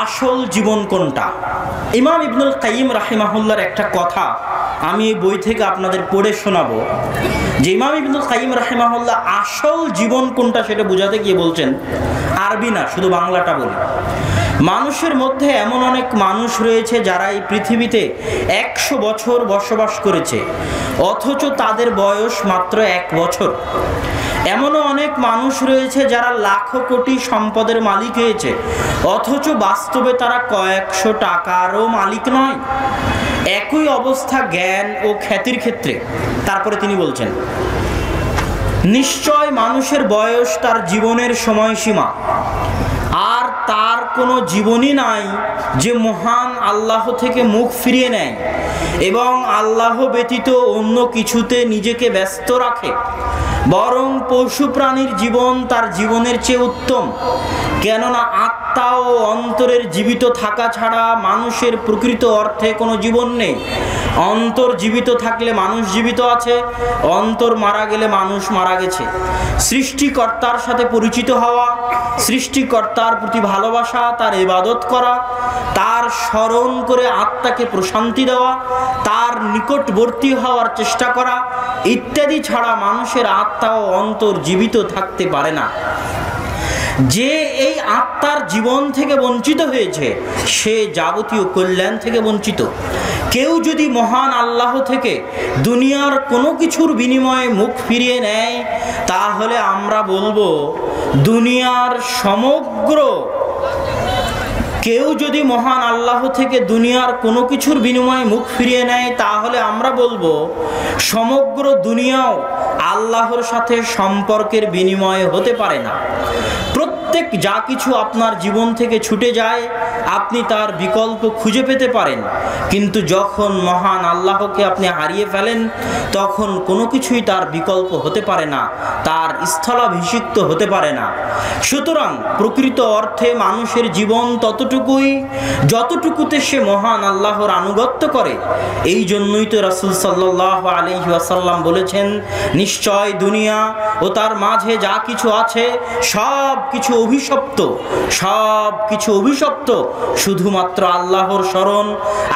আসল জীবন কোনটা? ইমাম ইবনুল কাইয়িম রাহিমাহুল্লাহর একটা কথা আমি এই বই থেকে আপনাদের পড়ে শোনাবো, যে ইমাম ইবনুল কাইয়িম রাহিমাহুল্লাহ আসল জীবন কোনটা সেটা বোঝাতে গিয়ে বলছেন, আরবি না, শুধু বাংলাটা বলি। মানুষের মধ্যে এমন অনেক মানুষ রয়েছে যারা এই পৃথিবীতে 100 বছর বসবাস করেছে, অথচ তাদের বয়স মাত্র 1 বছর। এমনও অনেক মানুষ রয়েছে যারা লাখো কোটি সম্পদের মালিক হয়েছে, অথচ বাস্তবে তারা কয়েকশো টাকারও মালিক নয়। একই অবস্থা জ্ঞান ও খ্যাতির ক্ষেত্রে। তারপরে তিনি বলছেন, নিশ্চয় মানুষের বয়স তার জীবনের সময়সীমা, আর তার কোনো জীবনই নাই যে মহান আল্লাহ থেকে মুখ ফিরিয়ে নেয় এবং আল্লাহ ব্যতীত অন্য কিছুতে নিজেকে ব্যস্ত রাখে। বরং পশু প্রাণীর জীবন তার জীবনের চেয়ে উত্তম, কেননা আত্মা ও অন্তরের জীবিত থাকা ছাড়া মানুষের প্রকৃত অর্থে কোনো জীবন নেই। অন্তর জীবিত থাকলে মানুষ জীবিত আছে, অন্তর মারা গেলে মানুষ মারা গেছে। সৃষ্টিকর্তার সাথে পরিচিত হওয়া, সৃষ্টিকর্তার প্রতি ভালোবাসা, তার ইবাদত করা, তার স্মরণ করে আত্মাকে প্রশান্তি দেওয়া, তার নিকটবর্তী হওয়ার চেষ্টা করা ইত্যাদি ছাড়া মানুষের আত্মা ও অন্তর জীবিত থাকতে পারে না। যে এই আত্মার জীবন থেকে বঞ্চিত হয়েছে সে যাবতীয় কল্যাণ থেকে বঞ্চিত। কেউ যদি মহান আল্লাহ থেকে দুনিয়ার কোনো কিছুর বিনিময়ে মুখ ফিরিয়ে নেয়, তাহলে আমরা বলবো দুনিয়ার সমগ্র কেউ যদি মহান আল্লাহ থেকে দুনিয়ার কোনো কিছুর বিনিময়ে মুখ ফিরিয়ে নেয়, তাহলে আমরা বলবো সমগ্র দুনিয়াও আল্লাহর সাথে সম্পর্কের বিনিময়ে হতে পারে না। প্রত্যেক যা কিছু আপনার জীবন থেকে ছুটে যায় আপনি তার বিকল্প খুঁজে পেতে পারেন, কিন্তু যখন মহান আল্লাহকে আপনি হারিয়ে ফেলেন তখন কোনো কিছুই তার বিকল্প হতে পারে না, তার স্থলাভিষিক্ত হতে পারে না। সুতরাং প্রকৃত অর্থে মানুষের জীবন ততটুকুই যতটুকুতে সে মহান আল্লাহর আনুগত্য করে। এই জন্যই তো রাসূল সাল্লাল্লাহু আলাইহি ওয়াসাল্লাম বলেছেন, নিশ্চয় দুনিয়া ও তার মাঝে যা কিছু আছে সব কিছু অভিশপ্ত, সব কিছু অভিশপ্ত। শুধুমাত্র আল্লাহর স্মরণ,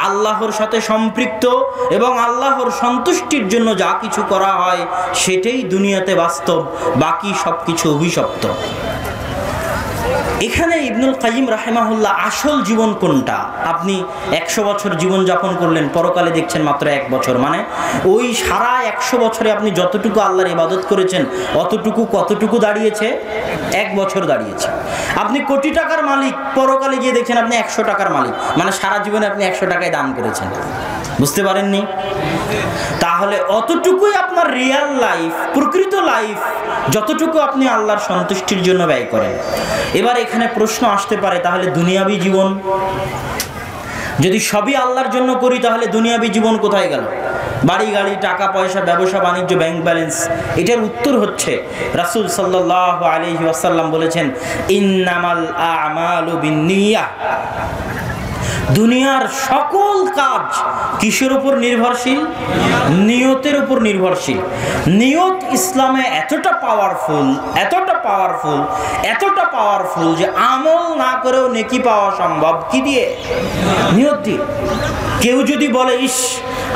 আল্লাহর সাথে সম্পৃক্ত এবং আল্লাহর সন্তুষ্টির জন্য যা কিছু করা হয় সেটাই দুনিয়াতে বাস্তব, বাকি সব কিছু অভিশপ্ত। এখানে ইবনুল কাইয়িম রাহিমাহুল্লাহ আসল জীবন কোনটা? আপনি 100 বছর জীবন যাপন করলেন, পরকালে দেখছেন মাত্র 1 বছর, মানে ওই সারা 100 বছরে আপনি যতটুকু আল্লাহর ইবাদত করেছেন অতটুকু কতটুকু দাঁড়িয়েছে? 1 বছর দাঁড়িয়েছে। আপনি কোটি টাকার মালিক, পরকালে গিয়ে দেখছেন আপনি 100 টাকার মালিক, মানে সারা জীবনে আপনি 100 টাকায় দান করেছেন। বুঝতে পারেননি? তাহলে অতটুকুই আপনার রিয়াল লাইফ, প্রকৃত লাইফ, যতটুকু আপনি আল্লাহর সন্তুষ্টির জন্য ব্যয় করেন। এবার এখানে প্রশ্ন আসতে পারে, তাহলে দুনিয়াবী জীবন যদি সবই আল্লাহর জন্য করি তাহলে দুনিয়াবী জীবন কোথায় গেল? বাড়ি গাড়ি, টাকা পয়সা, ব্যবসা বাণিজ্য, ব্যাংক ব্যালেন্স। এটার উত্তর হচ্ছে রাসূল সাল্লাল্লাহু আলাইহি ওয়াসাল্লাম বলেছেন, ইন্নামাল আমালু বিন্নিয়াহ। দুনিয়ার সকল কাজ কিসের উপর নির্ভরশীল? নিয়তের উপর নির্ভরশীল। নিয়ত ইসলামে এতটা পাওয়ারফুল, এতটা পাওয়ারফুল, এতটা পাওয়ারফুল যে আমল না করেও নেকি পাওয়া সম্ভব। কি দিয়ে? নিয়ত দিয়ে। কেউ যদি বলে, ইস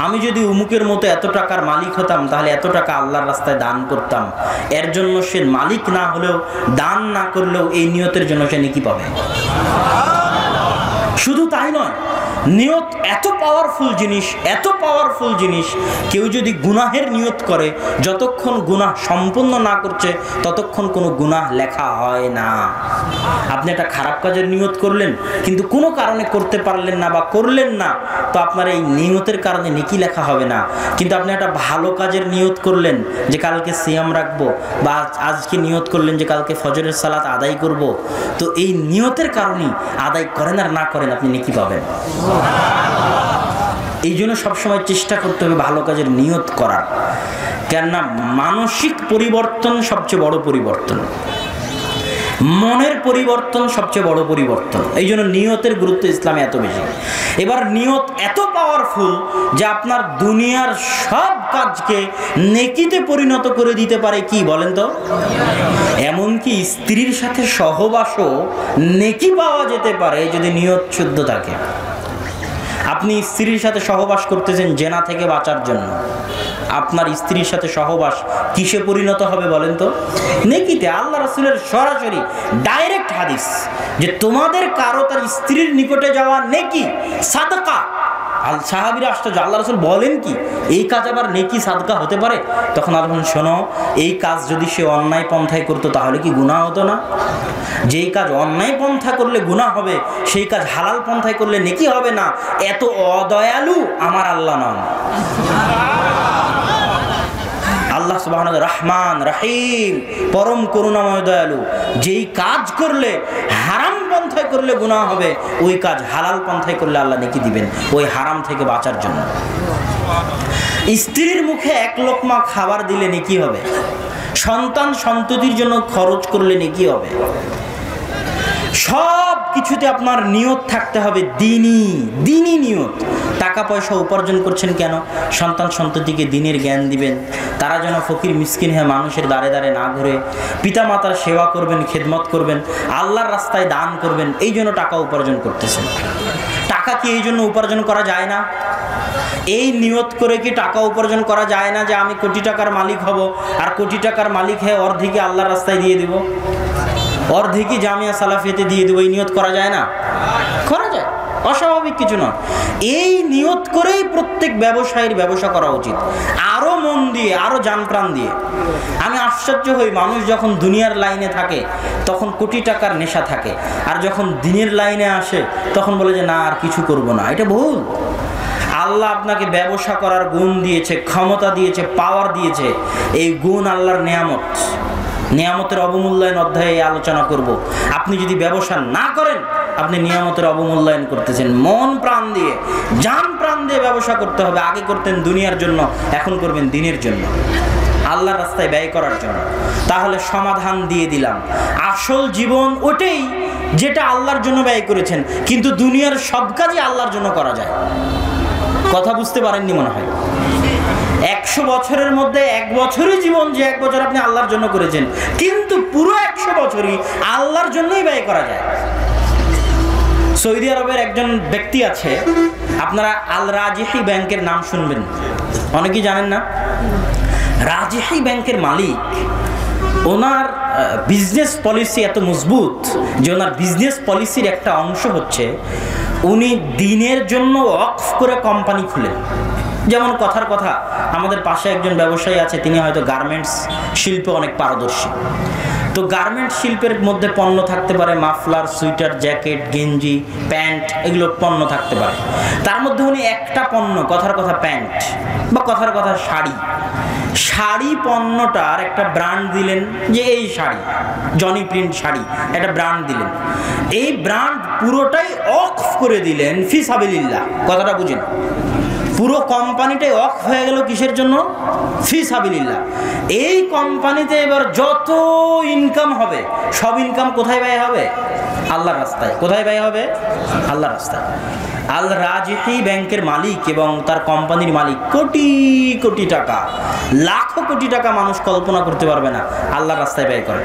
আমি যদি উমুকের মতো এত টাকার মালিক হতাম তাহলে এত টাকা আল্লাহর রাস্তায় দান করতাম, এর জন্য সে মালিক না হলেও, দান না করলেও এই নিয়তের জন্য সে নেকি পাবে। শুধু তাই নয়, নিয়ত এত পাওয়ারফুল জিনিস, এত পাওয়ারফুল জিনিস, কেউ যদি গুনাহের নিয়ত করে যতক্ষণ গুনাহ সম্পূর্ণ না করছে ততক্ষণ কোনো গুনাহ লেখা হয় না। আপনি একটা খারাপ কাজের নিয়ত করলেন কিন্তু কোনো কারণে করতে পারলেন না বা করলেন না, তো আপনার এই নিয়তের কারণে নেকি লেখা হবে না। কিন্তু আপনি একটা ভালো কাজের নিয়ত করলেন যে কালকে সিয়াম রাখবো, বা আজকে নিয়ত করলেন যে কালকে ফজরের সালাত আদায় করব, তো এই নিয়তের কারণেই আদায় করেন আর না করেন আপনি নেকি পাবেন। এই জন্য সবসময় চেষ্টা করতে হবে ভালো কাজের নিয়ত করার, কেননা মানসিক পরিবর্তন সবচেয়ে বড় পরিবর্তন, মনের পরিবর্তন সবচেয়ে বড় পরিবর্তন। এই জন্য নিয়তের গুরুত্ব ইসলামে এত বেশি। এবার নিয়ত এত পাওয়ারফুল যে আপনার দুনিয়ার সব কাজকে নেকিতে পরিণত করে দিতে পারে। কি বলেন তো? এমনকি স্ত্রীর সাথে সহবাসও নেকি পাওয়া যেতে পারে যদি নিয়ত শুদ্ধ থাকে। আপনি স্ত্রীর সাথে সহবাস করতেছেন জেনা থেকে বাঁচার জন্য, আপনার স্ত্রীর সাথে সহবাস কিসে পরিণত হবে বলেন তো? নেকিতে। আল্লাহ রাসূলের সরাসরি ডাইরেক্ট হাদিস যে তোমাদের কারো তার স্ত্রীর নিকটে যাওয়া নেকি সাদকা। সাহাবীরা আশ্চর্য, আল্লাহ রাসূল বলেন কি এই কাজ আবার নেকি সাদকা হতে পারে? তখন আল্লাহ শোনো, এই কাজ যদি সে অন্যায় পন্থায় করতো তাহলে কি গুনাহ হতো না? যেই কাজ অন্যায় পন্থা করলে গুনাহ হবে সেই কাজ হালাল পন্থায় করলে নেকি হবে না। এত অদয়ালু আমার আল্লাহ নন। আল্লাহ সুবহানাহু ওয়া তাআলা রহমান রহিম, পরম করুণাময় দয়ালু। যেই কাজ করলে হারাম পন্থায় করলে গুনাহ হবে ওই কাজ হালাল পন্থায় করলে আল্লাহ নেকি দিবেন ওই হারাম থেকে বাঁচার জন্য। স্ত্রীর মুখে এক লোকমা খাবার দিলে নেকি হবে, সন্তান সন্ততির জন্য খরচ করলে নেকি হবে। সব কিছুতে আপনার নিয়ত থাকতে হবে দ্বীনি নিয়ত। টাকা পয়সা উপার্জন করছেন কেন? সন্তান সন্ততিকে দ্বীনের জ্ঞান দিবেন, তারা যেন ফকির মিসকিন হয়ে মানুষের দ্বারে দ্বারে না ঘুরে, পিতা মাতার সেবা করবেন, খেদমত করবেন, আল্লাহর রাস্তায় দান করবেন, এই জন্য টাকা উপার্জন করতেছেন। টাকা কি এই জন্য উপার্জন করা যায় না? এই নিয়ত করে কি টাকা উপার্জন করা যায় না যে আমি কোটি টাকার মালিক হব, আর কোটি টাকার মালিক হয়ে অর্ধেকই আল্লাহর রাস্তায় দিয়ে দিব, অর্ধেকই জামিয়া সালাফিয়াতে দিয়ে দেবো? এই নিয়ত করা যায় না? করা যায়, অস্বাভাবিক কিছু নয়। এই নিয়ত করেই প্রত্যেক ব্যবসায়ীর ব্যবসা করা উচিত, আরো মন দিয়ে, আরো জান প্রাণ দিয়ে। আমি আশ্চর্য হই, মানুষ যখন দুনিয়ার লাইনে থাকে তখন কোটি টাকার নেশা থাকে, আর যখন দিনের লাইনে আসে তখন বলে যে না আর কিছু করব না। এটা ভুল। আল্লাহ আপনাকে ব্যবসা করার গুণ দিয়েছে, ক্ষমতা দিয়েছে, পাওয়ার দিয়েছে। এই গুণ আল্লাহর নেয়ামত। নিয়ামতের অবমূল্যায়ন অধ্যায়ে আলোচনা করব। আপনি যদি ব্যবসা না করেন আপনি নিয়ামতের অবমূল্যায়ন করতেছেন। মন প্রাণ দিয়ে, জান প্রাণ দিয়ে ব্যবসা করতে হবে। আগে করতেন দুনিয়ার জন্য, এখন করবেন দিনের জন্য, আল্লাহর রাস্তায় ব্যয় করার জন্য। তাহলে সমাধান দিয়ে দিলাম, আসল জীবন ওটাই যেটা আল্লাহর জন্য ব্যয় করেছেন, কিন্তু দুনিয়ার সব কাজই আল্লাহর জন্য করা যায়। কথা বুঝতে পারেননি মনে হয়। 100 বছরের মধ্যে 1 বছরই জীবন, যে 1 বছর আপনি আল্লাহর জন্য করেছেন, কিন্তু পুরো 100 বছরই আল্লাহর জন্যই ব্যয় করা যায়। সৌদি আরবের একজন ব্যক্তি আছে, আপনারা আল রাজিহি ব্যাংকের নাম শুনবেন, অনেকেই জানেন না। রাজিহি ব্যাংকের মালিক, ওনার বিজনেস পলিসি এত মজবুত যে ওনার বিজনেস পলিসির একটা অংশ হচ্ছে উনি দিনের জন্য ওয়াকফ করে কোম্পানি খুলেন। যেমন কথার কথা, আমাদের পাশে একজন ব্যবসায়ী আছে, তিনি হয়তো গার্মেন্টস শিল্পে অনেক পারদর্শী। তো গার্মেন্টস শিল্পের মধ্যে পণ্য থাকতে পারে মাফলার, সুইটার, জ্যাকেট, গেঞ্জি, প্যান্ট, এগুলো পণ্য থাকতে পারে। তার মধ্যে উনি একটা পণ্য, কথার কথা প্যান্ট বা কথার কথা শাড়ি পণ্যটার একটা ব্র্যান্ড দিলেন, যে এই শাড়ি জনি প্রিন্ট শাড়ি, একটা ব্র্যান্ড দিলেন। এই ব্র্যান্ড পুরোটাই ওয়াকফ করে দিলেন ফি সাবিলিল্লাহ। কথাটা বুঝেন, পুরো কোম্পানিটাই ওয়াকফ হয়ে গেল কিসের জন্য? ফি সাবিলিল্লাহ। এই কোম্পানিতে এবার যত ইনকাম হবে সব ইনকাম কোথায় ব্যয় হবে? আল্লাহর রাস্তায়। কোথায় ব্যয় হবে? আল্লাহর রাস্তায়। আল রাজিহি ব্যাংকের মালিক এবং তার কোম্পানির মালিক কোটি কোটি টাকা, লাখো কোটি টাকা মানুষ কল্পনা করতে পারবে না আল্লাহর রাস্তায় ব্যয় করে।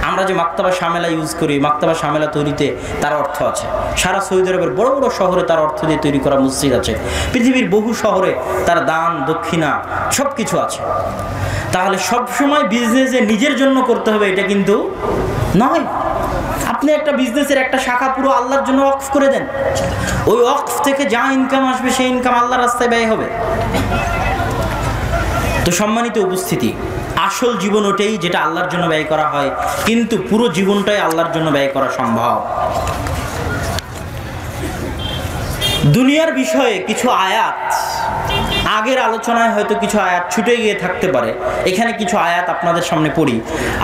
আমরা যে মাক্তাবা শামেলা ইউজ করি, মাক্তাবা শামেলা তৈরিতে তার অর্থ আছে। সারা সৌদি আরবের বড় বড় শহরে তার অর্থ দিয়ে তৈরি করা মসজিদ আছে। পৃথিবীর বহু শহরে তার দান দক্ষিণা সব কিছু আছে। তাহলে সবসময় বিজনেসে নিজের জন্য করতে হবে এটা কিন্তু নয়। আপনি একটা বিজনেসের একটা শাখা পুরো আল্লাহর জন্য ওয়াকফ করে দেন, ওই ওয়াকফ থেকে যা ইনকাম আসবে সেই ইনকাম আল্লাহর রাস্তায় ব্যয় হবে। তো সম্মানিত উপস্থিতি, আসল জীবন ওটাই যেটা আল্লাহর জন্য ব্যয় করা হয়, কিন্তু পুরো জীবনটাই আল্লাহর জন্য ব্যয় করা সম্ভব। দুনিয়ার বিষয়ে কিছু আয়াত, আগের আলোচনায় হয়তো কিছু আয়াত ছুটে গিয়ে থাকতে পারে, এখানে কিছু আয়াত আপনাদের সামনে পড়ি।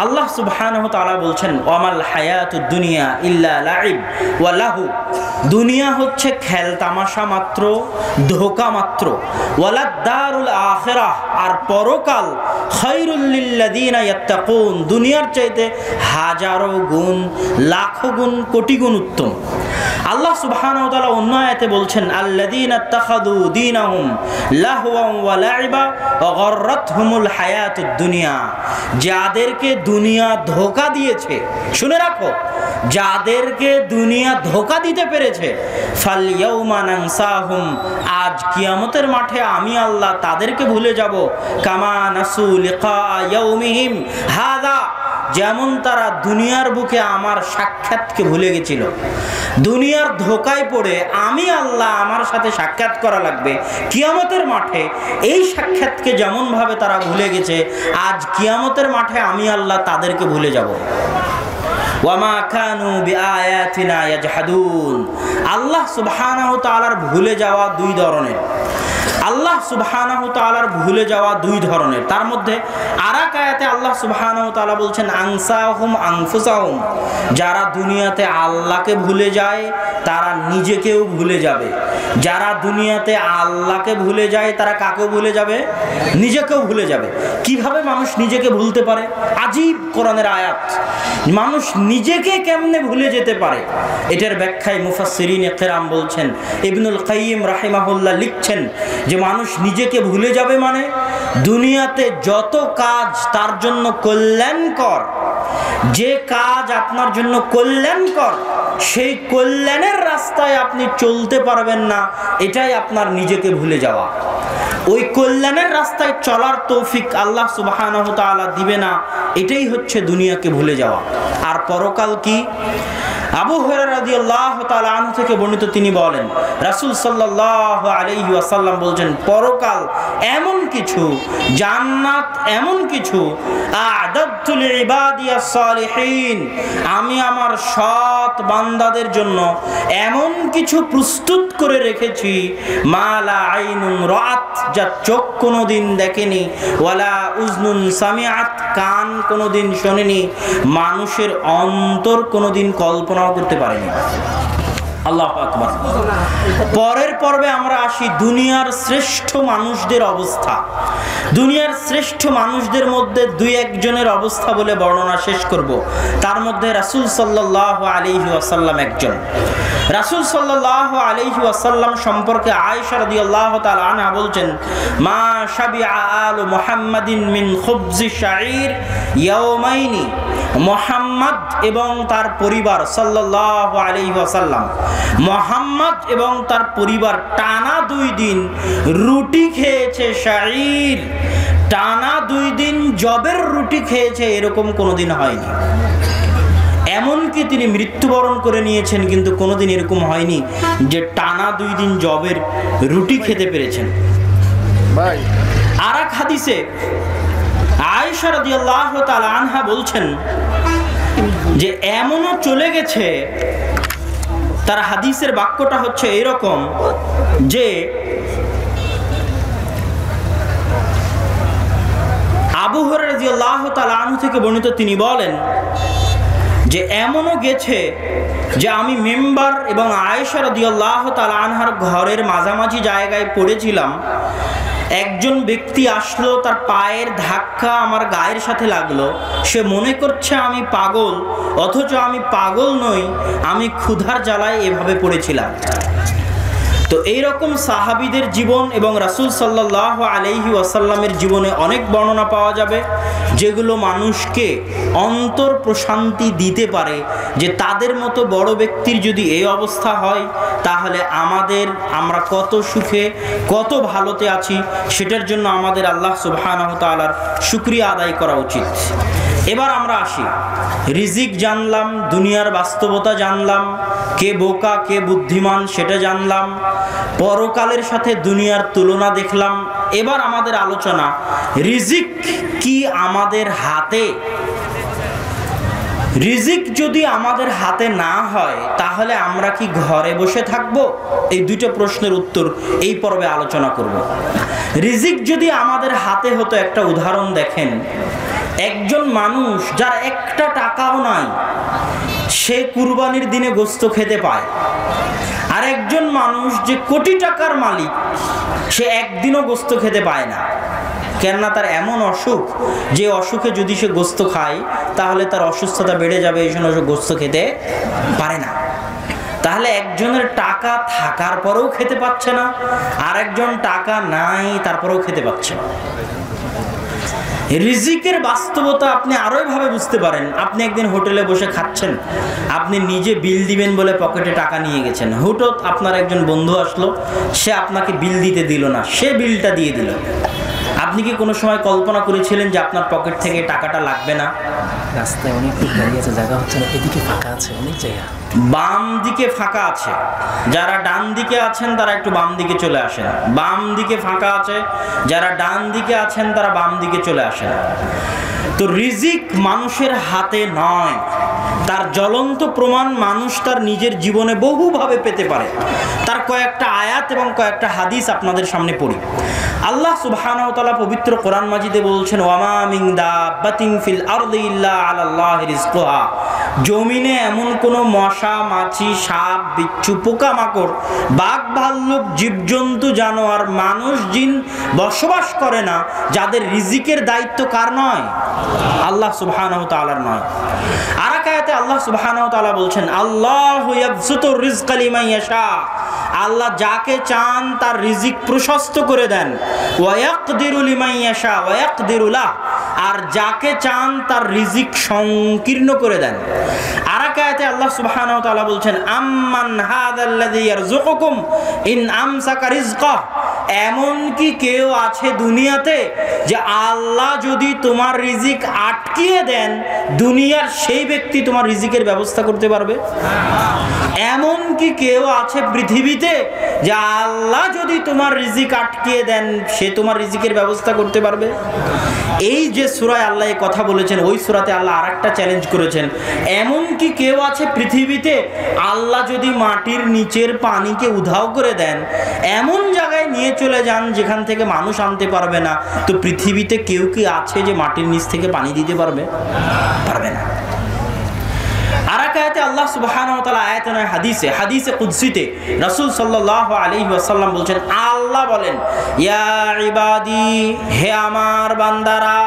আল্লাহ সুবহানাহু ওয়া তাআলা বলছেন, ওয়ামাল হায়াতুদ দুনিয়া ইল্লা লাইব ওয়া লাহু। দুনিয়া হচ্ছে খেল তামাশা মাত্র, ধোঁকা মাত্র। ওয়ালাদ দারুল আখিরাহ, আর পরকাল খায়রুল লিল্লাযিনা ইয়াত্তাকুন, দুনিয়ার চাইতে হাজারো গুণ, লাখো গুণ, কোটি গুণ উত্তম। আল্লাহ সুবহানাহু ওয়া তাআলা অন্য আয়াতে বলছেন, আল্লাযীনা ইত্তাখাযু দীনাহুম লাহওয়ান ওয়া লাইবা ওয়া গররাতহুমুল হায়াতুদ দুনিয়া, যাদেরকে দুনিয়া ধোঁকা দিয়েছে, শুনে রাখো, যাদেরকে দুনিয়া ধোঁকা দিতে পেরেছে, ফালইয়াউমা নানসাহুম, আজ কিয়ামতের মাঠে আমি আল্লাহ তাদেরকে ভুলে যাব, কামা নাসু লিকা ইয়াউমিহিম হাযা, যেমন তারা দুনিয়ার বুকে আমার সাক্ষাৎকে ভুলে গেছিল। দুনিয়ার ধোঁকায় পড়ে আমি আল্লাহ আমার সাথে সাক্ষাৎ করা লাগবে কিয়ামতের মাঠে, এই সাক্ষাৎকে যেমন ভাবে তারা ভুলে গেছে, আজ কিয়ামতের মাঠে আমি আল্লাহ তাদেরকে ভুলে যাব। ওয়ামা কানু বিআয়াতিনা ইয়াজহাদুন, আল্লাহ সুবহানাহু ওয়া তাআলার ভুলে যাওয়া দুই ধরনের। আল্লাহ সুবহানাহু ওয়া তাআলার ভুলে যাওয়া দুই ধরনের। তার মধ্যে আরেক আয়াতে আল্লাহ সুবহানাহু ওয়া তাআলা বলছেন, আনসাহুম আনফুসাহুম, যারা দুনিয়াতে আল্লাহকে ভুলে যায় তারা নিজেকেও ভুলে যাবে। যারা দুনিয়াতে আল্লাহকে ভুলে যায় তারা কাকে ভুলে যাবে? নিজেকেও ভুলে যাবে। কিভাবে মানুষ নিজেকে ভুলতে পারে? আজীব কোরআনের আয়াত। মানুষ নিজেকে কেমনে ভুলে যেতে পারে, এটার ব্যাখ্যায় মুফাসসিরিনে কেরাম বলছেন, ইবনুল কাইয়িম রাহিমাহুল্লাহ লিখছেন যে মানুষ নিজেকে ভুলে যাবে মানে দুনিয়াতে যত কাজ তার জন্য কল্যাণকর, যে কাজ আপনার জন্য কল্যাণকর, সেই কল্যাণের রাস্তায় আপনি চলতে পারবেন না, এটাই আপনার নিজেকে ভুলে যাওয়া। ওই কল্যাণের রাস্তায় চলার তৌফিক আল্লাহ সুবহানাহু ওয়া তাআলা দিবে না, এটাই হচ্ছে দুনিয়াকে ভুলে যাওয়া। আর পরকাল কি? আবু হুরায়রা রাদিয়াল্লাহু তাআলা আনহু থেকে বর্ণিত, তিনি বলেন রাসূল সাল্লাল্লাহু আলাইহি ওয়াসাল্লাম বলছেন, পরকাল এমন কিছু, জান্নাত এমন কিছু, আ'দাদতু লিইবাদিয়াস সালিহিন, আমি আমার সৎ বান্দাদের জন্য এমন কিছু প্রস্তুত করে রেখেছি, মা লা আইনুন রাআত, যা চোখ কোনোদিন দেখেনি, ওয়ালা উজনুন সামিআত, কান কোনোদিন শোনেনি, মানুষের অন্তর কোনোদিন কল্পনা করতে পারেনি। আল্লাহু আকবার। পরের পর্বে আমরা আসি দুনিয়ার শ্রেষ্ঠ মানুষদের অবস্থা। দুনিয়ার শ্রেষ্ঠ মানুষদের মধ্যে দুই একজনের অবস্থা বলে বর্ণনা শেষ করব। তার মধ্যে রাসূল সাল্লাল্লাহু আলাইহি ওয়াসাল্লাম একজন। রাসূল সাল্লাল্লাহু আলাইহি ওয়াসাল্লাম সম্পর্কে আয়েশা রাদিয়াল্লাহু তাআলা আনহা বলছেন, মা শাবিআ আলু মুহাম্মাদিন মিন খুবজি শাঈর ইয়াওমাইনি, মুহাম্মদ এবং তার পরিবার সাল্লাল্লাহু আলাইহি ওয়াসাল্লাম, মুহাম্মদ এবং তার পরিবার টানা 2 দিন রুটি খেয়েছে, শাঈর, টানা 2 দিন জবের রুটি খেয়েছে, এরকম কোনোদিন হয়নি। এমনকি তিনি মৃত্যুবরণ করে নিয়েছেন, কিন্তু কোনোদিন এরকম হয়নি যে টানা 2 দিন জবের রুটি খেতে পেরেছেন। আরেক হাদিসে আয়েশা রাদিয়াল্লাহু তাআলা আনহা বলছেন যে এমনও চলে গেছে, তার হাদিসের বাক্যটা হচ্ছে এরকম যে আবু হুরায়রা রাদিয়াল্লাহু তাআলা আনহু থেকে বর্ণিত, তিনি বলেন যে এমনও গেছে যে আমি মেম্বার এবং আয়েশা রাদিয়াল্লাহু তাআলা আনহার ঘরের মাঝামাঝি জায়গায় পড়েছিলাম, একজন ব্যক্তি আসলো, তার পায়ের ধাক্কা আমার গায়ের সাথে লাগলো, সে মনে করছে আমি পাগল, অথচ আমি পাগল নই, আমি ক্ষুধার জ্বালায় এভাবে পড়েছিলাম। তো এইরকম সাহাবীদের জীবন এবং রাসূল সাল্লাল্লাহু আলাইহি ওয়াসাল্লামের জীবনে অনেক বর্ণনা পাওয়া যাবে, যেগুলো মানুষকে অন্তর প্রশান্তি দিতে পারে যে তাদের মতো বড় ব্যক্তির যদি এই অবস্থা হয়, তাহলে আমরা কত সুখে কত ভালোতে আছি, সেটার জন্য আমাদের আল্লাহ সুবহানাহু ওয়া তাআলার শুকরিয়া আদায় করা উচিত। এবার আমরা আসি, রিজিক জানলাম, দুনিয়ার বাস্তবতা জানলাম, কে বোকা কে বুদ্ধিমান সেটা জানলাম, পরকালের সাথে দুনিয়ার তুলনা দেখলাম। এবার আমাদের আলোচনা, রিজিক কি আমাদের হাতে? রিজিক যদি আমাদের হাতে না হয় তাহলে আমরা কি ঘরে বসে থাকবো? এই দুটো প্রশ্নের উত্তর এই পর্বে আলোচনা করব। রিজিক যদি আমাদের হাতে হতো, একটা উদাহরণ দেখেন, একজন মানুষ যার একটা টাকাও নাই, সে কুরবানির দিনে গোশত খেতে পায়। আর একজন মানুষ যে কোটি টাকার মালিক, সে একদিনও গোশত খেতে পায় না। কেননা তার এমন অসুখ, যে অসুখে যদি সে গোশত খায় তাহলে তার অসুস্থতা বেড়ে যাবে, এই জন্য সে গোশত খেতে পারে না। তাহলে একজনের টাকা থাকার পরেও খেতে পাচ্ছে না, আর একজন টাকা নাই তারপরেও খেতে পাচ্ছে না। রিজিকের বাস্তবতা আপনি আরো ভাবে বুঝতে পারেন। আপনি একদিন হোটেলে বসে খাচ্ছেন, আপনি নিজে বিল দিবেন বলে পকেটে টাকা নিয়ে গেছেন, হুটত আপনার একজন বন্ধু আসলো, সে আপনাকে বিল দিতে দিল না, সে বিলটা দিয়ে দিল। আপনি কি কোনো সময় কল্পনা করেছিলেন যে আপনার পকেট থেকে টাকাটা লাগবে না? রাস্তায় অনেক গাড়ি আছে, জায়গা হচ্ছে না, এদিকে ফাঁকা আছে অনেক জায়গা, বাম দিকে ফাঁকা আছে, যারা ডান দিকে আছেন তারা একটু বাম দিকে চলে আসেন। বাম দিকে ফাঁকা আছে, যারা ডান দিকে আছেন তারা বাম দিকে চলে আসেন। তো রিজিক মানুষের হাতে নয়, তার জ্বলন্ত প্রমাণ মানুষ তার নিজের জীবনে বহুভাবে পেতে পারে। তার কয়েকটা আয়াত এবং কয়েকটা হাদিস আপনাদের সামনে পড়ি। আল্লাহ সুবহানাহু ওয়া তাআলা পবিত্র কোরআন মাজিদে বলছেন, ওয়ামা মিন দাব্বাতিন ফিল আরদি ইল্লা আলাল্লাহি রিজকুহা। জমিনে এমন কোনো মশা, মাছি, সাপ, বিচ্ছু, পোকামাকড়, বাঘ, ভাল্লুক, জীবজন্তু, জানোয়ার, মানুষ, জিন বসবাস করে না যাদের রিজিকের দায়িত্ব কার নয়? আল্লাহ সুবহানাহু ওয়া তাআলার নয়। আর এক আয়াতে আল্লাহ সুবহানাহু ওয়া তাআলা বলছেন, আল্লাহু ইয়াবসুতু রিজকা লিমান ইয়াশা। আল্লাহ যাকে চান তার রিজিক প্রশস্ত করে দেন। ওয়া ইয়াকদিরু লিমান ইয়াশা ওয়া ইয়াকদিরু লাহ। আর যাকে চান তার রিজিক সংকীর্ণ করে দেন। আর এক আয়াতে আল্লাহ সুবহানাহু ওয়া তাআলা বলছেন, আম্মান হাযাল্লাযী ইয়ারযুকুকুম ইন আমসাকা রিজকাহ। এমন কি কেউ আছে দুনিয়াতে যে আল্লাহ যদি তোমার রিজিক আটকিয়ে দেন, দুনিয়ার সেই ব্যক্তি তোমার রিজিকের ব্যবস্থা করতে পারবে? এমন কি কেউ আছে পৃথিবীতে যে আল্লাহ যদি তোমার রিজিক আটকিয়ে দেন, সে তোমার রিজিকের ব্যবস্থা করতে পারবে? এই যে সূরায় আল্লাহ এই কথা বলেছেন, ওই সূরাতে আল্লাহ আরেকটা চ্যালেঞ্জ করেছেন, এমন কি কেউ আছে পৃথিবীতে আল্লাহ যদি মাটির নিচের পানিকে উধাও করে দেন, এমন জায়গায় নিয়ে চলে যান যেখান থেকে মানুষ আনতে পারবে না, তো পৃথিবীতে কেউ কি আছে যে মাটির নিচ থেকে পানি দিতে পারবে? পারবে না। আর এক আয়াতে আল্লাহ সুবহানাহু ওয়া তাআলা, আয়াতে নয় হাদিসে, হাদিসে কুদসিতে রাসূল সাল্লাল্লাহু আলাইহি ওয়াসাল্লাম বলছেন, আল্লাহ বলেন, ইয়া ইবাদি, হে আমার বান্দারা,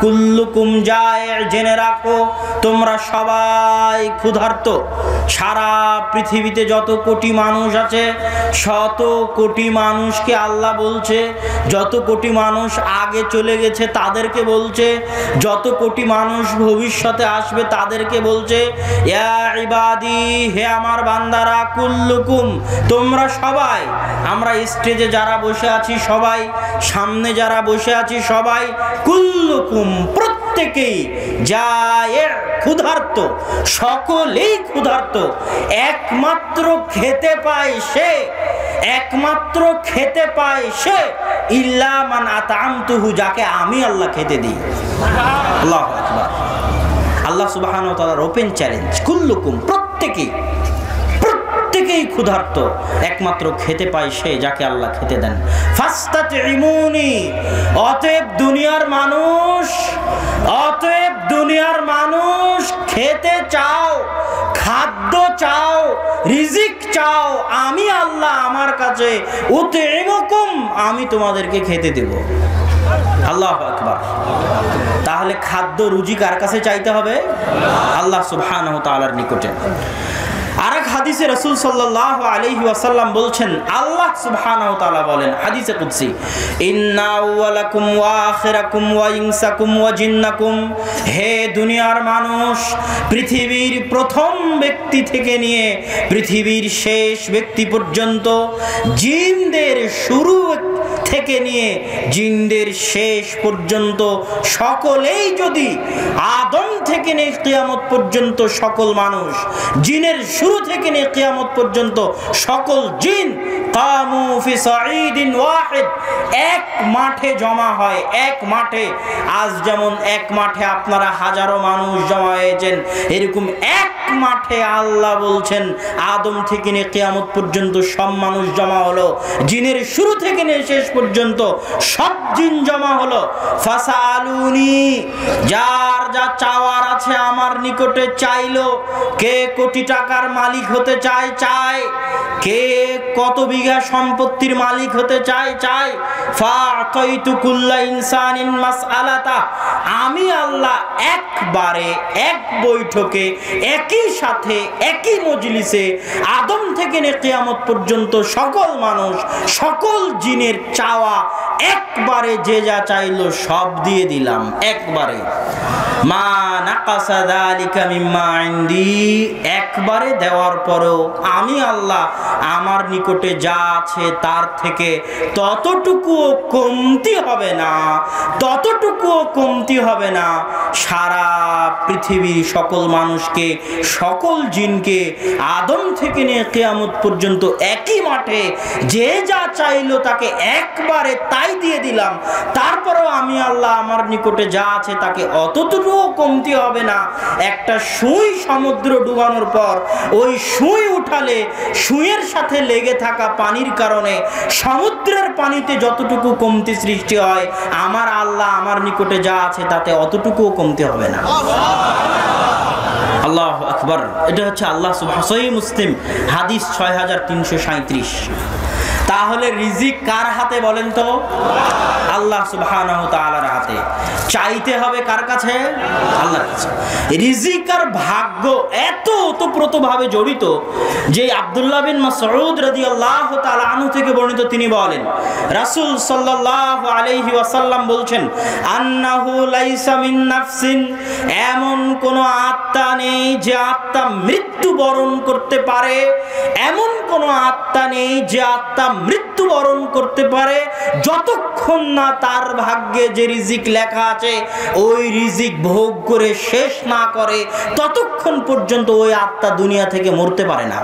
কুল্লুকুম জায়ে, জেনে রাখো তোমরা সবাই ক্ষুধার্ত। সারা পৃথিবীতে যত কোটি মানুষ আছে, শত কোটি মানুষকে আল্লাহ বলছে, যত কোটি মানুষ আগে চলে গেছে তাদেরকে বলছে, যত কোটি মানুষ ভবিষ্যতে আসবে তাদেরকে বলছে, ইয়া ইবাদি, হে আমার বান্দারা, কুল্লুকুম, তোমরা সবাই, আমরা স্টেজে যারা বসে আছি সবাই, সামনে যারা বসে আছি সবাই, কুল্লুকুম, প্রত্যেকেই, জায়ে, ক্ষুধার্ত, সকলেই ক্ষুধার্ত। একমাত্র খেতে পায় সে, একমাত্র খেতে পায় সে, ইল্লা মান আতআমতুহু, যাকে আমি আল্লাহ খেতে দিই। আল্লাহু আকবার। আল্লাহ সুবহানাহু ওয়া তাআলার ওপেন চ্যালেঞ্জ, কুল্লুকুম, প্রত্যেকেই, প্রত্যেকেই ক্ষুধার্ত, একমাত্র খেতে পায় সে যাকে আল্লাহ খেতে দেন। ফাস্তাতিমুনি, অতএব দুনিয়ার মানুষ, অতএব দুনিয়ার মানুষ খেতে চাও, খাদ্য চাও, রিজিক চাও, আমি আল্লাহ আমার কাছে, উতইমুকুম, আমি তোমাদেরকে খেতে দেব। আল্লাহু আকবার। তাহলে খাদ্য রুজি কার কাছে চাইতে হবে? আল্লাহ সুবহানাহু ওয়া তাআলার নিকটে। আরেক হাদিসে রাসূল সাল্লাল্লাহু আলাইহি ওয়াসাল্লাম বলছেন, আল্লাহ সুবহানাহু ওয়া তাআলা বলেন হাদিসে কুদসি, ইন্না আউওয়ালাকুম ওয়া আখিরাকুম ওয়া ইনসাকুম ওয়া জিন্নাকুম, হে দুনিয়ার মানুষ, পৃথিবীর প্রথম ব্যক্তি থেকে নিয়ে পৃথিবীর শেষ ব্যক্তি পর্যন্ত, জিনদের শুরু থেকে নিয়ে জিনদের শেষ পর্যন্ত সকলেই যদি আদম থেকে নিয়ে কিয়ামত পর্যন্ত সকল মানুষ, জিনের শুরু থেকে নিয়ে কিয়ামত পর্যন্ত সকল জিন, কামু ফি সাঈদিন ওয়াহিদ, এক মাঠে জমা হয়, এক মাঠে। আজ যেমন এক মাঠে আপনারা হাজারো মানুষ জমা হয়েছেন, এরকম এক মাঠে আল্লাহ বলছেন আদম থেকে নিয়ে কিয়ামত পর্যন্ত সব মানুষ জমা হলো, জিনের শুরু থেকে নিয়ে শেষ পর্যন্ত সব জিন জমা হলো। ফাসালুনি, যার যা চাওয়ার আছে আমার নিকটে চাইলো। কে কোটি টাকার মালিক হতে চায়, চায়। কে কত বিঘা সম্পত্তির মালিক হতে চায় ফাআতাইতু কুল্লা ইনসানিন মাসআলাতা, আমি আল্লাহ একবারে এক বৈঠকে একই সাথে একই মজলিসে আদম থেকে নিয়ে কিয়ামত পর্যন্ত সকল মানুষ সকল জিনের চাওয়া একবারে যে যা চাইলো সব দিয়ে দিলাম একবারে। মা নাকাসা যালিকা মিম্মা ইনদি, একবারে দেওয়ার পরেও আমি আল্লাহ আমার নিকটে যা আছে তার থেকে ততটুকুও কমতি হবে না, ততটুকুও কমতি হবে না। সারা পৃথিবীর সকল মানুষকে সকল জিনকে আদম থেকে নিয়ে কিয়ামত পর্যন্ত একই মাঠে যে যা চাইলো তাকে একবারে তাই দিয়ে দিলাম। তারপরেও আমি আল্লাহ আমার নিকটে যা আছে তাকে অতটুকুও কমতি হবে না। একটা সুই সমুদ্র ডুবানোর পর ওই সুই উঠালে সুইয়ের সাথে লেগে থাকা পানির কারণে সমুদ্রের পানিতে যতটুকু কমতি সৃষ্টি হয় আমার আল্লাহ আমার নিকটে যা আছে তাতে অতটুকুও কমতি হবে না। আল্লাহু আকবার। এটা হচ্ছে আল্লাহ সুবহানাহু, সহিহ মুসলিম হাদিস 6337। তাহলে রিজিক কার হাতে বলেন তো? আল্লাহ সুবহানাহু তাআলার হাতে। চাইতে হবে কার কাছে? আল্লাহর কাছে। রিজিক আর ভাগ্য এত ওতপ্রোতভাবে জড়িত যে আব্দুল্লাহ বিন মাসউদ রাদিয়াল্লাহু তাআলা আনহু থেকে বর্ণিত, তিনি বলেন রাসূল সাল্লাল্লাহু আলাইহি ওয়াসাল্লাম বলছেন, আন্নাহু লাইসা মিন নাফসিন, এমন কোন আত্মা নেই যে আত্মা মৃত্যুবরণ করতে পারে, এমন কোন আত্মা নেই যে আত্মা মৃত্যুবরণ করতে পারে যতক্ষণ না তার ভাগ্যে যে রিজিক লেখা আছে ওই রিজিক ভোগ করে শেষ না করে ততক্ষণ পর্যন্ত ওই আত্মা দুনিয়া থেকে মরতে পারে না।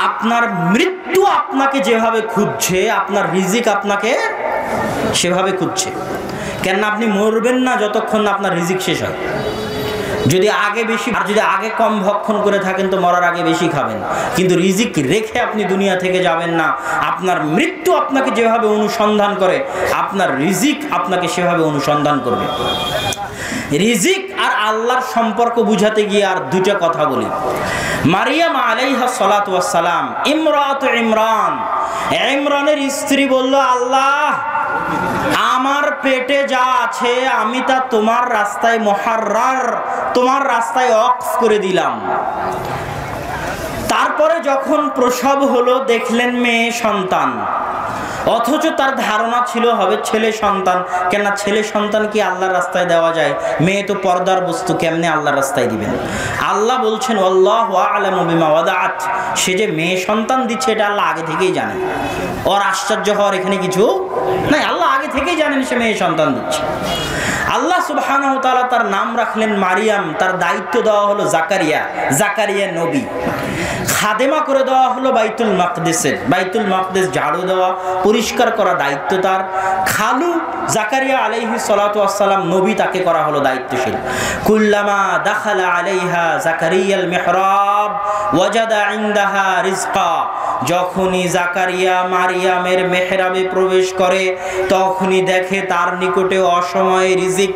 আপনার মৃত্যু আপনাকে যেভাবে খুঁজছে আপনার রিজিক আপনাকে সেভাবে খুঁজছে। কেন আপনি মরবেন না যতক্ষণ না আপনার রিজিক শেষ হয়। যদি আগে বেশি আর যদি আগে কম ভক্ষণ করে থাকেন তো মরার আগে বেশি খাবেন, কিন্তু রিজিক রেখে আপনি দুনিয়া থেকে যাবেন না। আপনার মৃত্যু আপনাকে যেভাবে অনুসন্ধান করে আপনার রিজিক আপনাকে সেভাবে অনুসন্ধান করবে। রিজিক আর আল্লাহর সম্পর্ক বুঝাতে গিয়ে আর দুইটা কথা বলি। মারিয়াম আলাইহিস সালাতু ওয়াস সালাম, ইমরাত ইমরান, ইমরানের স্ত্রী বলল, আল্লাহ আমার পেটে যা আছে আমি তা তোমার রাস্তায় মুহাররার, তোমার রাস্তায় ওয়াকফ করে দিলাম। তারপরে যখন প্রসব হলো দেখলেন মেয়ে সন্তান, অথচ তার ধারণা ছিল হবে ছেলে সন্তান। কেন ছেলে সন্তান কি আল্লাহর রাস্তায় দেওয়া যায়? মেয়ে তো পর্দার বস্তু, কেমনে আল্লাহর রাস্তায় দিবেন? আল্লাহ বলছেন আল্লাহু আ'লামু বিমা ওয়াদাআত, সে যে মেয়ে সন্তান দিচ্ছে এটা আল্লাহ আগে থেকেই জানেন। ওর আশ্চর্য হওয়ার এখানে কিছু নাই, আল্লাহ আগে থেকেই জানেন সে মেয়ে সন্তান দিচ্ছে। আল্লাহ সুবহানাহু ওয়া তাআলা তার নাম রাখলেন মারিয়াম, তার দায়িত্ব দেওয়া হলো জাকারিয়া, জাকারিয়া নবী। খাদেমা করে দেওয়া হলো বাইতুল মাকদিসের, বাইতুল মাকদিস ঝাড়ু দেওয়া পরিষ্কার করা দায়িত্ব তার। খালু জাকারিয়া আলাইহিস সালাতু ওয়াস সালাম নবী, তাকে করা হলো দায়িত্বশীল। কুল্লামা দাখালা আলাইহা জাকারিয়াল মিহরাব ওয়াজাদা ইনদাহা রিজকা, যখনই জাকারিয়া মারিয়ামের মেহরাবে প্রবেশ করে তখনই দেখে তার নিকটে অসময়ের রিজিক,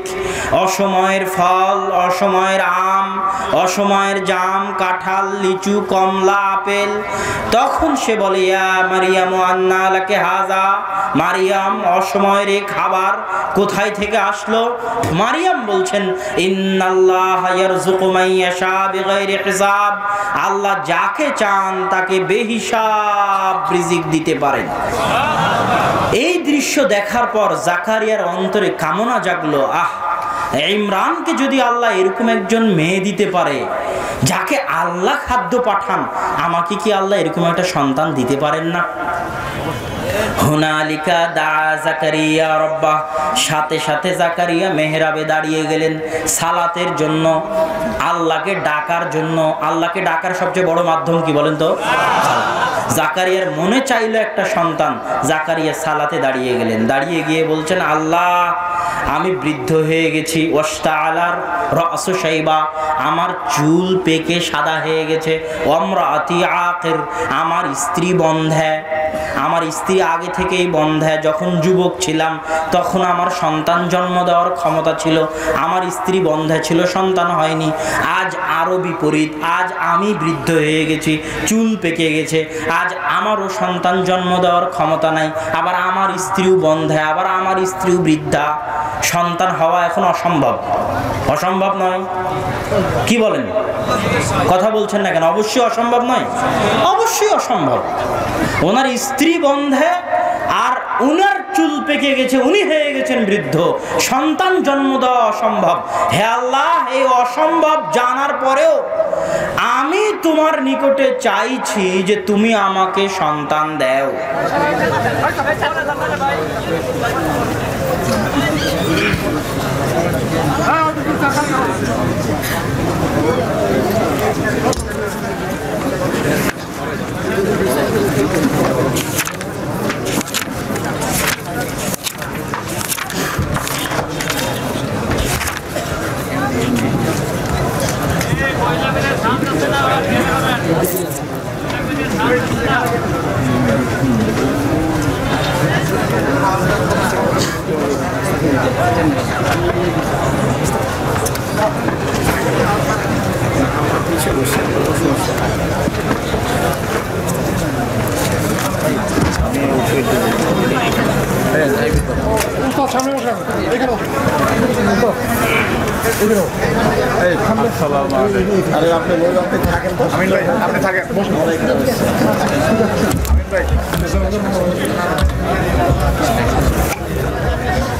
অসময়ের ফল, অসময়ের আম, অসময়ের জাম, কাঁঠাল, লিচু, কমলা, আপেল। তখন সে বলে, ইয়া মারিয়াম আন্না লাকি হাযা, মারিয়াম অসময়ের এই খাবার কোথায় থেকে আসলো? মারিয়াম বলছেন, ইন্নাল্লাহা ইয়ারযুকু মান ইয়াশা বিগাইরি হিসাব, আল্লাহ যাকে চান তাকে বেহিসাব রিজিক দিতে পারেন। এই দৃশ্য দেখার পর জাকারিয়ার অন্তরে কামনা জাগলো, আহ, ইমরানকে যদি আল্লাহ এরকম একজন মেয়ে দিতে পারে যাকে আল্লাহ খাদ্য পাঠান, আমাকে কি আল্লাহ এরকম একটা সন্তান দিতে পারেন না? হুনালিকা দা জাকারিয়া রাব্বাহ, সাথে সাথে জাকারিয়া মেহরাবে দাঁড়িয়ে গেলেন সালাতের জন্য, আল্লাহকে ডাকার জন্য। আল্লাহকে ডাকার সবচেয়ে বড় মাধ্যম কি বলেন তো? জাকারিয়ার মনে চাইলো একটা সন্তান, জাকারিয়া সালাতে দাঁড়িয়ে গেলেন। দাঁড়িয়ে গিয়ে বলছেন, আল্লাহ আমি বৃদ্ধ হয়ে গেছি, ওয়াস্তাআলার রাসু শাইবা, আমার চুল পেকে সাদা হয়ে গেছে, ওয়ামরাতি আকির, আমার স্ত্রী বন্ধ্যা, আমার স্ত্রী আগে থেকেই বন্ধ্যা, যখন যুবক ছিলাম তখন আমার সন্তান জন্ম দেওয়ার ক্ষমতা ছিল, আমার স্ত্রী বন্ধ্যা ছিল, সন্তান হয়নি। আজ আরো বিপরীত, আজ আমি বৃদ্ধ হয়ে গেছি, চুল পেকে গেছে, আজ আমারও সন্তান জন্ম দেওয়ার ক্ষমতা নাই, আবার আমার স্ত্রীও বন্ধ্যা, আবার আমার স্ত্রীও বৃদ্ধা, সন্তান হওয়া এখন অসম্ভব। অসম্ভব নয়? কি বলেন? কথা বলছেন না কেন? অবশ্যই অসম্ভব নয়, অবশ্যই অসম্ভব। ওনার স্ত্রী বন্ধ্যা আর উনার চুল পেকে গেছে, উনি হয়ে গেছেন বৃদ্ধ, সন্তান জন্ম দেওয়া অসম্ভব। হে আল্লাহ, এই অসম্ভব জানার পরেও আমি তোমার নিকটে চাইছি যে তুমি আমাকে সন্তান দাও।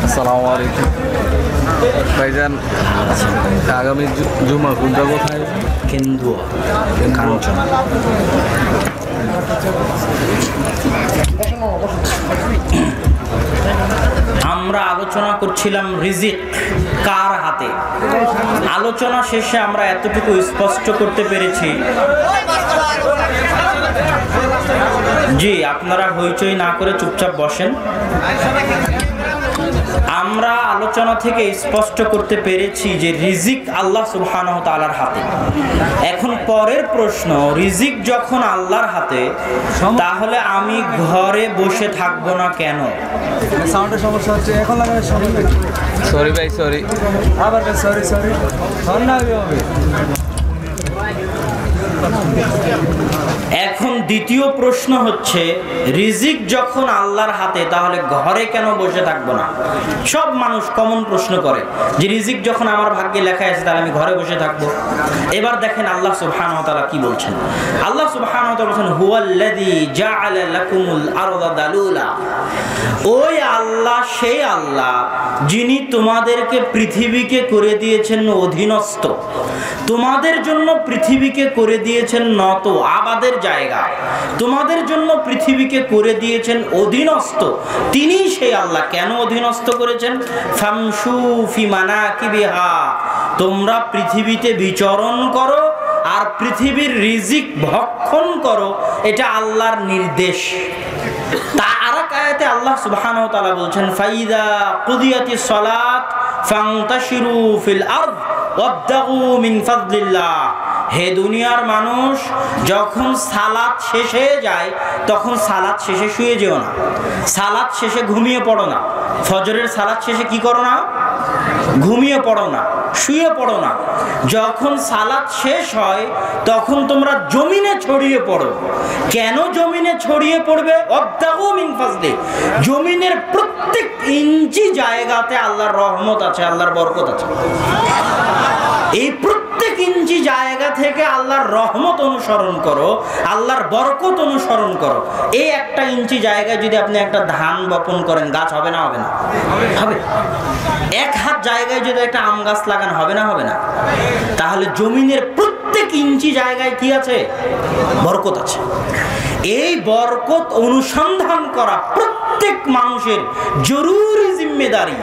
আসসালামু আলাইকুম ভাইজান, আগামী জুমা কোনটা কোথায়? কেন্দুয়া, কাঞ্চন। আমরা আলোচনা করছিলাম রিজিক কার হাতে। আলোচনা শেষে আমরা এতটুকু স্পষ্ট করতে পেরেছি, জি আপনারা হইচই না করে চুপচাপ বসেন। আমরা আলোচনা থেকে স্পষ্ট করতে পেরেছি যে রিজিক আল্লাহ সুবহানাহু ওয়া তাআলার হাতে। এখন পরের প্রশ্ন, রিজিক যখন আল্লাহর হাতে, তাহলে আমি ঘরে বসে থাকবো না কেন? সাউন্ডের সমস্যা হচ্ছে, এখন লাগাবে। সরি ভাই, সরি। আবার সরি সরি, ঠান্ডা হবে। এখন দ্বিতীয় প্রশ্ন হচ্ছে, রিজিক যখন আল্লাহর হাতে, তাহলে ঘরে কেন বসে থাকবো না? সব মানুষ কমন প্রশ্ন করে যে রিজিক যখন আমার ভাগ্যে লেখা আছে তাহলে আমি ঘরে বসে থাকবো। এবার দেখেন আল্লাহ সুবহানাহু ওয়া তাআলা কি বলছেন। আল্লাহ সুবহানাহু ওয়া তাআলা বলছেন, হুয়াল্লাযী জাআলা লাকুমুল আরদা দালুলা। ওই আল্লাহ, সেই আল্লাহ যিনি তোমাদেরকে পৃথিবীকে করে দিয়েছেন অধীনস্থ, তোমাদের জন্য পৃথিবীকে করে দিয়েছেন নত আবাদের জায়গা, তোমাদের জন্য পৃথিবীকে করে দিয়েছেন অধীনস্থ। তিনি সেই আল্লাহ। কেন অধীনস্থ করেছেন? ফামশু ফি মানাকিবিহা, তোমরা পৃথিবীতে বিচরণ করো আর পৃথিবীর রিজিক ভক্ষণ করো, এটা আল্লাহর নির্দেশ। তার আয়াতে আল্লাহ সুবহানাহু ওয়া তাআলা বলছেন, ফাইদা কুদিয়াতিস সালাত ফান্তাশিরু ফিল আরদ ওয়াবতাগু মিন ফাদলিল্লাহ। হে দুনিয়ার মানুষ, যখন সালাত শেষ হয়ে যায় তখন সালাত শেষে শুয়ে যেও না, সালাত শেষে ঘুমিয়ে পড়ো না। ফজরের সালাত শেষে কি করো না? ঘুমিয়ে পড়ো না, শুয়ে পড়ো না। যখন সালাত শেষ হয় তখন তোমরা জমিনে ছড়িয়ে পড়ো। কেন জমিনে ছড়িয়ে পড়বে? ওয়াবতাগু মিন ফাজলি, জমিনের প্রত্যেক ইঞ্চি জায়গাতে আল্লাহর রহমত আছে, আল্লাহর বরকত আছে। এই প্রত্যেক ইঞ্চি জায়গা থেকে আল্লাহর রহমত অনুসরণ করো, আল্লাহর বরকত অনুসরণ করো। এই একটা ইঞ্চি জায়গায় যদি আপনি একটা ধান বপন করেন, গাছ হবে না? হবে না? হবে। এক হাত জায়গায় যদি একটা আম গাছ লাগান, হবে না? হবে না? তাহলে জমিনের প্রত্যেক ইঞ্চি জায়গায় কি আছে? বরকত আছে। এই বরকত অনুসন্ধান করা প্রত্যেক মানুষের জরুরি জিম্মেদারি,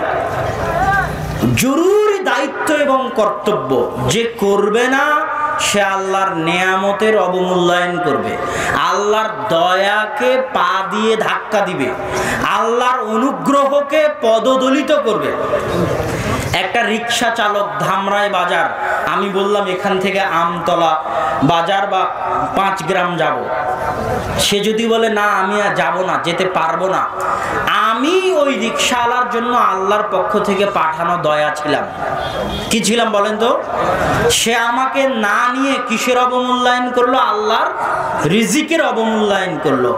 জরুরি দায়িত্ব এবং কর্তব্য। যে করবে না সে আল্লাহর নেয়ামতের অবমূল্যায়ন করবে, আল্লাহর দয়াকে পা দিয়ে ধাক্কা দিবে, আল্লাহর অনুগ্রহকে পদদলিত করবে। একটা রিক্সা চালক ধামরাই বাজার, আমি বললাম এখান থেকে আমতলা বাজার বা 5 গ্রাম যাব, সে যদি বলে না আমি আর যাব না, যেতে পারবো না, আমি ওই রিক্সাওয়ালার জন্য আল্লাহর পক্ষ থেকে পাঠানো দয়া ছিলাম। কি ছিলাম বলেন তো? সে আমাকে না নিয়ে কিসের অবমূল্যায়ন করলো? আল্লাহর রিজিকের অবমূল্যায়ন করলো,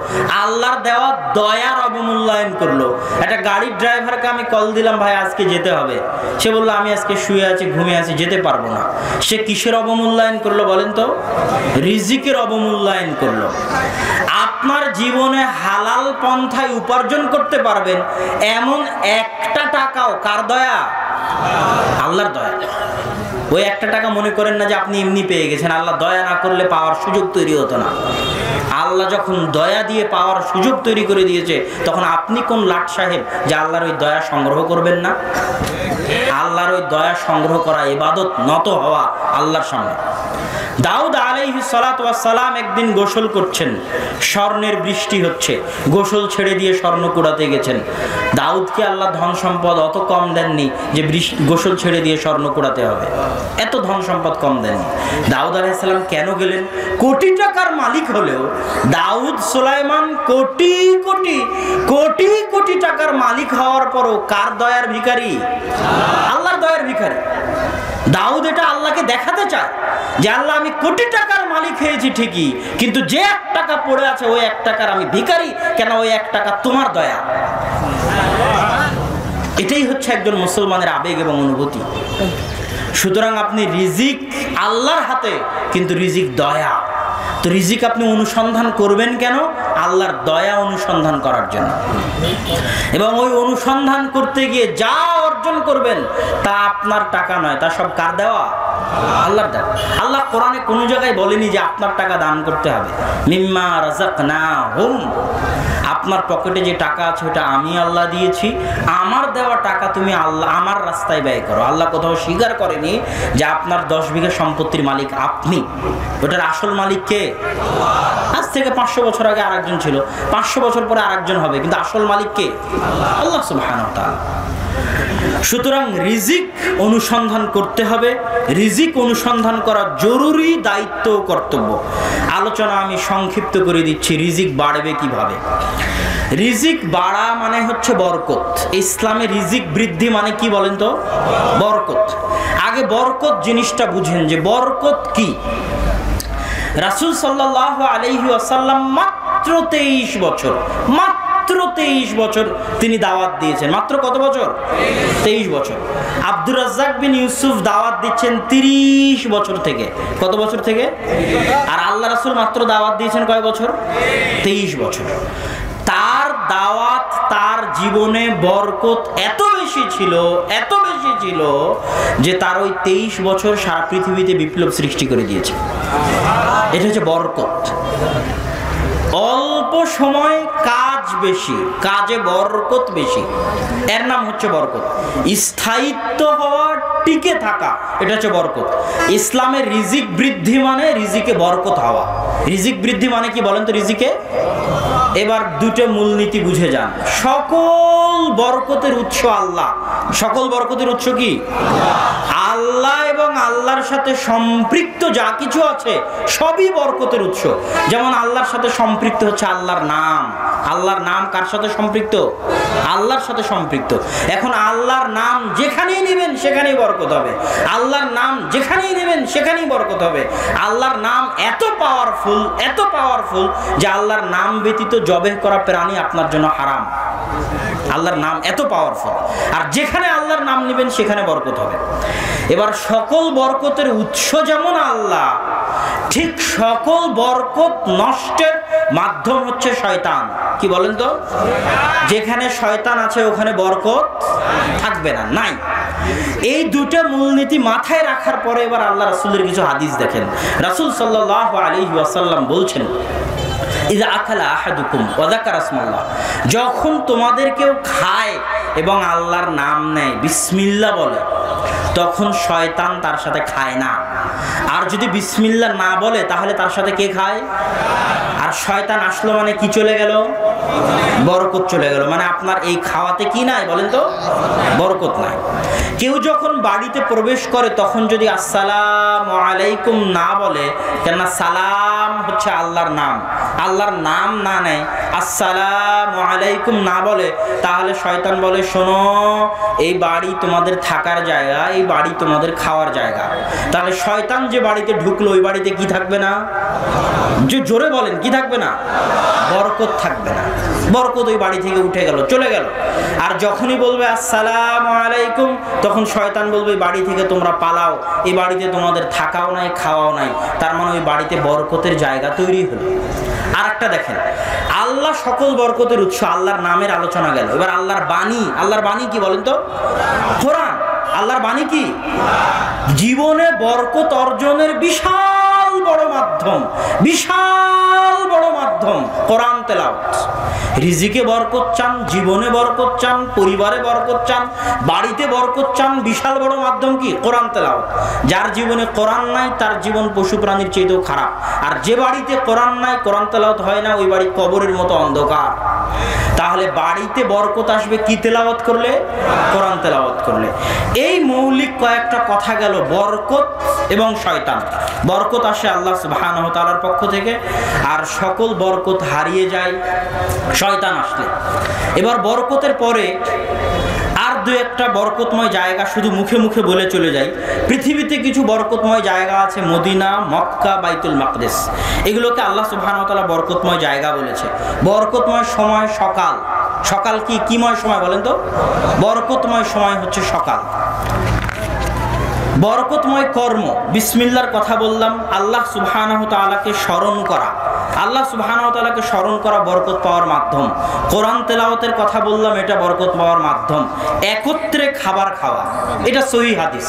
আল্লাহর দেওয়া দয়ার অবমূল্যায়ন করলো। একটা গাড়ির ড্রাইভারকে আমি কল দিলাম, ভাই আজকে যেতে হবে, সে বললো আমি আজকে শুয়ে আছি, ঘুমিয়ে আছি, যেতে পারবো না। সে কিসের অবমূল্যায়ন করলো বলেন তো? রিজিকের অবমূল্যায়ন করলো। আপনার জীবনে হালাল পন্থায় উপার্জন করতে পারবেন এমন একটা টাকাও কার দয়া? আল্লাহর দয়া। ওই একটা টাকা মনে করেন না যে আপনি এমনি পেয়ে গেছেন, আল্লাহ দয়া না করলে পাওয়ার সুযোগ তৈরি হতো না। আল্লাহ যখন দয়া দিয়ে পাওয়ার সুযোগ তৈরি করে দিয়েছে, তখন আপনি কোন লাট সাহেব যে আল্লাহর ওই দয়া সংগ্রহ করবেন না? আল্লাহর ওই দয়া সংগ্রহ করা ইবাদত, নত হওয়া আল্লাহর সামনে। দাউদ আলাইহিস সালাতু ওয়াস সালাম একদিন গোসল করছেন, স্বর্ণের বৃষ্টি হচ্ছে, গোসল ছেড়ে দিয়ে স্বর্ণ কুড়াতে গেছেন। দাউদকে আল্লাহ ধন সম্পদ অত কম দেননি যে গোসল ছেড়ে দিয়ে স্বর্ণ কুড়াতে হবে, এত ধন সম্পদ কম দেননি। দাউদ আলাইহিস সালাম কেন গেলেন? কোটি টাকার মালিক হলেও দাউদ সুলাইমান কোটি কোটি কোটি কোটি টাকার মালিক হওয়ার পরও কার দয়ার ভিখারি? আল্লাহর দয়ার ভিখারি। দাউদ এটা আল্লাহকে দেখাতে চায় যে আল্লাহ আমি কোটি টাকার মালিক হয়েছি ঠিকই, কিন্তু যে 1 টাকা পড়ে আছে ওই 1 টাকার আমি ভিখারি, কেন ওই 1 টাকা তোমার দয়া। এটাই হচ্ছে একজন মুসলমানের আবেগ এবং অনুভূতি। সুতরাং আপনি রিজিক আল্লাহর হাতে, কিন্তু রিজিক দয়া। তো রিজিক আপনি অনুসন্ধান করবেন কেন? আল্লাহর দয়া অনুসন্ধান করার জন্য। এবং ওই অনুসন্ধান করতে গিয়ে যা অর্জন করবেন তা আপনার টাকা নয়, তা সব কার দেওয়া? আল্লাহর দেওয়া। আল্লাহ কোরআনে কোনো জায়গায় বলেনি যে আপনার টাকা দান করতে হবে। মিম্মা রাযাকনাহুম, আপনার পকেটে যে টাকা আছে ওটা আমি আল্লাহ দিয়েছি, আমার দেওয়া টাকা তুমি আল্লাহ আমার রাস্তায় ব্যয় করো। আল্লাহ কোথাও স্বীকার করেনি যে আপনার 10 বিঘা সম্পত্তির মালিক আপনি, ওটার আসল মালিক কে? আজ থেকে 500 বছর আগে আরেকজন ছিল, 500 বছর পরে আরেকজন হবে, কিন্তু আসল মালিক কে? আল্লাহ সুবহানাহু ওয়া তাআলা। সুতরাং রিজিক অনুসন্ধান করতে হবে, রিজিক অনুসন্ধান করা জরুরি দায়িত্ব ও কর্তব্য। আলোচনা আমি সংক্ষিপ্ত করে দিচ্ছি, রিজিক বাড়বে কিভাবে। রিজিক বাড়া মানে হচ্ছে বরকত। ইসলামে রিজিক বৃদ্ধি মানে কি বলেন তো? বরকত। আগে বরকত জিনিসটা বুঝেন যে বরকত কি। রাসূল সাল্লাল্লাহু আলাইহি ওয়াসাল্লাম মাত্র 23 বছর, মাত্র 23 বছর তিনি দাওয়াত দিয়েছেন। মাত্র কত বছর? 23 বছর। আব্দুর রাজ্জাক বিন ইউসুফ দাওয়াত দিচ্ছেন 30 বছর থেকে। কত বছর থেকে? আর আল্লাহ রাসূল মাত্র দাওয়াত দিয়েছেন কয় বছর? 23 বছর। তার দাওয়াত, তার জীবনে বরকত এত বেশি ছিল, এত বেশি ছিল যে তার ওই 23 বছর সারা পৃথিবীতে বিপ্লব সৃষ্টি করে দিয়েছে। এটা হচ্ছে বরকত। অল্প সময় কাজ বেশি, কাজে বরকত বেশি, এর নাম হচ্ছে বরকত। স্থায়িত্ব হওয়া, টিকে থাকা, এটা হচ্ছে বরকত। ইসলামের রিজিক বৃদ্ধি মানে রিজিকে বরকত হওয়া। রিজিক বৃদ্ধি মানে কি বলেন তো? রিজিকে এবার দুটো মূলনীতি বুঝে যান। সকল বরকতের উৎস আল্লাহ। সকল বরকতের উৎস কি? আল্লাহ এবং আল্লাহর সাথে সম্পৃক্ত যা কিছু আছে সবই বরকতের উৎস। যেমন আল্লাহর সাথে সম্পৃক্ত হচ্ছে আল্লাহর নাম। আল্লাহর নাম কার সাথে সম্পৃক্ত? আল্লাহর সাথে সম্পৃক্ত। এখন আল্লাহর নাম যেখানেই নেবেন সেখানেই বরকত হবে। আল্লাহর নাম যেখানেই নেবেন সেখানেই বরকত হবে। আল্লাহর নাম এত পাওয়ারফুল, এত পাওয়ারফুল যে আল্লাহর নাম ব্যতীত জবেহ করা প্রাণী আপনার জন্য হারাম। আল্লাহর নাম এত পাওয়ারফুল, আর যেখানে আল্লাহর নাম নেবেন সেখানে বরকত হবে। এবার সকল বরকতের উৎস যেমন আল্লাহ, ঠিক সকল বরকত নষ্টের মাধ্যম হচ্ছে শয়তান। কি বলেন তো? যেখানে শয়তান আছে ওখানে বরকত থাকবে না, নাই। এই দুটো মূলনীতি মাথায় রাখার পরে এবার আল্লাহ রাসূলের কিছু হাদিস দেখেন। রাসূল সাল্লাল্লাহু আলাইহি ওয়াসাল্লাম বলছেন, ইযা আকালা আহাদুকুম ওয়া যাকারা ইসমাল্লাহ, যখন তোমাদের কেউ খায় এবং আল্লাহর নাম নেয়, বিসমিল্লাহ বলে, তখন শয়তান তার সাথে খায় না। আর আর যদি বিসমিল্লাহ না বলে তাহলে তার সাথে কে খায়? আর শয়তান আসলো মানে কি চলে গেল? বরকত চলে গেল। মানে আপনার এই খাওয়াতে কি নাই বলেন তো? বরকত নাই। কেউ যখন বাড়িতে প্রবেশ করে তখন যদি আসসালামু আলাইকুম না বলে, কেননা সালাম হচ্ছে আল্লাহর নাম, আল্লাহর নাম না নেয়, আসসালামু আলাইকুম না বলে, তাহলে শয়তান বলে শোনো, এই বাড়ি তোমাদের থাকার জায়গা, এই বাড়ি তোমাদের খাওয়ার জায়গা। তাহলে শয়তান যে বাড়িতে ঢুকলো ওই বাড়িতে কি থাকবে না? যে জোরে বলেন কি থাকবে না? বরকত থাকবে না। বরকত ওই বাড়ি থেকে উঠে গেল, চলে গেল। আর যখনই বলবে আসসালামু আলাইকুম তখন শয়তান বলবে বাড়ি থেকে তোমরা পালাও, এই বাড়িতে তোমাদের থাকাও নাই খাওয়াও নাই। তার মানে ওই বাড়িতে বরকতের জায়গা তৈরি হলো। আর একটা দেখেন, আল্লাহ সকল বরকতের উৎস, আল্লাহর নামের আলোচনা গেল। এবার আল্লাহর বাণী, আল্লাহর বাণী কি বলেন তো? কোরআন। আল্লাহর বাণী কি? জীবনে বরকত অর্জনের বিশাল বড় মাধ্যম, বিশাল বড় মাধ্যম কোরআন তেলাওয়াত। রিজিকে বরকত চান, জীবনে বরকত চান, পরিবারে বরকত চান, বাড়িতে বরকত চান, বিশাল বড় মাধ্যম কি? কোরআন তেলাওয়াত। যার জীবনে কোরআন নাই তার জীবন পশু প্রাণীর চাইতেও খারাপ। আর যে বাড়িতে কোরআন নাই, কোরআন তেলাওয়াত হয় না, ওই বাড়ি কবরের মতো অন্ধকার। তাহলে বাড়িতে বরকত আসবে কি তেলাওয়াত করলে? কোরআন তেলাওয়াত করলে। এই মৌলিক কয়েকটা কথা গেল বরকত এবং শয়তান। বরকত আসে আল্লাহ সুবহানাহু ওয়া তাআলার পক্ষ থেকে, আর সকল বরকত হারিয়ে যায় শয়তান আসলে। এবার বরকতের পরে আর দু একটা বরকতময় জায়গা শুধু মুখে মুখে বলে চলে যায়। পৃথিবীতে কিছু বরকতময় জায়গা আছে, মদিনা, মক্কা, বাইতুল মাকদিস। এগুলোকে আল্লাহ সুবহানাহু ওয়া তাআলা বরকতময় জায়গা বলেছে। বরকতময় সময় সকাল। সকাল কিময় সময় বলেন তো? বরকতময় সময় হচ্ছে সকাল। বরকতময় কর্ম, বিসমিল্লাহর কথা বললাম, আল্লাহ সুবহানাহু তাআলাকে স্মরণ করা, আল্লাহ সুবহানাহু তাআলাকে স্মরণ করা বরকত পাওয়ার মাধ্যম। কোরআন তেলাওয়াতের কথা বললাম, এটা বরকত পাওয়ার মাধ্যম। একত্রে খাবার খাওয়া, এটা সহিহ হাদিস।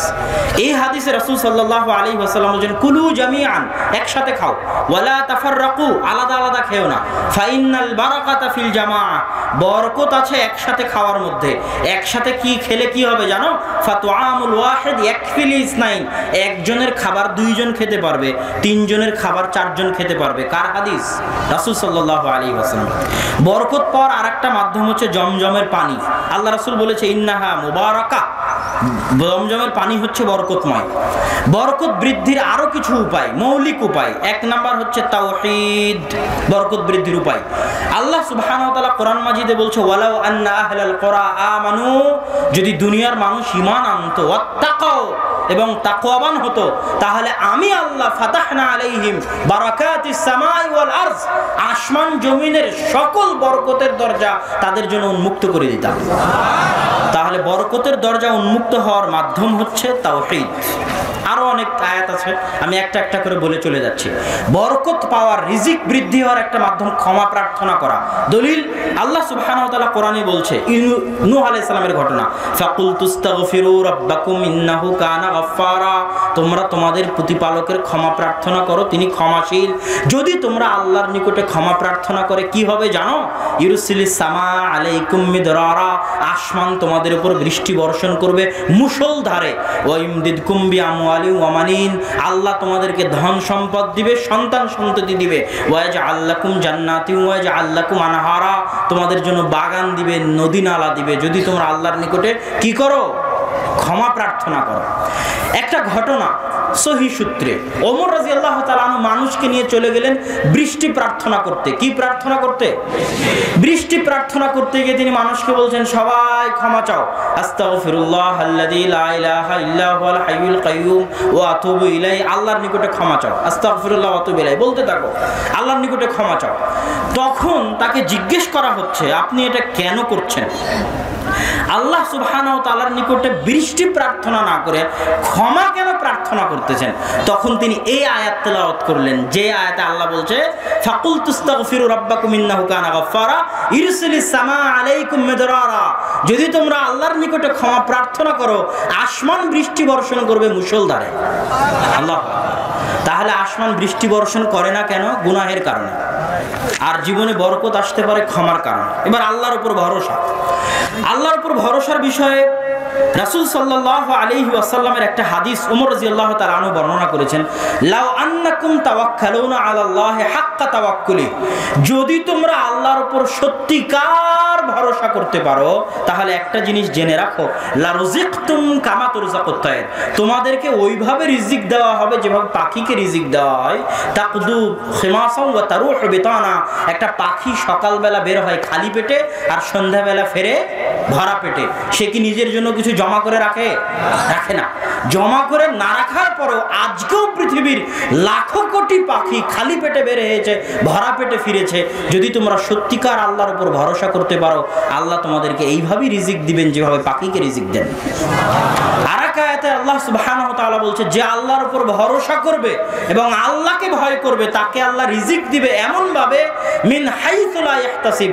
এই হাদিসে রাসূল সাল্লাল্লাহু আলাইহি ওয়াসাল্লাম বলেন কুলু জামিআন, একসাথে খাও, ওয়ালা তাফাররাকু, আলাদা আলাদা খেও না, ফাইনাল বারাকাতা ফিল জামাআ, বরকত আছে একসাথে খাওয়ার মধ্যে। একসাথে কি খেলে কি হবে জানো? ফাতুআমুল ওয়াহিদ ইয়াকফিল ইসনাইন, একজনের খাবার দুইজন খেতে পারবে, তিনজনের খাবার চারজন খেতে পারবে। কার হাদিস? রাসূল সাল্লাল্লাহু আলাইহি ওয়াসাল্লাম। বরকত পাওয়ার আরেকটা মাধ্যম হচ্ছে জমজমের পানি। আল্লাহ রাসূল বলেছে ইন্নাহা মুবারাকা, জমজমের পানি হচ্ছে বরকতময়। বরকত বৃদ্ধির আরো কিছু উপায়, মৌলিক উপায়। এক নাম্বার হচ্ছে তাওহীদ, বরকত বৃদ্ধির উপায়। আল্লাহ সুবহানাহু ওয়া তাআলা কোরআন মাজিদে বলছে ওয়ালাউ আন্না আহলাল কুরা আমানু, যদি দুনিয়ার মানুষ ঈমান আনতো, ওয়াত্তাকাও, এবং তাকওয়াবান হতো, তাহলে আমি আল্লাহ ফাতাহনা আলাইহিম বারাকাতিস সামাই ওয়াল আরজ, আসমান জমিনের সকল বরকতের দরজা তাদের জন্য উন্মুক্ত করে দিতাম। তাহলে বরকতের দরজা উন্মুক্ত হওয়ার মাধ্যম হচ্ছে তাওহীদ। আরো অনেক আয়াত আছে, আমি একটা একটা করে বলে চলে যাচ্ছি। বরকত পাওয়ার, রিজিক বৃদ্ধি হওয়ার একটা মাধ্যম ক্ষমা প্রার্থনা করা। দলিল আল্লাহ সুবহানাহু ওয়া তাআলা কোরআনে বলছে নূহ আলাইহিস সালামের ঘটনা, ফাকুল তুস্তাগফিরু রাব্বাকুম ইন্নাহু কানা গাফফারা, তোমরা তোমাদের প্রতিপালকের ক্ষমা প্রার্থনা করো, তিনি ক্ষমাশীল। যদি তোমরা আল্লাহর নিকটে ক্ষমা প্রার্থনা করে কি হবে জানো? ইউরসিলিস সামা আলাইকুম মিদরারা, আসমান তোমাদের উপর বৃষ্টি বর্ষণ করবে মুষলধারে। ওয়া ইমদিদকুম বিআমওয়ালি ওয়া মানিন, আল্লাহ তোমাদেরকে ধন সম্পদ দিবে, সন্তান সন্ততি দিবে। ওয়া ইয়াজআল লাকুম জান্নাতি ওয়া ইয়াজআল লাকুম আনহারা, তোমাদের জন্য বাগান দিবে, নদী নালা দিবে, যদি তোমরা আল্লাহর নিকটে কি করো? ক্ষমা প্রার্থনা করো। একটা ঘটনা সহিহ সূত্রে, ওমর রাদিয়াল্লাহু তাআলা আনহু মানুষকে নিয়ে চলে গেলেন বৃষ্টি প্রার্থনা করতে। কি প্রার্থনা করতে? বৃষ্টি প্রার্থনা করতে গিয়ে তিনি মানুষকে বলছেন সবাই ক্ষমা চাও, আস্তাগফিরুল্লাহ আল্লাযী লা ইলাহা ইল্লা হুয়াল হাইয়ুল কাইয়্যুম ওয়া আতুবু ইলাইহি, আল্লাহর নিকটে ক্ষমা চাও, আস্তাগফিরুল্লাহ ওয়া আতুবু ইলাইহি বলতে থাকো, আল্লাহর নিকটে ক্ষমা চাও। তখন তাকে জিজ্ঞেস করা হচ্ছে আপনি এটা কেন করছেন? আল্লাহ সুবহানাহু ওয়া তাআলার নিকটে বৃষ্টি প্রার্থনা না করে ক্ষমা কেন প্রার্থনা করতেছেন? তখন তিনি এই আয়াত তেলাওয়াত করলেন, যে আয়াতে আল্লাহ বলছে ফাকুল তুস্তাগফিরু রাব্বাকুম ইন্নাহু কানা গাফফারা ইরসিলিস সামা আলাইকুম মিদরারা, যদি তোমরা আল্লাহর নিকটে ক্ষমা প্রার্থনা করো আসমান বৃষ্টি বর্ষণ করবে মুষলধারে। আল্লাহ, তাহলে আসমান বৃষ্টি বর্ষণ করে না কেন? গুনাহের কারণে। আর জীবনে বরকত আসতে পারে ক্ষমার কারণে। এবার আল্লাহর উপর ভরসা, আল্লাহর উপর ভরসার বিষয়ে রাসূল সাল্লাল্লাহু আলাইহি ওয়াসাল্লামের একটা হাদিস ওমর রাদিয়াল্লাহু তাআলা আনহু বর্ণনা করেছেন, লাউ আন্নাকুম তাওয়াক্কালুনা আলাল্লাহি হাক্কা তাওয়াক্কুলি, যদি তোমরা আল্লাহর উপর সত্যিকার ভরসা করতে পারো তাহলে একটা জিনিস জেনে রাখো, লা রুজিকতুম কামা তুরজাকুত তায়র, তোমাদেরকে ওইভাবে রিজিক দেওয়া হবে যেভাবে পাখিকে রিজিক দেওয়া হয়। তাকদু খিমাসাও ওয়া তারুহু বিতানা, একটা পাখি সকালবেলা বের হয় খালি পেটে আর সন্ধ্যাবেলা ফেরে ভরা পেটে। সে কি নিজের জন্য কিছু জমা করে রাখে? রাখে না। জমা করে না রাখার পরেও আজকেও পৃথিবীর লাখো কোটি পাখি খালি পেটে বের হয়েছে, ভরা পেটে ফিরেছে। যদি তোমরা সত্যিকার আল্লাহর উপর ভরসা করতে পারো, আল্লাহ তোমাদেরকে এইভাবেই রিজিক দিবেন যেভাবে পাখিকে রিজিক দেন। আর এক আয়াতে আল্লাহ সুবহানাহু ওয়া তাআলা বলছে, যে আল্লাহর উপর ভরসা করবে এবং আল্লাহকে ভয় করবে তাকে আল্লাহ রিজিক দিবে এমন ভাবে, মিন হাইসু লা ইহতাসিব,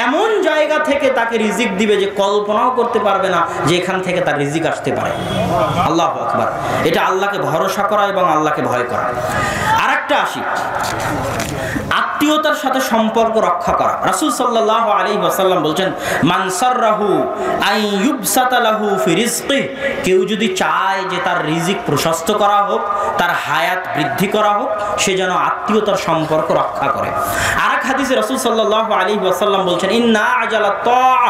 এমন জায়গা থেকে তাকে রিজিক দিবে যে কল্পনাও করতে পারবে না যে এখান থেকে তার রিজিক আসতে পারে। আল্লাহু আকবার। এটা আল্লাহকে ভরসা করা এবং আল্লাহকে ভয় করা। আরেকটা আসি, আত্মীয়তার সাথে সম্পর্ক রক্ষা করা। রাসূল সাল্লাল্লাহু আলাইহি ওয়াসাল্লাম বলছেন, মান সাররাহু আন ইউবসাতা লাহু ফি রিজকি, কেউ যদি চায় যে তার রিজিক প্রশস্ত করা হোক, তার হায়াত বৃদ্ধি করা হোক, সে যেন আত্মীয়তার সম্পর্ক রক্ষা করে। আরেক হাদিসে রাসূল সাল্লাল্লাহু আলাইহি ওয়াসাল্লাম বলছেন, ইন্না আজালাত তাআ,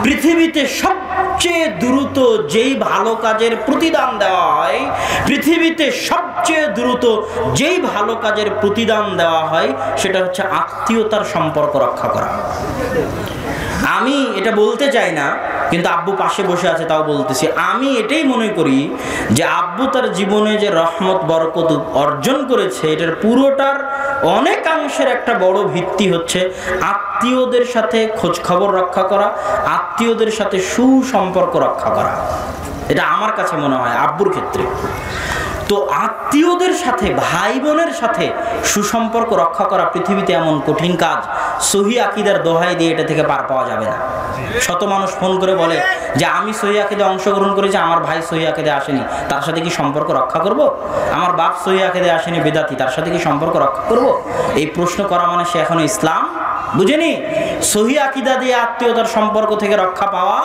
পৃথিবীতে সবচেয়ে দ্রুত যেই ভালো কাজের প্রতিদান দেওয়া হয়, পৃথিবীতে সবচেয়ে দ্রুত যেই ভালো কাজের প্রতিদান দেওয়া হয় সেটা হচ্ছে আত্মীয়তার সম্পর্ক রক্ষা করা। আমি এটা বলতে চাই না, কিন্তু আব্বু পাশে বসে আছে তাও বলতেছি, আমি এটাই মনে করি যে আব্বু তার জীবনে যে রহমত বরকত অর্জন করেছে এটার পুরোটার অনেকাংশের একটা বড় ভিত্তি হচ্ছে আত্মীয়দের সাথে খোঁজ খবর রক্ষা করা, আত্মীয়দের সাথে সুসম্পর্ক রক্ষা করা। এটা আমার কাছে মনে হয় আব্বুর ক্ষেত্রে। তো আত্মীয়দের সাথে, ভাই বোনের সাথে সুসম্পর্ক রক্ষা করা পৃথিবীতে এমন কঠিন কাজ, সহি আকীদার দোহাই দিয়ে এটা থেকে পার পাওয়া যাবে না। শত মানুষ ফোন করে বলে যে আমি সহি আকীদে অংশগ্রহণ করেছি, আমার ভাই সহি আকীদে আসেনি, তার সাথে কি সম্পর্ক রক্ষা করব? আমার বাপ সহি আকীদে আসেনি, বেদাতি, তার সাথে কি সম্পর্ক রক্ষা করব? এই প্রশ্ন করা মানে সে এখনো ইসলাম বুঝেনি। সহি আকীদা দিয়ে আত্মীয়তার সম্পর্ক থেকে রক্ষা পাওয়া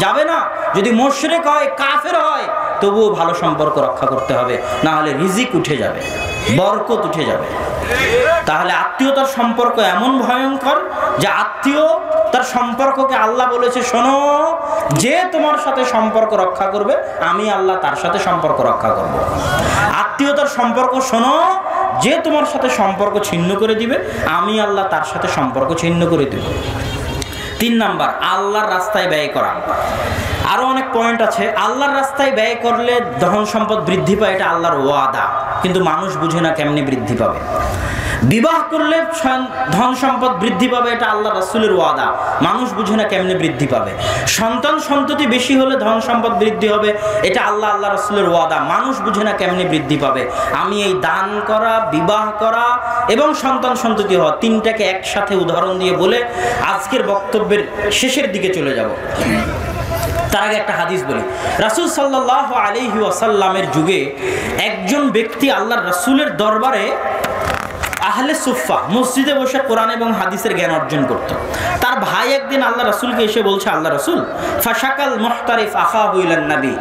যাবে না। যদি মুশরিক হয়, কাফের হয়, তবুও ভালো সম্পর্ক রক্ষা করতে হবে, না হলে রিজিক উঠে যাবে, বরকত উঠে যাবে। তাহলে আত্মীয়তার সম্পর্ক এমন ভয়ঙ্কর যে আত্মীয় তার সম্পর্ককে আল্লাহ বলেছে, শোনো, যে তোমার সাথে সম্পর্ক রক্ষা করবে আমি আল্লাহ তার সাথে সম্পর্ক রক্ষা করব। আত্মীয়তার সম্পর্ক শোনো, যে তোমার সাথে সম্পর্ক ছিন্ন করে দিবে আমি আল্লাহ তার সাথে সম্পর্ক ছিন্ন করে দেব। 3 নাম্বার, আল্লাহর রাস্তায় ব্যয় করা। আরো অনেক পয়েন্ট আছে। আল্লাহর রাস্তায় ব্যয় করলে ধন সম্পদ বৃদ্ধি পায়, এটা আল্লাহর ওয়াদা, কিন্তু মানুষ বুঝে না কেমনে বৃদ্ধি পাবে। বিবাহ করলে ধন সম্পদ বৃদ্ধি পাবে, এটা আল্লাহ রাসূলের ওয়াদা, মানুষ বুঝে না কেমনে বৃদ্ধি পাবে। সন্তান সন্ততি বেশি হলে ধন সম্পদ বৃদ্ধি হবে, এটা আল্লাহ রাসূলের ওয়াদা, মানুষ বুঝে না কেমনে বৃদ্ধি পাবে। আমি এই দান করা, বিবাহ করা এবং সন্তান সন্ততি হওয়া, তিনটাকে একসাথে উদাহরণ দিয়ে বলে আজকের বক্তব্যের শেষের দিকে চলে যাব। তার আগে একটা হাদিস বলি। রাসূল সাল্লাল্লাহু আলাইহি ওয়াসাল্লামের যুগে একজন ব্যক্তি আল্লাহর রাসূলের দরবারে আহলে সুফা মসজিদে বসে কোরআন এবং হাদিসের জ্ঞান অর্জন করত। তার ভাই একদিন আল্লাহ রাসূলকে এসে বলছে, আল্লাহ রাসূল, ফাশাকাল মুহতারিফ আখাহু ইলান নবী,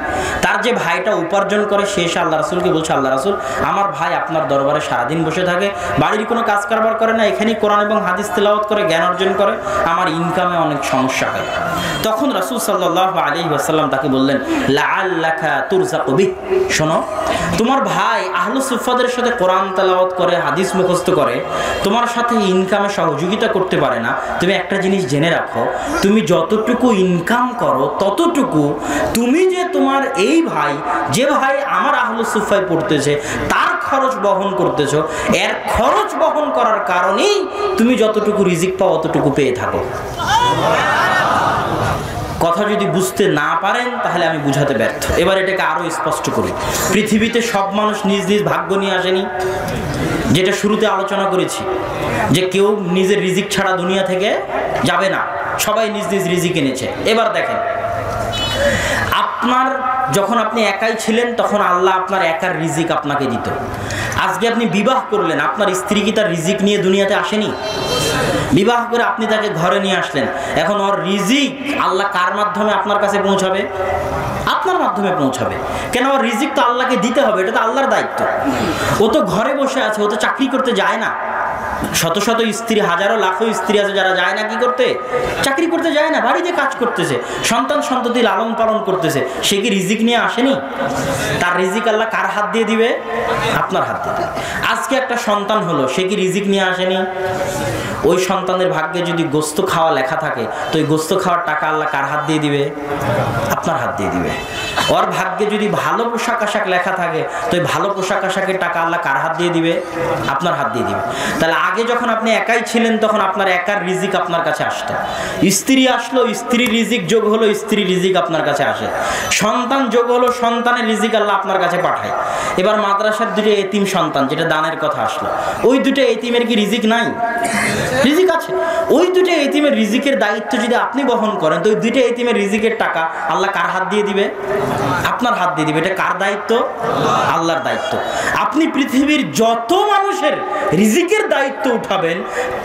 তার যে ভাইটা উপার্জন করে সে এসে আল্লাহ রাসূলকে বলছে, আল্লাহ রাসূল, আমার ভাই আপনার দরবারে সারাদিন বসে থাকে, বাড়ির কোনো কাজ কারবার করে না, এখানেই কোরআন এবং হাদিস তেলাওয়াত করে জ্ঞান অর্জন করে, আমার ইনকামে অনেক সমস্যা হয়। তখন রাসূল সাল্লাল্লাহু আলাইহি ওয়াসাল্লাম তাকে বললেন, লাআল্লাকা তুরযাকু বিহ, শোনো, তোমার ভাই আহলে সুফাদের সাথে কোরআন তেলাওয়াত করে, হাদিস মুখস্থ করে, তোমার সাথে ইনকামে সহযোগিতা করতে পারে না। তুমি একটা জিনিস জেনে রাখো, তুমি যতটুকু ইনকাম করো ততটুকু তুমি যে তোমার এই ভাই, যে ভাই আমার আহলে সুফায় পড়তেছে, তার খরচ বহন করতেছো, এর খরচ বহন করার কারণেই তুমি যতটুকু রিজিক পাও অতটুকু পেয়ে থাকো। কথা যদি বুঝতে না পারেন তাহলে আমি বুঝাতে ব্যর্থ। এবার এটাকে আরো স্পষ্ট করি। পৃথিবীতে সব মানুষ নিজ নিজ ভাগ্য নিয়ে আসেনি, যেটা শুরুতে আলোচনা করেছি যে কেউ নিজের রিজিক ছাড়া দুনিয়া থেকে যাবে না, সবাই নিজ নিজ রিজিক এনেছে। এবার দেখেন, আপনার যখন আপনি একাই ছিলেন তখন আল্লাহ আপনার একার রিজিক আপনাকে দিত। আজকে আপনি বিবাহ করলেন, আপনার স্ত্রী কি তার রিজিক নিয়ে দুনিয়াতে আসেনি? বিবাহ করে আপনি তাকে ঘরে নিয়ে আসলেন, এখন ওর রিজিক আল্লাহ কার মাধ্যমে আপনার কাছে পৌঁছাবে? আপনার মাধ্যমে পৌঁছাবে। কেন? ওর রিজিক তো আল্লাহকে দিতে হবে, এটা তো আল্লাহর দায়িত্ব। ও তো ঘরে বসে আছে, ও তো চাকরি করতে যায় না। শত শত স্ত্রী, হাজারো লাখো স্ত্রী আছে যারা যায় না কি করতে? চাকরি করতে যায় না, বাড়িতে কাজ করতেছে, সন্তান সন্ততি লালন পালন করতেছে। সে কি রিজিক নিয়ে আসেনি? তার রিজিক আল্লাহ কার হাত দিয়ে দিবে? আপনার হাত দিয়ে দিবে। আজকে একটা সন্তান হলো, সে কি রিজিক নিয়ে আসেনি? ওই সন্তানের ভাগ্যে যদি গোস্ত খাওয়া লেখা থাকে, তো ওই গোস্ত খাওয়ার টাকা আল্লাহ কার হাত দিয়ে দিবে? আপনার হাত দিয়ে দিবে। ওর ভাগ্যে যদি ভালো পোশাক আশাক লেখা থাকে, তো ওই ভালো পোশাক আশাকের টাকা আল্লাহ কার হাত দিয়ে দিবে? আপনার হাত দিয়ে দিবে। তাহলে আগে যখন আপনি একাই ছিলেন, তখন আপনার একার রিজিক আপনার কাছে আসতো। স্ত্রী আসলো, স্ত্রীর রিজিক যোগ হলো, স্ত্রীর রিজিক আপনার কাছে আসে। সন্তান যোগ হলো, সন্তানের রিজিক আল্লাহ আপনার কাছে পাঠায়। এবার মাদ্রাসার দুটো এতিম সন্তান, যেটা দানের কথা আসলো, ওই দুটো এতিমের কি রিজিক নাই? রিজিক আছে। ওই দুটো এতিমের রিজিকের দায়িত্ব যদি আপনি বহন করেন, তো ওই দুটো এতিমের রিজিকের টাকা আল্লাহ কার হাত দিয়ে দিবে? আপনার হাত দিয়ে দিবে। এটা কার দায়িত্ব? আল্লাহর দায়িত্ব। আপনি পৃথিবীর যত মানুষের রিজিকের দায়িত্ব উঠাবেন,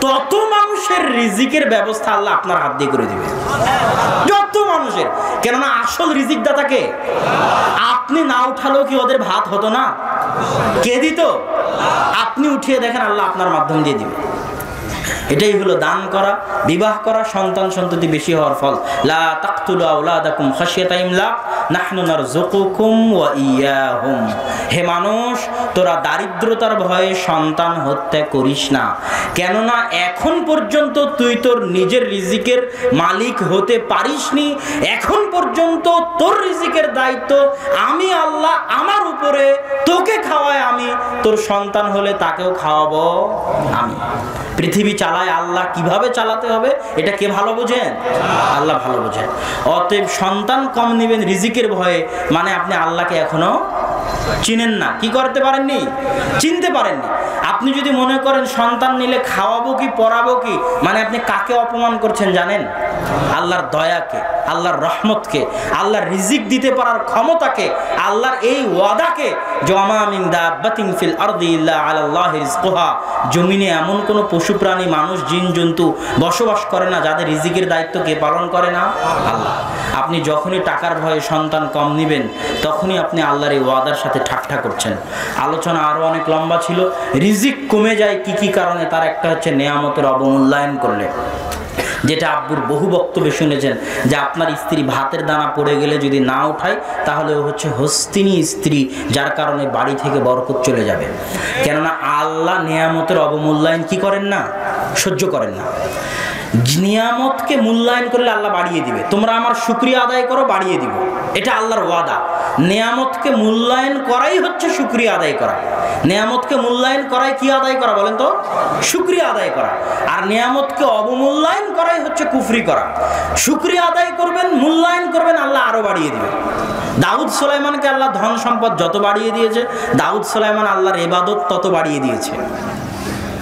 তত মানুষের রিজিকের ব্যবস্থা আল্লাহ আপনার হাত দিয়ে করে দিবে। যত মানুষের, কেননা আসল রিজিক দাতাকে আপনি না উঠালেও কি ওদের ভাত হতো না? কে দিত? আপনি উঠিয়ে দেখেন, আল্লাহ আপনার মাধ্যম দিয়ে দিবে। এটাই হলো দান করা, বিবাহ করা, সন্তান সন্ততি বেশি হওয়ার ফল। লা তাকতুলু আওলাদাকুম খাশিয়াতা ইমলাক নাহনু নারযুকুকুম ওয়া ইয়াহুম। হে মানুষ, তোরা দারিদ্রতার ভয়ে সন্তান হত্যা করিস না, কেননা এখন পর্যন্ত তুই তোর নিজের রিজিকের মালিক হতে পারিসনি। এখন পর্যন্ত তোর রিজিকের দায়িত্ব আমি আল্লাহ আমার উপরে, তোকে খাওয়াই আমি, তোর সন্তান হলে তাকেও খাওয়াবো আমি। পৃথিবী চালায় আল্লাহ, কিভাবে চালাতে হবে এটা কে ভালো বোঝেন? আল্লাহ ভালো বোঝেন। অতএব সন্তান কম নেবেন রিজিকের ভয়ে, মানে আপনি আল্লাহকে এখনো চিনেন না। কি করতে পারেননি? চিনতে পারেননি। আপনি যদি মনে করেন সন্তান নিলে খাওয়াবো কি পড়াবো কি, মানে আপনি কাকে অপমান করছেন জানেন? আল্লাহর দয়াকে, আল্লাহর রহমতকে, আল্লাহর রিজিক দিতে পারার ক্ষমতাকে, আল্লাহর এই ওয়াদাকে। ওয়ামা মিন দাব্বাতিন ফিল আরদি ইল্লা আলাল্লাহি রিজকুহা। জমিনে এমন কোনো পশু প্রাণী, মানুষ, জিন জন্তু বসবাস করে না যাদের রিজিকের দায়িত্ব কে পালন করে না? আল্লাহ। আপনি যখনই টাকার ভয়ে সন্তান কম নেবেন, তখনই আপনি আল্লাহর এই ওয়াদার সাথে ঠাট্টা করছেন। আলোচনা আরো অনেক লম্বা ছিল। রিজিক কমে যায় কি কি কারণে, তার একটা হচ্ছে নেয়ামতের অবমূল্যায়ন করলে। যেটা আব্বুর বহু বক্তব্যে শুনেছেন, যে আপনার স্ত্রী ভাতের দানা পড়ে গেলে যদি না উঠায়, তাহলে ও হচ্ছে হস্তিনী স্ত্রী, যার কারণে বাড়ি থেকে বরকত চলে যাবে। কেননা আল্লাহ নেয়ামতের অবমূল্যায়ন কি করেন না? সহ্য করেন না। নিয়ামতকে মূল্যায়ন করলে আল্লাহ বাড়িয়ে দিবে। তোমরা আমার শুকরিয়া আদায় করো, বাড়িয়ে দিব, এটা আল্লাহর ওয়াদা। নেয়ামতকে মূল্যায়ন করাই হচ্ছে শুকরিয়া আদায় করা। নেয়ামতকে মূল্যায়ন করাই কি আদায় করা বলেন তো? শুকরিয়া আদায় করা। আর নেয়ামতকে অবমূল্যায়ন করাই হচ্ছে কুফরি করা। শুকরিয়া আদায় করবেন, মূল্যায়ন করবেন, আল্লাহ আরো বাড়িয়ে দিবে। দাউদ সুলাইমানকে আল্লাহ ধন সম্পদ যত বাড়িয়ে দিয়েছে, দাউদ সুলাইমান আল্লাহর ইবাদত তত বাড়িয়ে দিয়েছে।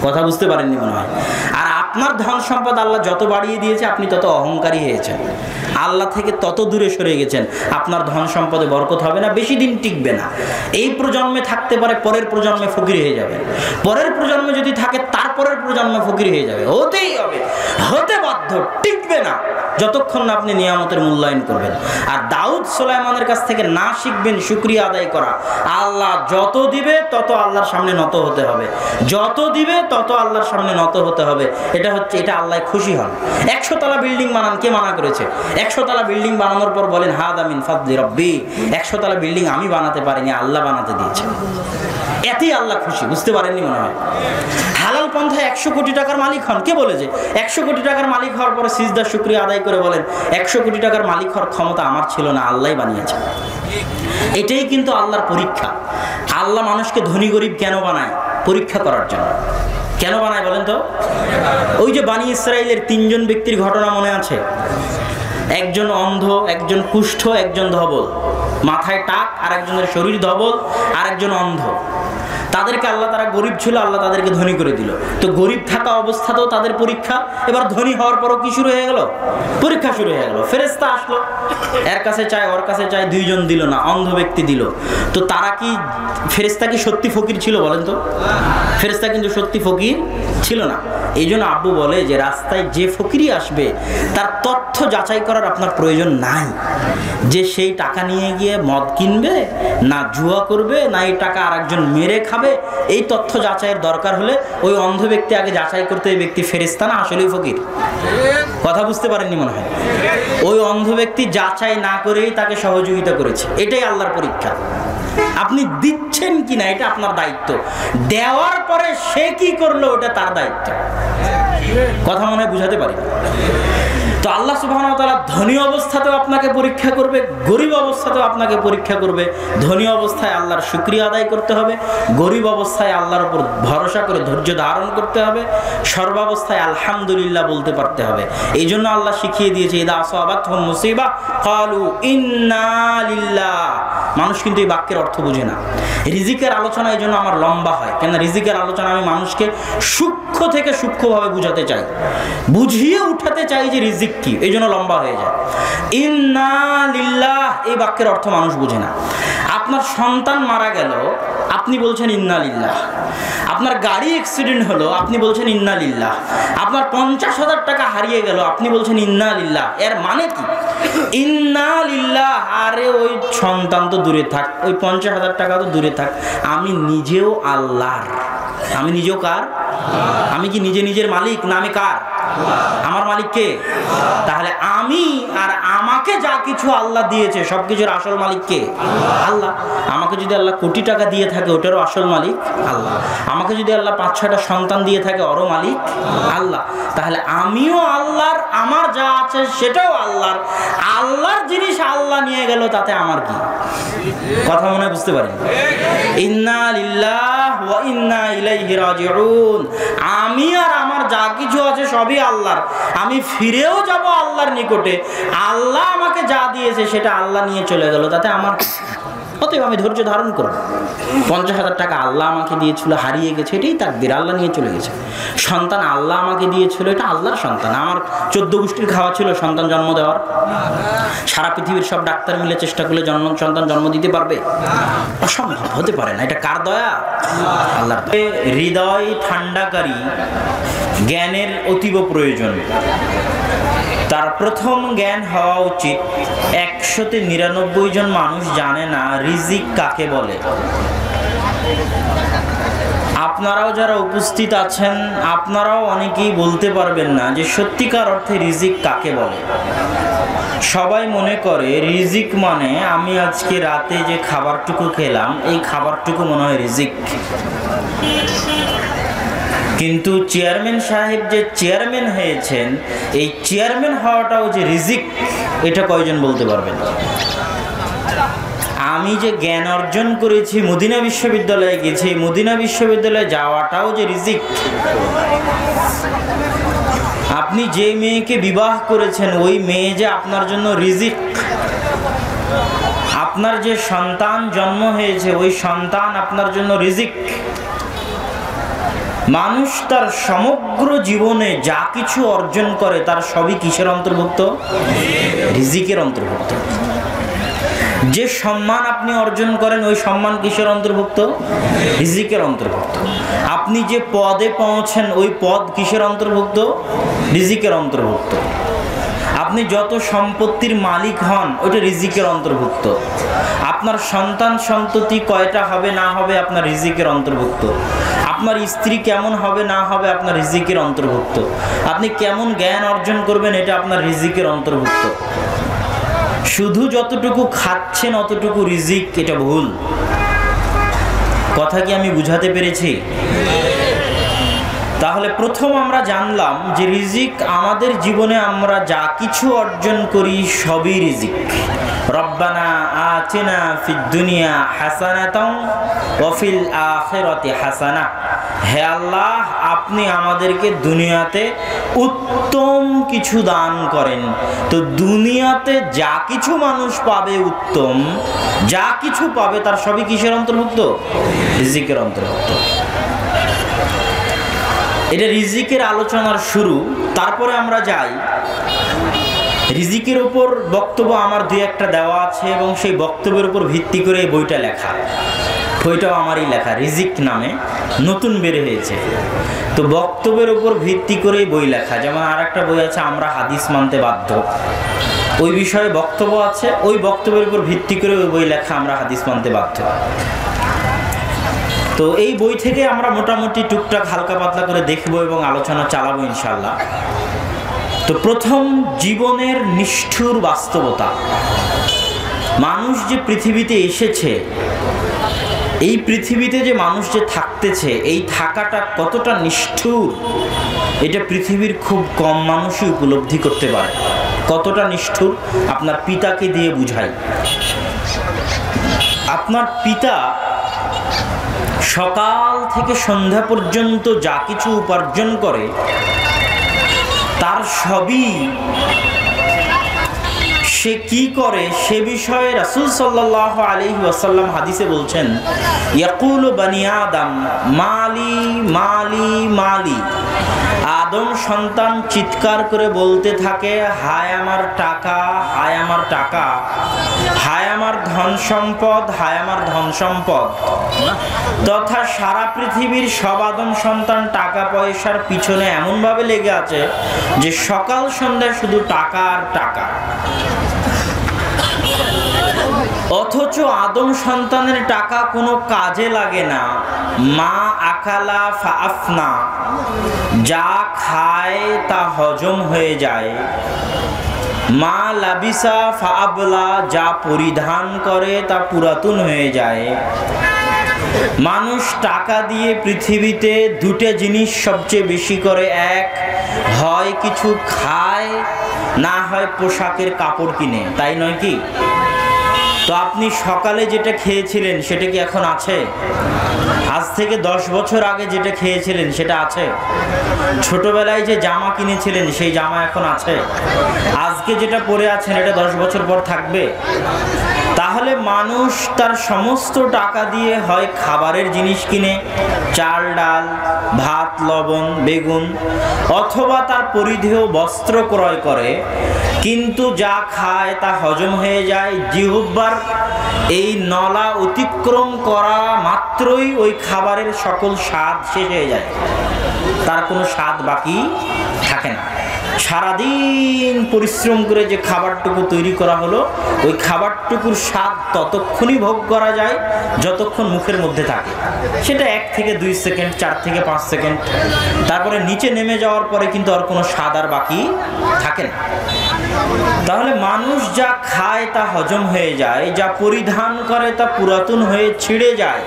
কথা বুঝতে পারেননি মনে হয়। আর আপনার ধন সম্পদ আল্লাহ যত বাড়িয়ে দিয়েছে, আপনি তত অহংকারী হয়েছেন, আল্লাহ থেকে তত দূরে সরে গেছেন। আপনার ধন সম্পদে বরকত হবে না, বেশি দিন টিকবে না। এই প্রজন্মে থাকতে পারে, পরের প্রজন্মে ফকির হয়ে যাবে। পরের প্রজন্মে যদি থাকে, তারপরের প্রজন্মে ফকির হয়ে যাবে। হতেই হবে, হতে বাধ্য, টিকবে না যতক্ষণ না আপনি নিয়ামতের মূল্যায়ন করবেন। আর দাউদ সুলাইমানের কাছ থেকে না শিখবেন শুকরিয়া আদায় করা। আল্লাহ যত দিবে তত আল্লাহর সামনে নত হতে হবে, যত দিবে তত আল্লাহর সামনে নত হতে হবে। এটা আল্লাহ খুশি হন। 100 তলা বিল্ডিং বানান, কে মানা করেছে? 100 তলা বিল্ডিং বানানোর পর বলেন হাদা মিন ফাদলি রব্বি। 100 তলা বিল্ডিং আমি বানাতে পারিনি, আল্লাহ বানাতে দিয়েছে। এতেই আল্লাহ খুশি। বুঝতে পারেননি মনে হয়। হালাল পন্থায় 100 কোটি টাকার মালিক হন, কে বলেছে? 100 কোটি টাকার মালিক হওয়ার পরে সিজদা শুকরিয়া আদায় করে বলেন 100 কোটি টাকার মালিক হওয়ার ক্ষমতা আমার ছিল না, আল্লাহই বানিয়েছে। এটাই কিন্তু আল্লাহর পরীক্ষা। আল্লাহ মানুষকে ধনী গরিব কেন বানায়? পরীক্ষা করার জন্য। কেন বানায় বলেন তো? ওই যে বানি ইসরাইলের 3 জন ব্যক্তির ঘটনা মনে আছে? একজন অন্ধ, একজন কুষ্ঠ, একজন ধবল, মাথায় টাক, আর একজনের শরীর ধবল, আর একজন অন্ধ। তাদেরকে আল্লাহ, তারা গরিব ছিল, আল্লাহ তাদেরকে ধনী করে দিল। তো গরিব থাকা অবস্থাতেও তাদের পরীক্ষা। এবার ধনী হওয়ার পরও কি শুরু হয়ে গেল? পরীক্ষা শুরু হয়ে গেল। ফেরেশতা আসলো, এর কাছে চায়, ওর কাছে চায়, 2 জন দিল না, অন্ধ ব্যক্তি দিল। তো তারা কি, ফেরেশতা কি সত্যি ফকির ছিল বলেন তো? ফেরেশতা কিন্তু সত্যি ফকির ছিল না। এই জন্য আব্বু বলে যে রাস্তায় যে ফকিরই আসবে তার তথ্য যাচাই করার আপনার প্রয়োজন নাই, যে সেই টাকা নিয়ে গিয়ে মদ কিনবে না জুয়া করবে না এই টাকা আরেকজন মেরে খাবে। এই তথ্য যাচাইয়ের দরকার হলে ওই অন্ধ ব্যক্তি আগে যাচাই করতে, এই ব্যক্তি ফেরেশতা না আসলেই ফকির। কথা বুঝতে পারেননি মনে হয়। ওই অন্ধ ব্যক্তি যাচাই না করেই তাকে সহযোগিতা করেছে। এটাই আল্লাহর পরীক্ষা। আপনি দিচ্ছেন কিনা এটা আপনার দায়িত্ব, দেওয়ার পরে সে কি করলো ওটা তার দায়িত্ব। কথা মনে হয় বুঝাতে পারি। তো আল্লাহ সুবহানাহু ওয়া তাআলা ধনী অবস্থাতেও আপনাকে পরীক্ষা করবে, গরিব অবস্থাতেও আপনাকে পরীক্ষা করবে। ধনী অবস্থায় আল্লাহর শুকরিয়া আদায় করতে হবে, গরিব অবস্থায় আল্লাহর উপর ভরসা করে ধৈর্য ধারণ করতে হবে, সর্বাবস্থায় আলহামদুলিল্লাহ বলতে পারতে হবে। এই জন্য আল্লাহ শিখিয়ে দিয়েছে ইদা আসাবাতহুম মুসিবা ক্বালু ইন্না লিল্লাহ। মানুষ কিন্তু এই বাক্যের অর্থ বুঝে না। রিজিকের আলোচনা এই জন্য আমার লম্বা হয়, কেন রিজিকের আলোচনা আমি মানুষকে সূক্ষ্ম থেকে সূক্ষ্মভাবে বুঝাতে চাই, বুঝিয়ে উঠাতে চাই যে রিজিক কি, এই জন্য লম্বা হয়ে যায়। ইন্না লিল্লাহ এই বাক্যের অর্থ মানুষ বুঝে না। আপনার সন্তান মারা গেল, আপনি বলছেন ইন্না লিল্লাহ। আপনার গাড়ি অ্যাক্সিডেন্ট হলো, আপনি বলছেন ইন্না লিল্লাহ। আপনার 50,000 টাকা হারিয়ে গেল, আপনি বলছেন ইন্না লিল্লাহ। এর মানে কি? ইন্না লিল্লাহ। আরে ওই সন্তান তো দূরে থাক, ওই 50,000 টাকা তো দূরে থাক, আমি নিজেও আল্লাহর। আমি নিজেও কার? আমি কি নিজে নিজের মালিক না আমি কার? আমার মালিক কে? তাহলে আমি আর আমাকে যা কিছু আল্লাহ দিয়েছে সবকিছুর আসল মালিক কে? আল্লাহ। আমাকে যদি আল্লাহ কোটি টাকা দিয়ে থাকে ওটারও আসল মালিক আল্লাহ। আমাকে যদি আল্লাহ 5-6টা সন্তান দিয়ে থাকে ওরও মালিক আল্লাহ। তাহলে আমিও আল্লাহর, আমার যা আছে সেটাও আল্লাহর। আল্লাহর জিনিস আল্লাহ নিয়ে গেল, তাতে আমার কি? কথা মনে হয় বুঝতে পারেন? ইন্না লিল্লাহ ওয়া ইন্না ইলাইহি রাজিউন। আমি আর আমার যা কিছু আছে সবই আল্লাহর। আমি ফিরেও যাব আল্লাহর নিকটে। আল্লাহ আমাকে যা দিয়েছে সেটা আল্লাহ নিয়ে চলে গেল, তাতে আমার। অতএব আমি ধৈর্য ধারণ করব। 50,000 টাকা আল্লাহ আমাকে দিয়েছিল, হারিয়ে গেছে, এটাই তাকদীর, আল্লাহ নিয়ে চলে গেছে। সন্তান আল্লাহ আমাকে দিয়েছিল, এটা আল্লাহর সন্তান। আমার 14 গোষ্ঠীর খাওয়া ছিল সন্তান জন্ম দেওয়ার? সারা পৃথিবীর সব ডাক্তার মিলে চেষ্টা করলে সন্তান জন্ম দিতে পারবে? অসম্ভব, হতে পারে না। এটা কার দয়া? আল্লাহর। হৃদয় ঠান্ডাকারী জ্ঞানের অতীব প্রয়োজন। তার প্রথম জ্ঞান হওয়া উচিত 100-তে 99 জন মানুষ জানে না রিজিক কাকে বলে। আপনারাও যারা উপস্থিত আছেন আপনারাও অনেকেই বলতে পারবেন না যে সত্যিকার অর্থে রিজিক কাকে বলে। সবাই মনে করে রিজিক মানে আমি আজকে রাতে যে খাবারটুকু খেলাম এই খাবারটুকু মনে হয় রিজিক। কিন্তু চেয়ারম্যান সাহেব যে চেয়ারম্যান হয়েছেন, এই চেয়ারম্যান হওয়াটাও যে রিজিক, এটা কয়জন বলতে পারবেন? আমি যে জ্ঞান অর্জন করেছি, মদিনা বিশ্ববিদ্যালয়ে গেছি, মদিনা বিশ্ববিদ্যালয়ে যাওয়াটাও যে রিজিক। আপনি যে মেয়েকে বিবাহ করেছেন ওই মেয়ে যে আপনার জন্য রিজিক। আপনার যে সন্তান জন্ম হয়েছে ওই সন্তান আপনার জন্য রিজিক। মানুষ তার সমগ্র জীবনে যা কিছু অর্জন করে তার সবই কিসের অন্তর্ভুক্ত? রিজিকের অন্তর্ভুক্ত। যে সম্মান আপনি অর্জন করেন ওই সম্মান কিসের অন্তর্ভুক্ত? রিজিকের অন্তর্ভুক্ত। আপনি যে পদে পৌঁছেন ওই পদ কিসের অন্তর্ভুক্ত? রিজিকের অন্তর্ভুক্ত। আপনি যত সম্পত্তির মালিক হন ওইটা রিজিকের অন্তর্ভুক্ত। আপনার সন্তান সন্ততি কয়টা হবে না হবে আপনার রিজিকের অন্তর্ভুক্ত। আপনার স্ত্রী কেমন হবে না হবে আপনার রিজিকের অন্তর্ভুক্ত। আপনি কেমন জ্ঞান অর্জন করবেন এটা আপনার রিজিকের অন্তর্ভুক্ত। শুধু যতটুকু খাচ্ছেন অতটুকু রিজিক, এটা ভুল। কথা কি আমি বুঝাতে পেরেছি? তাহলে প্রথম আমরা জানলাম যে রিজিক আমাদের জীবনে আমরা যা কিছু অর্জন করি সবই রিজিক। রব্বানা আতিনা ফিদ দুনিয়া হাসানাতাও ওয়া ফিল আখিরাতি হাসানা। হে আল্লাহ, আপনি আমাদেরকে দুনিয়াতে উত্তম কিছু দান করেন। তো দুনিয়াতে যা কিছু মানুষ পাবে উত্তম, যা কিছু পাবে তার সবই কিসের অন্তর্ভুক্ত? রিজিকের অন্তর্ভুক্ত। এটা রিজিকের আলোচনার শুরু। তারপরে আমরা যাই রিজিকের উপর বক্তব্য আমার 2-1টা দেওয়া আছে এবং সেই বক্তব্যের উপর ভিত্তি করে এই বইটা লেখা। বইটাও আমারই লেখা, রিজিক নামে, নতুন বের হয়েছে। তো বক্তব্যের উপর ভিত্তি করেই বই লেখা। যেমন আর একটা বই আছে, আমরা হাদিস মানতে বাধ্য, ওই বিষয়ে বক্তব্য আছে, ওই বক্তব্যের উপর ভিত্তি করে ওই বই লেখা, আমরা হাদিস মানতে বাধ্য। তো এই বই থেকে আমরা মোটামুটি টুকটাক হালকা পাতলা করে দেখব এবং আলোচনা চালাবো ইনশাল্লাহ। তো প্রথম, জীবনের নিষ্ঠুর বাস্তবতা। মানুষ যে পৃথিবীতে এসেছে, এই পৃথিবীতে যে মানুষ যে থাকতেছে, এই থাকাটা কতটা নিষ্ঠুর, এটা পৃথিবীর খুব কম মানুষই উপলব্ধি করতে পারে। কতটা নিষ্ঠুর আপনার পিতাকে দিয়ে বুঝাই। আপনার পিতা সকাল থেকে সন্ধ্যা পর্যন্ত যা কিছু উপার্জন করে, তার সবই সে কি করে সে বিষয়ে রাসূল সাল্লাল্লাহু আলাইহি ওয়াসাল্লাম হাদিসে বলছেন, ইয়াকুলু বানি আদম মালি মালি মালি। আদম সন্তান চিৎকার করে বলতে থাকে, হায় আমার টাকা, হায় আমার টাকা, হায় আমার ধন সম্পদ, হায় আমার ধন সম্পদ। তথা সারা পৃথিবীর সব আদম সন্তান টাকা পয়সার পিছনে এমনভাবে লেগে আছে যে সকাল সন্ধ্যা শুধু টাকা আর টাকা। অথচ আদম সন্তানের টাকা কোনো কাজে লাগে না। মা আকালা ফাআফনা, যা খায় তা হজম হয়ে যায়। মা লাবিসা ফাআবলা, যা পরিধান করে তা পুরাতন হয়ে যায়। মানুষ টাকা দিয়ে পৃথিবীতে দুটো জিনিস সবচেয়ে বেশি করে, এক হয় কিছু খায়, না হয় পোশাকের কাপড় কিনে, তাই নয় কি? তো আপনি সকালে যেটা খেয়েছিলেন সেটা কি এখন আছে? আজ থেকে 10 বছর আগে যেটা খেয়েছিলেন সেটা আছে? ছোটবেলায় যে জামা কিনেছিলেন সেই জামা এখন আছে? আজকে যেটা পরে আছেন এটা 10 বছর পর থাকবে? তাহলে মানুষ তার সমস্ত টাকা দিয়ে হয় খাবারের জিনিস কিনে, চাল ডাল ভাত লবণ বেগুন, অথবা তার পরিধেয় বস্ত্র ক্রয় করে, কিন্তু যা খায় তা হজম হয়ে যায়। জিহ্বার এই নলা অতিক্রম করা মাত্রই ওই খাবারের সকল স্বাদ শেষ হয়ে যায়, তার কোনো স্বাদ বাকি থাকে না। সারাদিন পরিশ্রম করে যে খাবারটুকু তৈরি করা হলো, ওই খাবারটুকুর স্বাদ ততক্ষণই ভোগ করা যায় যতক্ষণ মুখের মধ্যে থাকে। সেটা 1 থেকে 2 সেকেন্ড, 4 থেকে 5 সেকেন্ড, তারপরে নিচে নেমে যাওয়ার পরে কিন্তু আর কোনো স্বাদ আর বাকি থাকে না। তাহলে মানুষ যা খায় তা হজম হয়ে যায়, যা পরিধান করে তা পুরাতন হয়ে ছিঁড়ে যায়।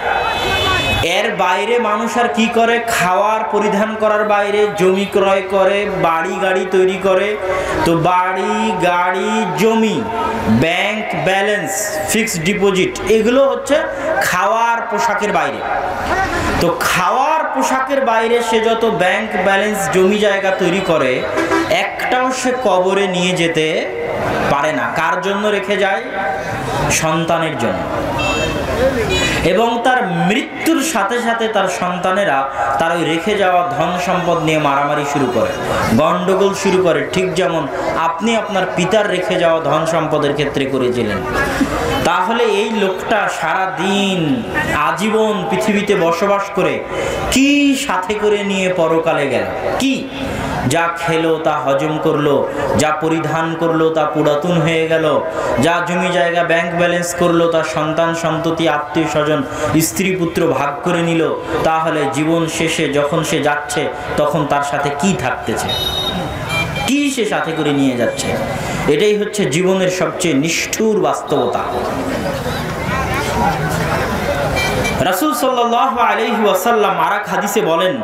এর বাইরে মানুষ আর কি করে? খাওয়ার পরিধান করার বাইরে জমি ক্রয় করে, বাড়ি গাড়ি তৈরি করে। তো বাড়ি গাড়ি জমি, ব্যাংক ব্যালেন্স, ফিক্সড ডিপোজিট, এগুলো হচ্ছে খাওয়ার পোশাকের বাইরে। তো খাওয়ার পোশাকের বাইরে সে যত ব্যাংক ব্যালেন্স জমি জায়গা তৈরি করে, একটাও সে কবরে নিয়ে যেতে পারে না। কার জন্য রেখে যায়? সন্তানের জন্য। এবং তার মৃত্যুর সাথে সাথে তার সন্তানেরা তার ওই রেখে যাওয়া ধন সম্পদ নিয়ে মারামারি শুরু করে, গন্ডগোল শুরু করে, ঠিক যেমন আপনি আপনার পিতার রেখে যাওয়া ধন সম্পদের ক্ষেত্রে করেছিলেন। তাহলে এই লোকটা সারা দিন আজীবন পৃথিবীতে বসবাস করে কি সাথে করে নিয়ে পরকালে গেল? কি যা খেলো তা হজম করলো, যা পরিধান করলো তা পুরাতন হয়ে গেল, যা জমি জায়গা ব্যাংক ব্যালেন্স করলো তা সন্তান সন্ততি আত্মীয় স্বজন স্ত্রী পুত্র ভাগ করে নিল। তাহলে জীবন শেষে যখন সে যাচ্ছে তখন তার সাথে কি থাকতেছে, কি সে সাথে করে নিয়ে যাচ্ছে? এটাই হচ্ছে জীবনের সবচেয়ে নিষ্ঠুর বাস্তবতা। রাসূল সাল্লাল্লাহু আলাইহি ওয়াসাল্লাম আরেক হাদিসে বলেন,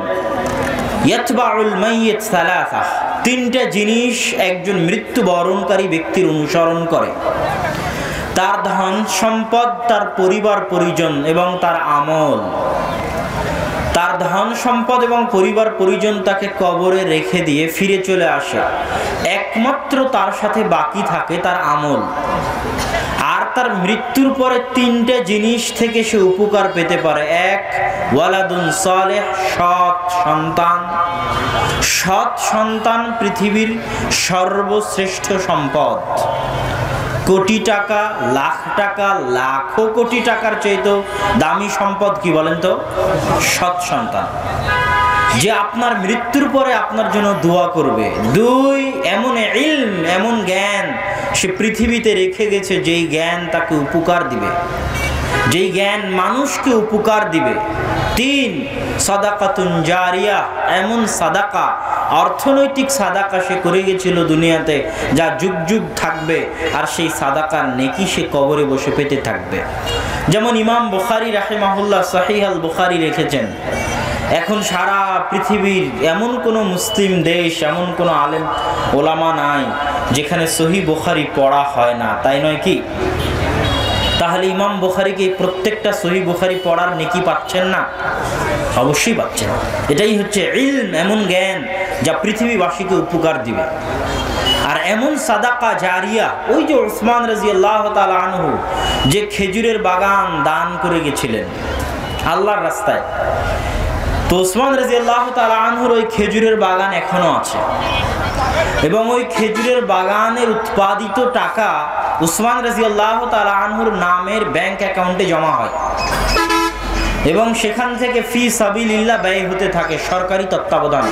ইয়াতবাউল মাইয়িত সালাসা, 3টা জিনিস একজন মৃত্যুবরণকারী ব্যক্তির অনুসরণ করে: তার ধন সম্পদ, তার পরিবার পরিজন এবং তার আমল। তার ধন সম্পদ এবং পরিবার পরিজন তাকে কবরে রেখে দিয়ে ফিরে চলে আসে, একমাত্র তার সাথে বাকি থাকে তার আমল। আর তার মৃত্যুর পরে 3টে জিনিস থেকে সে উপকার পেতে পারে: 1 ওয়ালাদুন সালেহ, সৎ সন্তান। সৎ সন্তান পৃথিবীর সর্বশ্রেষ্ঠ সম্পদ। কোটি টাকা, লাখ টাকা, লাখো কোটি টাকার চাইতেও দামি সম্পদ কি বলেন তো? সৎ সন্তান, যে আপনার মৃত্যুর পরে আপনার জন্য দোয়া করবে। 2, এমন ইলম, এমন জ্ঞান সে পৃথিবীতে রেখে গেছে যেই জ্ঞান তাকে উপকার দিবে, যেই জ্ঞান মানুষকে উপকার দিবে। 3, সাদাকাতুন জারিয়া, এমন সাদাকা, অর্থনৈতিক সাদাকা সে করে গেছিল দুনিয়াতে যা যুগ যুগ থাকবে, আর সেই সাদাকার নেকি সে কবরে বসে পেতে থাকবে। যেমন ইমাম বুখারী রাহিমাহুল্লাহ সহিহ আল বুখারী রেখেছেন, এখন সারা পৃথিবীর এমন কোনো মুসলিম দেশ, এমন কোনো আলেম ওলামা নাই যেখানে সহিহ বুখারী পড়া হয় না, তাই নয় কি? তাহলে ইমাম বুখারীকে প্রত্যেকটা সহিহ বুখারী পড়ার নেকি পাচ্ছেন না? অবশ্যই পাচ্ছেন। এটাই হচ্ছে ইলম, এমন জ্ঞান যা পৃথিবীবাসীকে উপকার দিবে। আর এমন সাদাকা জারিয়া, ওই যে উসমান রাদিয়াল্লাহু তাআলা আনহু যে খেজুরের বাগান দান করে গেছিলেন আল্লাহর রাস্তায়, তো উসমান রাদিয়াল্লাহু তাআলা আনহুর ওই খেজুরের বাগান এখনো আছে, এবং ওই খেজুরের বাগানের উৎপাদিত টাকা উসমান রাদিয়াল্লাহু তাআলা আনহুর নামের ব্যাংক অ্যাকাউন্টে জমা হয়, এবং সেখান থেকে ফি সাবিলিল্লাহ ব্যয় হতে থাকে সরকারি তত্ত্বাবধানে।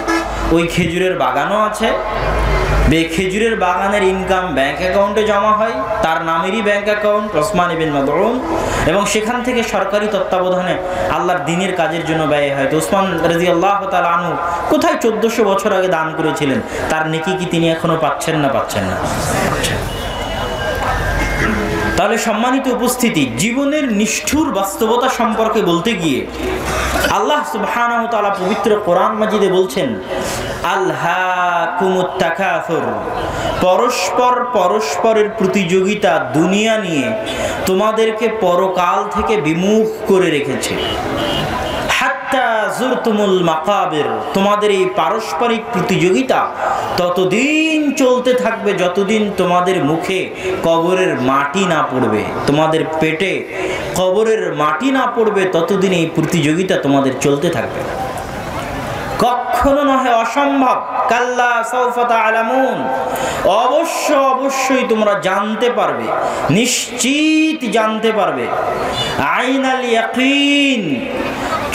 ওই খেজুরের বাগানও আছে, খেজুরের বাগানের ইনকাম ব্যাংক অ্যাকাউন্টে জমা হয়, তার নামেরই ব্যাংক অ্যাকাউন্ট ওসমান ইবনে মাদউন, এবং সেখান থেকে সরকারি তত্ত্বাবধানে আল্লাহর দ্বীনের কাজের জন্য ব্যয় হয়। তো ওসমান রাদিয়াল্লাহু তাআলা আনহু কোথায় 1400 বছর আগে দান করেছিলেন, তার নেকি কি তিনি এখনো পাচ্ছেন না? পাচ্ছেন না। তাহলে সম্মানিত উপস্থিতি, জীবনের নিষ্ঠুর বাস্তবতা সম্পর্কে বলতে গিয়ে আল্লাহ সুবহানাহু ওয়া তাআলা পবিত্র কোরআন মাজিদে বলছেন, আলহাকুমুত তাকাসুর, পরস্পরের প্রতিযোগিতা দুনিয়া নিয়ে তোমাদেরকে পরকাল থেকে বিমুখ করে রেখেছে। হাত্তা যুরতুমুল মাকাবির, তোমাদের এই পারস্পরিক প্রতিযোগিতা ততদিন চলতে থাকবে যতদিন তোমাদের মুখে কবরের মাটি না পড়বে, তোমাদের পেটে কবরের মাটি না পড়বে, ততদিন এই প্রতিযোগিতা তোমাদের চলতে থাকবে। কখনো নহে অসম্ভব, কাল্লা সাউফা তা'লামুন, অবশ্যই তোমরা জানতে পারবে, নিশ্চিত জানতে পারবে। আইনাল ইয়াকিন,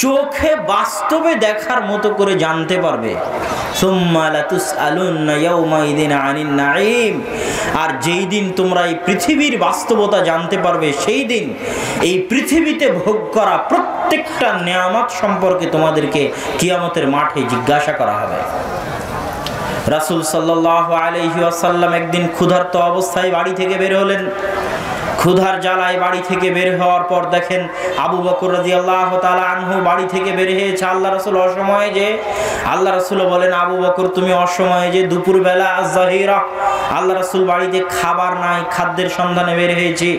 চোখে বাস্তবে দেখার মতো করে জানতে পারবে। সুম্মা লাতুসআলুন্না ইয়াউমাইদিন আনিন নাঈম, আর যেই দিন তোমরা এই পৃথিবীর বাস্তবতা জানতে পারবে, সেই দিন এই পৃথিবীতে ভোগ করা প্রত্যেকটা নিয়ামত সম্পর্কে তোমাদেরকে কিয়ামতের মাঠে জিজ্ঞাসা করা হবে। রাসূল সাল্লাল্লাহু আলাইহি ওয়াসাল্লাম একদিন ক্ষুধার্ত অবস্থায় বাড়ি থেকে বের হলেন। ক্ষুধার জ্বালায় বাড়ি থেকে বের হওয়ার পর দেখেন আবু বকর রাদিয়াল্লাহু তাআলা আনহু বাড়ি থেকে বের হয়েছে। আল্লাহ রাসূল অসময়ে যে, আল্লাহ রাসূল বলেন, আবু বকর তুমি অসময়ে যে, দুপুরবেলা আয-যাহিরা, আল্লাহ রাসূল বাড়িতে খাবার নাই, খাদ্যের সন্ধানে বের হয়েছি।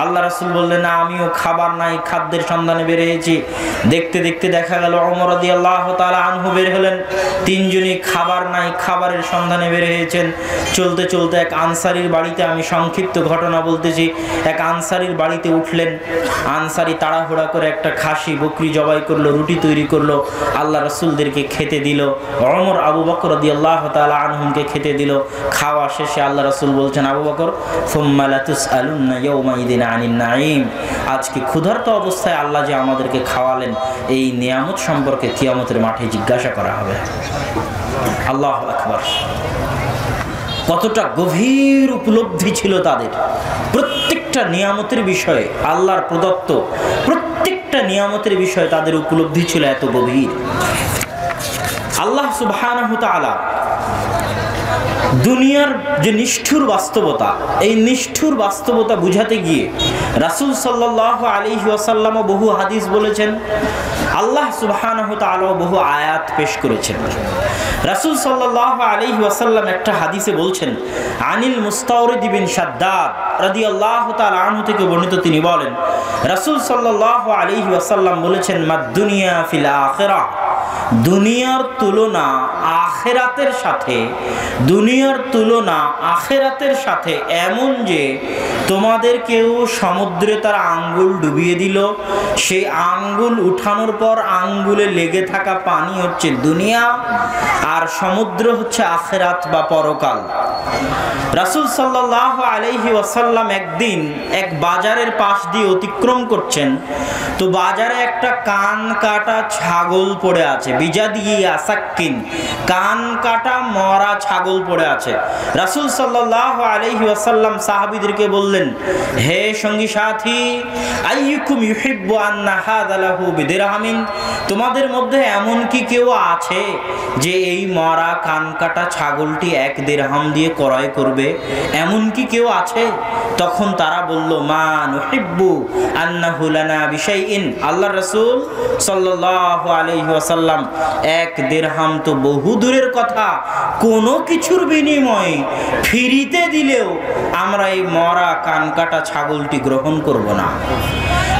আল্লাহ রাসূল বললেন, না আমিও খাবার নাই, খাদ্যের সন্ধানে বের হয়েছি। দেখতে দেখতে দেখা গেল ওমর রাদিয়াল্লাহু তাআলা আনহু বের হলেন, তিনজনই খাবার নাই, খাবারের সন্ধানে বের হয়েছেন। চলতে চলতে এক আনসারীর বাড়িতে, আমি সংক্ষিপ্ত ঘটনা বলতেছি, এক আনসারীর বাড়িতে উঠলেন। আনসারী তাড়াহুড়া করে একটা খাসি বকরি জবাই করলো, রুটি তৈরি করলো, আল্লাহ রাসূলদেরকে খেতে দিল। ওমর আবু বকর রাদিয়াল্লাহু তাআলা আনহুকে খেতে দিল। খাওয়া শেষে আল্লাহ রাসূল বলছেন, আবু বকর সুম্মা লাতুসআলুন্না ইয়াউমাইদিন আনিন নাঈম, আজকে ক্ষুধার্ত অবস্থায় আল্লাহ যে আমাদেরকে খাওয়ালেন, এই নিয়ামত সম্পর্কে কিয়ামতের মাঠে জিজ্ঞাসা করা হবে। আল্লাহু আকবার। কতটা গভীর উপলব্ধি ছিল তাদের, প্রত্যেকটা নিয়ামতের বিষয়ে, আল্লাহর প্রদত্ত প্রত্যেকটা নিয়ামতের বিষয়ে তাদের উপলব্ধি ছিল এত গভীর। আল্লাহ সুবহানাহু ওয়া তাআলা দুনিয়ার যে নিষ্ঠুর বাস্তবতা, এই নিষ্ঠুর বাস্তবতা বুঝাতে গিয়ে রাসূল সাল্লাল্লাহু আলাইহি ওয়াসাল্লাম বহু হাদিস বলেছেন, আল্লাহ সুবহানাহু ওয়া তাআলা বহু আয়াত পেশ করেছেন। রাসূল সাল্লাল্লাহু আলাইহি ওয়াসাল্লাম একটা হাদিসে বলছেন, আনিল মুস্তাওরিদ বিন শাদ্দাদ রাদিয়াল্লাহু তাআলা আনহু থেকে বর্ণিত, তিনি বলেন, রাসূল সাল্লাল্লাহু আলাইহি ওয়াসাল্লাম বলেছেন, মাদ দুনিয়া ফিল আখিরাহ, দুনিয়ার তুলনা আখিরাতের সাথে, দুনিয়ার তুলনা আখিরাতের সাথে এমন যে তোমাদের কেউ সমুদ্রে তার আঙ্গুল ডুবিয়ে দিল, সেই আঙ্গুল উঠানোর পর আঙ্গুলে লেগে থাকা পানি হচ্ছে দুনিয়া, আর আর সমুদ্র হচ্ছে আখিরাত বা পরকাল। রাসূল সাল্লাল্লাহু আলাইহি ওয়াসাল্লাম একদিন এক বাজারের পাশ দিয়ে অতিক্রম করছেন, তো বাজারে একটা কান কাটা ছাগল পড়ে আছে, বিজাদিহি আসাক্কিন, কান কাটা মরা ছাগল পড়ে আছে। রাসূল সাল্লাল্লাহু আলাইহি ওয়াসাল্লাম সাহাবীদেরকে বললেন, হে সঙ্গী সাথী, আইয়ুকুম ইউহিব্বু আন্না হাযা লাহু বিদিরহামিন, তোমাদের মধ্যে এমন কি কেউ আছে যে এই মরা কান কাটা ছাগলটি 1 দিরহাম দিয়ে ক্রয় করবে? এমন কি কেউ আছে? তখন তারা বলল, মা নুহিব্বু আন্নাহু লানা বিশাইইন, আল্লাহর রাসূল সাল্লাল্লাহু আলাইহি ওয়াসাল্লাম 1 দিরহাম তো বহু দূরের কথা, কোনো কিছুর বিনিময়ে ফ্রিতে দিলেও আমরা এই মরা কান কাটা ছাগলটি গ্রহণ করব না।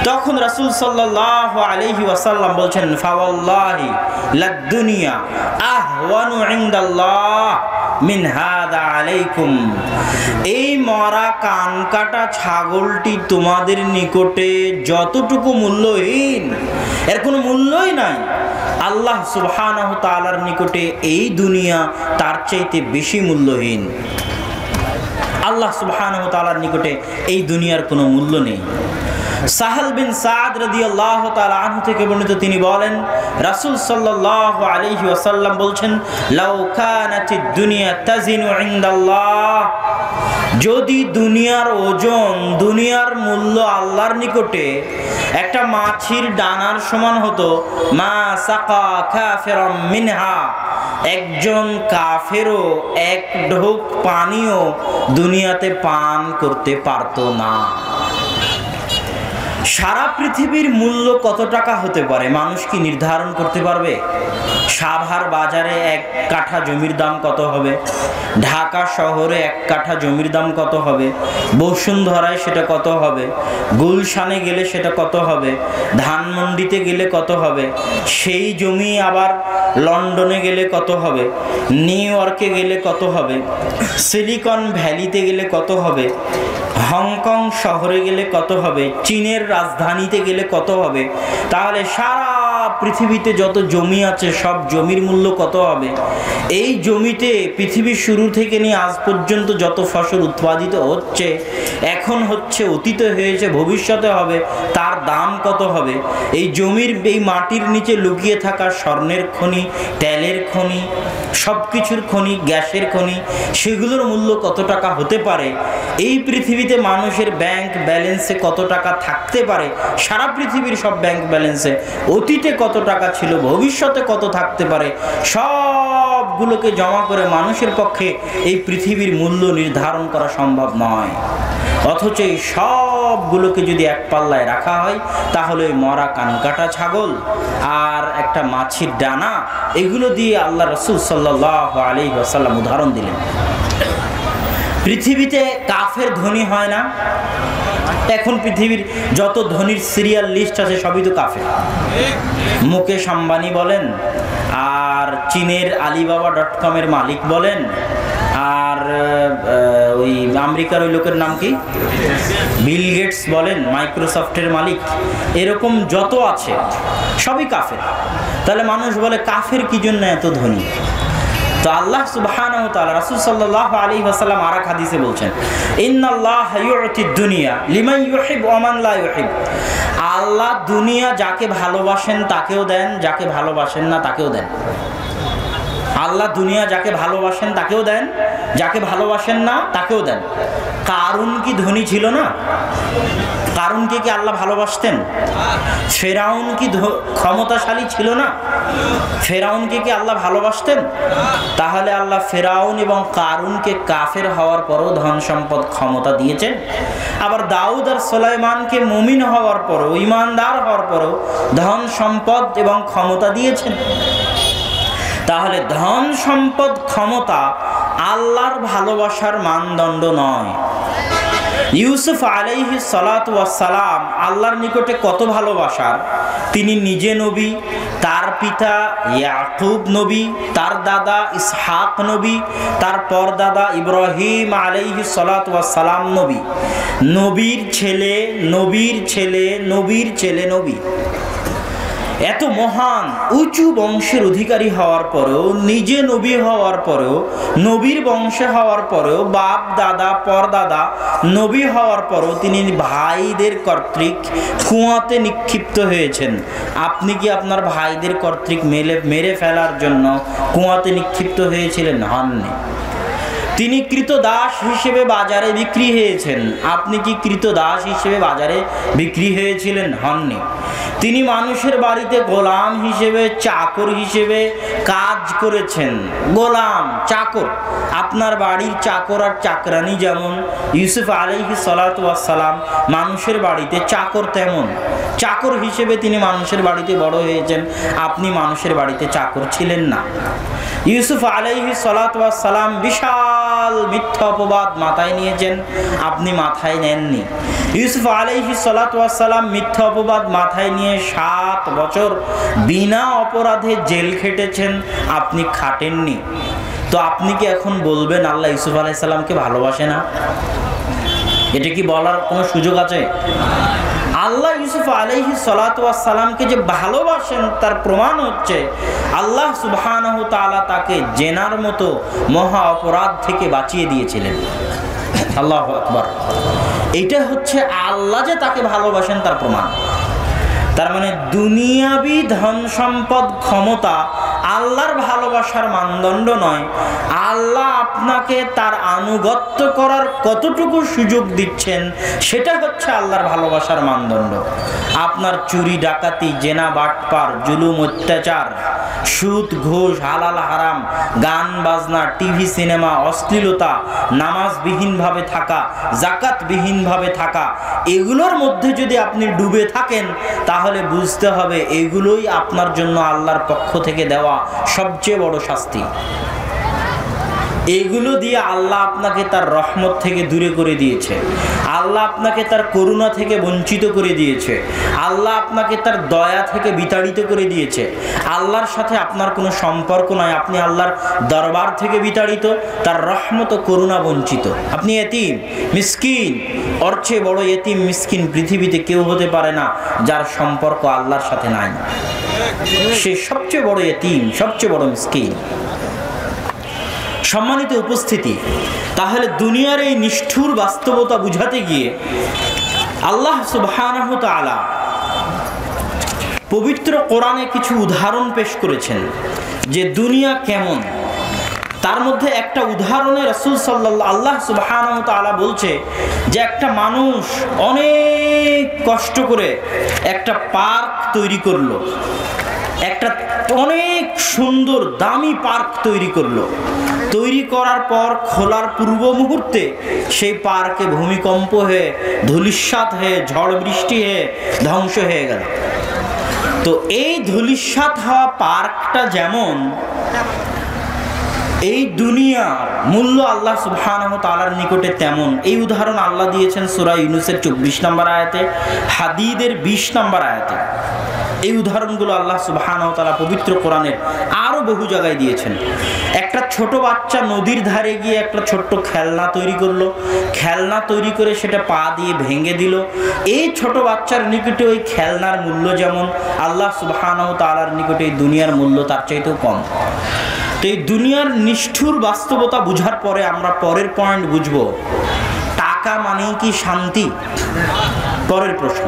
তখন রাসূল সাল্লাল্লাহু আলাইহি ওয়াসাল্লাম বলছেন, ফাওয়াল্লাহি লাদ-দুনিয়া আহওয়ানু ইনদাল্লাহ মিন হাদা আলাইকুম, এই মরা কান কাটা ছাগলটি তোমাদের নিকটে যতটুকু মূল্যহীন, এর কোনো মূল্যই নাই, আল্লাহ সুবহানাহু তাআলার নিকটে এই দুনিয়া তার চাইতে বেশি মূল্যহীন। আল্লাহ সুবহানাহু তাআলার নিকটে এই দুনিয়ার কোনো মূল্য নেই। সাহাল বিন সাদ রাদিয়াল্লাহু তাআলা আনহু থেকে বর্ণিত, তিনি বলেন, রাসূল সাল্লাল্লাহু আলাইহি ওয়াসাল্লাম বলছেন, লাউ কানাতিদ দুনিয়া তাজিনু ইনদাল্লাহ, যদি দুনিয়ার ওজন, দুনিয়ার মূল্য আল্লাহর নিকটে একটা মাছির ডানার সমান হতো, মা সাকা কাফিরাম মিনহা, একজন কাফেরও 1 ঢোক পানিও দুনিয়াতে পান করতে পারতো না। সারা পৃথিবীর মূল্য কত টাকা হতে পারে মানুষ কি নির্ধারণ করতে পারবে? সাভার বাজারে 1 কাঠা জমির দাম কত হবে? ঢাকা শহরে 1 কাঠা জমির দাম কত হবে? বসুন্ধরায় সেটা কত হবে? গুলশানে গেলে সেটা কত হবে? ধানমন্ডিতে গেলে কত হবে? সেই জমি আবার লন্ডনে গেলে কত হবে? নিউ ইয়র্কে গেলে কত হবে? সিলিকন ভ্যালিতে গেলে কত হবে? হংকং শহরে গেলে কত হবে? চীনের রাজধানীতে গেলে কত হবে? তাহলে সারা পৃথিবীতে যত জমি আছে সব জমির মূল্য কত হবে? এই জমিতে পৃথিবীর শুরু থেকে নিয়ে আজ পর্যন্ত যত ফসল উৎপাদিত হচ্ছে, এখন হচ্ছে, অতীতে হয়েছে, ভবিষ্যতে হবে, তার দাম কত হবে? এই জমির, এই মাটির নিচে লুকিয়ে থাকা স্বর্ণের খনি, তেলের খনি, সব কিছুর খনি, গ্যাসের খনি, সেগুলোর মূল্য কত টাকা হতে পারে? এই পৃথিবীতে মানুষের ব্যাংক ব্যালেন্সে কত টাকা থাকতে পারে? সারা পৃথিবীর সব ব্যাংক ব্যালেন্সে অতীতে কত টাকা ছিল, ভবিষ্যতে কত থাকতে পারে, সবগুলোকে জমা করে মানুষের পক্ষে এই পৃথিবীর মূল্য নির্ধারণ করা সম্ভব নয়। অথচ এই সবগুলোকে যদি এক পাল্লায় রাখা হয়, তাহলে মরা কানকাটা ছাগল আর একটা মাছির ডানা, এগুলো দিয়ে আল্লাহ রাসূল সাল্লাল্লাহু আলাইহি ওয়াসাল্লাম উদাহরণ দিলেন। পৃথিবীতে কাফের ধনী হয় না? এখন পৃথিবীর যত ধনীর সিরিয়াল লিস্ট আছে সবই তো কাফের। মুকেশ আম্বানি বলেন, আর চীনের alibaba.com-এর মালিক বলেন, আর ওই আমেরিকার ওই লোকের নাম কি, বিল গেটস বলেন, মাইক্রোসফটের মালিক, এরকম যত আছে সবই কাফের। তাহলে মানুষ বলে কাফের কি জন্য এত ধনী? তো আল্লাহ সুবহানাহু ওয়া তাআলা, রাসূল সাল্লাল্লাহু আলাইহি ওয়াসাল্লাম আরেক হাদিসে বলছেন, ইন্নাল্লাহা ইউতিদ দুনিয়া লিমান ইউহিব ওয়া মান লা ইউহিব, আল্লাহ দুনিয়া যাকে ভালোবাসেন তাকেও দেন, যাকে ভালোবাসেন না তাকেও দেন। আল্লাহ দুনিয়া যাকে ভালোবাসেন তাকেও দেন, যাকে ভালোবাসেন না তাকেও দেন। কারুন কি ধনী ছিল না? কারুনকে কি আল্লাহ ভালোবাসতেন? ফেরাউন কি ক্ষমতাশালী ছিল না? ফেরাউনকে কি আল্লাহ ভালোবাসতেন? তাহলে আল্লাহ ফেরাউন এবং কারুনকে কাফের হওয়ার পরও ধন সম্পদ ক্ষমতা দিয়েছেন। আবার দাউদ আর সুলাইমানকে মুমিন হওয়ার পরও, ঈমানদার হওয়ার পরও ধন সম্পদ এবং ক্ষমতা দিয়েছেন। তাহলে ধন সম্পদ ক্ষমতা আল্লাহর ভালোবাসার মানদণ্ড নয়। ইউসুফ আলাইহিস সালাতু ওয়াস সালাম আল্লাহর নিকটে কত ভালোবাসার, তিনি নিজে নবী, তার পিতা ইয়াকুব নবী, তার দাদা ইসহাক নবী, তার পরদাদা ইব্রাহিম আলাইহিস সালাতু ওয়াস সালাম নবী, নবীর ছেলে, নবীর ছেলে, নবীর ছেলে নবী। এত মহান উঁচু বংশের অধিকারী হওয়ার পরেও, নিজে নবী হওয়ার পরেও, নবীর বংশে হওয়ার পরেও, বাপ দাদা পরদাদা নবী হওয়ার পরেও তিনি ভাইদের কর্তৃক কুয়াতে নিক্ষিপ্ত হয়েছেন। আপনি কি আপনার ভাইদের কর্তৃক মেরে ফেলার জন্য কুয়াতে নিক্ষিপ্ত হয়েছিলেন? হননি। তিনি কৃতদাস হিসেবে বাজারে বিক্রি হয়েছেন। আপনি কি কৃতদাস হিসেবে বাজারে বিক্রি হয়েছিলেন? হননি। তিনি মানুষের বাড়িতে গোলাম হিসেবে, চাকর হিসেবে কাজ করেছেন। গোলাম, চাকর। আপনার বাড়ির চাকর আর চাকরানি যেমন ইউসুফ আলাইহিস সালাতু ওয়াস সালাম মানুষের বাড়িতে চাকর, তেমন চাকর হিসেবে তিনি মানুষের বাড়িতে বড় হয়েছেন। আপনি মানুষের বাড়িতে চাকর ছিলেন না। ইউসুফ আলাইহিস সালাতু ওয়াস সালাম বিশাল মিথ্যা অপবাদ মাথায় নিয়েছেন, আপনি মাথায় নেননি। ইউসুফ আলাইহিস সালাতু ওয়াস সালাম মিথ্যা অপবাদ মাথায় নিয়ে 7 বছর বিনা অপরাধে জেল খেটেছেন, আপনি খাটেননি। তো আপনি কি এখন বলবেন আল্লাহ ইউসুফ আলাইহিস সালামকে ভালোবাসে না? এটা কি বলার কোনো সুযোগ আছে? আল্লাহ ইউসুফ আলাইহিস সালাতু ওয়াস সালামকে যে ভালোবাসেন তার প্রমাণ হচ্ছে আল্লাহ সুবহানাহু তাআলা তাকে জেনার মতো মহা অপরাধ থেকে বাঁচিয়ে দিয়েছিলেন। আল্লাহু আকবার। এটা হচ্ছে আল্লাহ যে তাকে ভালোবাসেন তার প্রমাণ। তার মানে দুনিয়াবি ধন সম্পদ ক্ষমতা আল্লাহর ভালোবাসার মানদণ্ড নয়। আল্লাহ আপনাকে তার আনুগত্য করার কতটুকু সুযোগ দিচ্ছেন সেটা হচ্ছে আল্লাহর ভালোবাসার মানদণ্ড। আপনার চুরি ডাকাতি, জেনা বাটপার, জুলুম অত্যাচার, সুদ ঘুষ, হালাল হারাম, গান বাজনা, টিভি সিনেমা, অশ্লীলতা, নামাজবিহীনভাবে থাকা, জাকাতবিহীনভাবে থাকা, এগুলোর মধ্যে যদি আপনি ডুবে থাকেন তাহলে বুঝতে হবে এগুলোই আপনার জন্য আল্লাহর পক্ষ থেকে দেওয়া সবচেয়ে বড় শাস্তি। এগুলো দিয়ে আল্লাহ আপনাকে তার রহমত থেকে দূরে করে দিয়েছে, আল্লাহ আপনাকে তার করুণা থেকে বঞ্চিত করে দিয়েছে, আল্লাহ আপনাকে তার দয়া থেকে বিতাড়িত করে দিয়েছে। আল্লাহর সাথে আপনার কোনো সম্পর্ক নয়, আপনি আল্লাহর দরবার থেকে বিতাড়িত, তার রহমত ও করুণা বঞ্চিত। আপনি এতিম, মিসকিন। ওর চেয়ে বড় এতিম মিসকিন পৃথিবীতে কেউ হতে পারে না যার সম্পর্ক আল্লাহর সাথে নাই। সে সবচেয়ে বড় এতিম, সবচেয়ে বড় মিসকিন। সম্মানিত উপস্থিতি, তাহলে দুনিয়ার এই নিষ্ঠুর বাস্তবতা বুঝাতে গিয়ে আল্লাহ সুবহানাহু তাআলা পবিত্র কোরআনে কিছু উদাহরণ পেশ করেছেন যে দুনিয়া কেমন। তার মধ্যে একটা উদাহরণে রাসূল সাল্লাল্লাহু আল্লাহ সুবহানাহু তাআলা বলছে যে একটা মানুষ অনেক কষ্ট করে একটা পার্ক তৈরি করলো, একটা অনেক সুন্দর দামি পার্ক তৈরি করলো। তৈরি করার পর খোলার পূর্ব মুহূর্তে সেই পার্কে ভূমিকম্প হয়ে, ধূলিসাৎ হয়ে, ঝড় বৃষ্টি হয়ে ধ্বংস হয়ে গেল। তো এই ধূলিসাৎ হওয়া পার্কটা যেমন, এই দুনিয়ার মূল্য আল্লাহ সুবহানাহু তাআলার নিকটে তেমন। এই উদাহরণ আল্লাহ দিয়েছেন সূরা ইউনূসের 24 নম্বর আয়াতে, হাদীদের 20 নম্বর আয়াতে। এই উদাহরণগুলো আল্লাহ সুবহানাহু তাআলা পবিত্র কোরআনের আরো বহু জায়গায় দিয়েছেন। একটা ছোট বাচ্চা নদীর ধারে গিয়ে একটা ছোট্ট খেলনা তৈরি করলো, খেলনা তৈরি করে সেটা পা দিয়ে ভেঙে দিল। এই ছোট বাচ্চার নিকটে ওই খেলনার মূল্য যেমন, আল্লাহ সুবহানাহু তাআলার নিকটে এই দুনিয়ার মূল্য তার চাইতেও কম। তো এই দুনিয়ার নিষ্ঠুর বাস্তবতা বুঝার পরে আমরা পরের পয়েন্ট বুঝবো, টাকা মানেই কি শান্তি? পরের প্রশ্ন।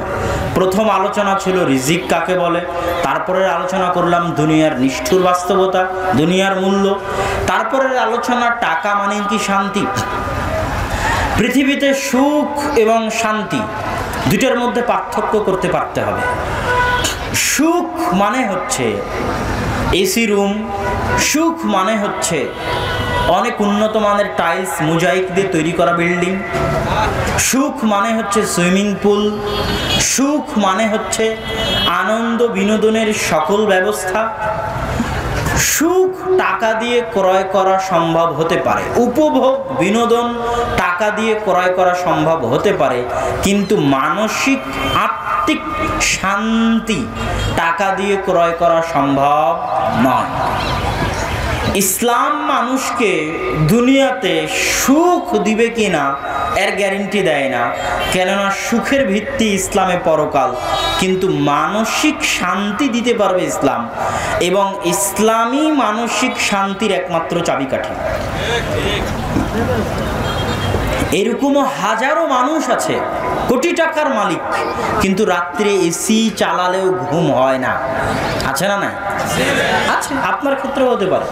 প্রথম আলোচনা ছিল রিজিক কাকে বলে, তারপরের আলোচনা করলাম দুনিয়ার নিষ্ঠুর বাস্তবতা, দুনিয়ার মূল্য, তারপরের আলোচনা টাকা মানেই কি শান্তি। পৃথিবীতে সুখ এবং শান্তি দুইটার মধ্যে পার্থক্য করতে পারতে হবে। সুখ মানে হচ্ছে এসি রুম, সুখ মানে হচ্ছে অনেক উন্নত মানের টাইলস মোজাইক দিয়ে তৈরি করা বিল্ডিং, সুখ মানে হচ্ছে সুইমিং পুল, সুখ মানে হচ্ছে আনন্দ বিনোদনের সকল ব্যবস্থা। সুখ টাকা দিয়ে ক্রয় করা সম্ভব হতে পারে, উপভোগ বিনোদন টাকা দিয়ে ক্রয় করা সম্ভব হতে পারে, কিন্তু মানসিক আত্মিক শান্তি টাকা দিয়ে ক্রয় করা সম্ভব নয়। ইসলাম মানুষকে দুনিয়াতে সুখ দিবে কিনা এর গ্যারেন্টি দেয় না, কেননা সুখের ভিত্তি ইসলামে পরকাল, কিন্তু মানসিক শান্তি দিতে পারবে ইসলাম, এবং ইসলামই মানসিক শান্তির একমাত্র চাবিকাঠি। এরকমও হাজারো মানুষ আছে কোটি টাকার মালিক, কিন্তু রাত্রে এসি চালালেও ঘুম হয় না, আছে না? না আছে, আপনার ক্ষেত্রেও হতে পারে।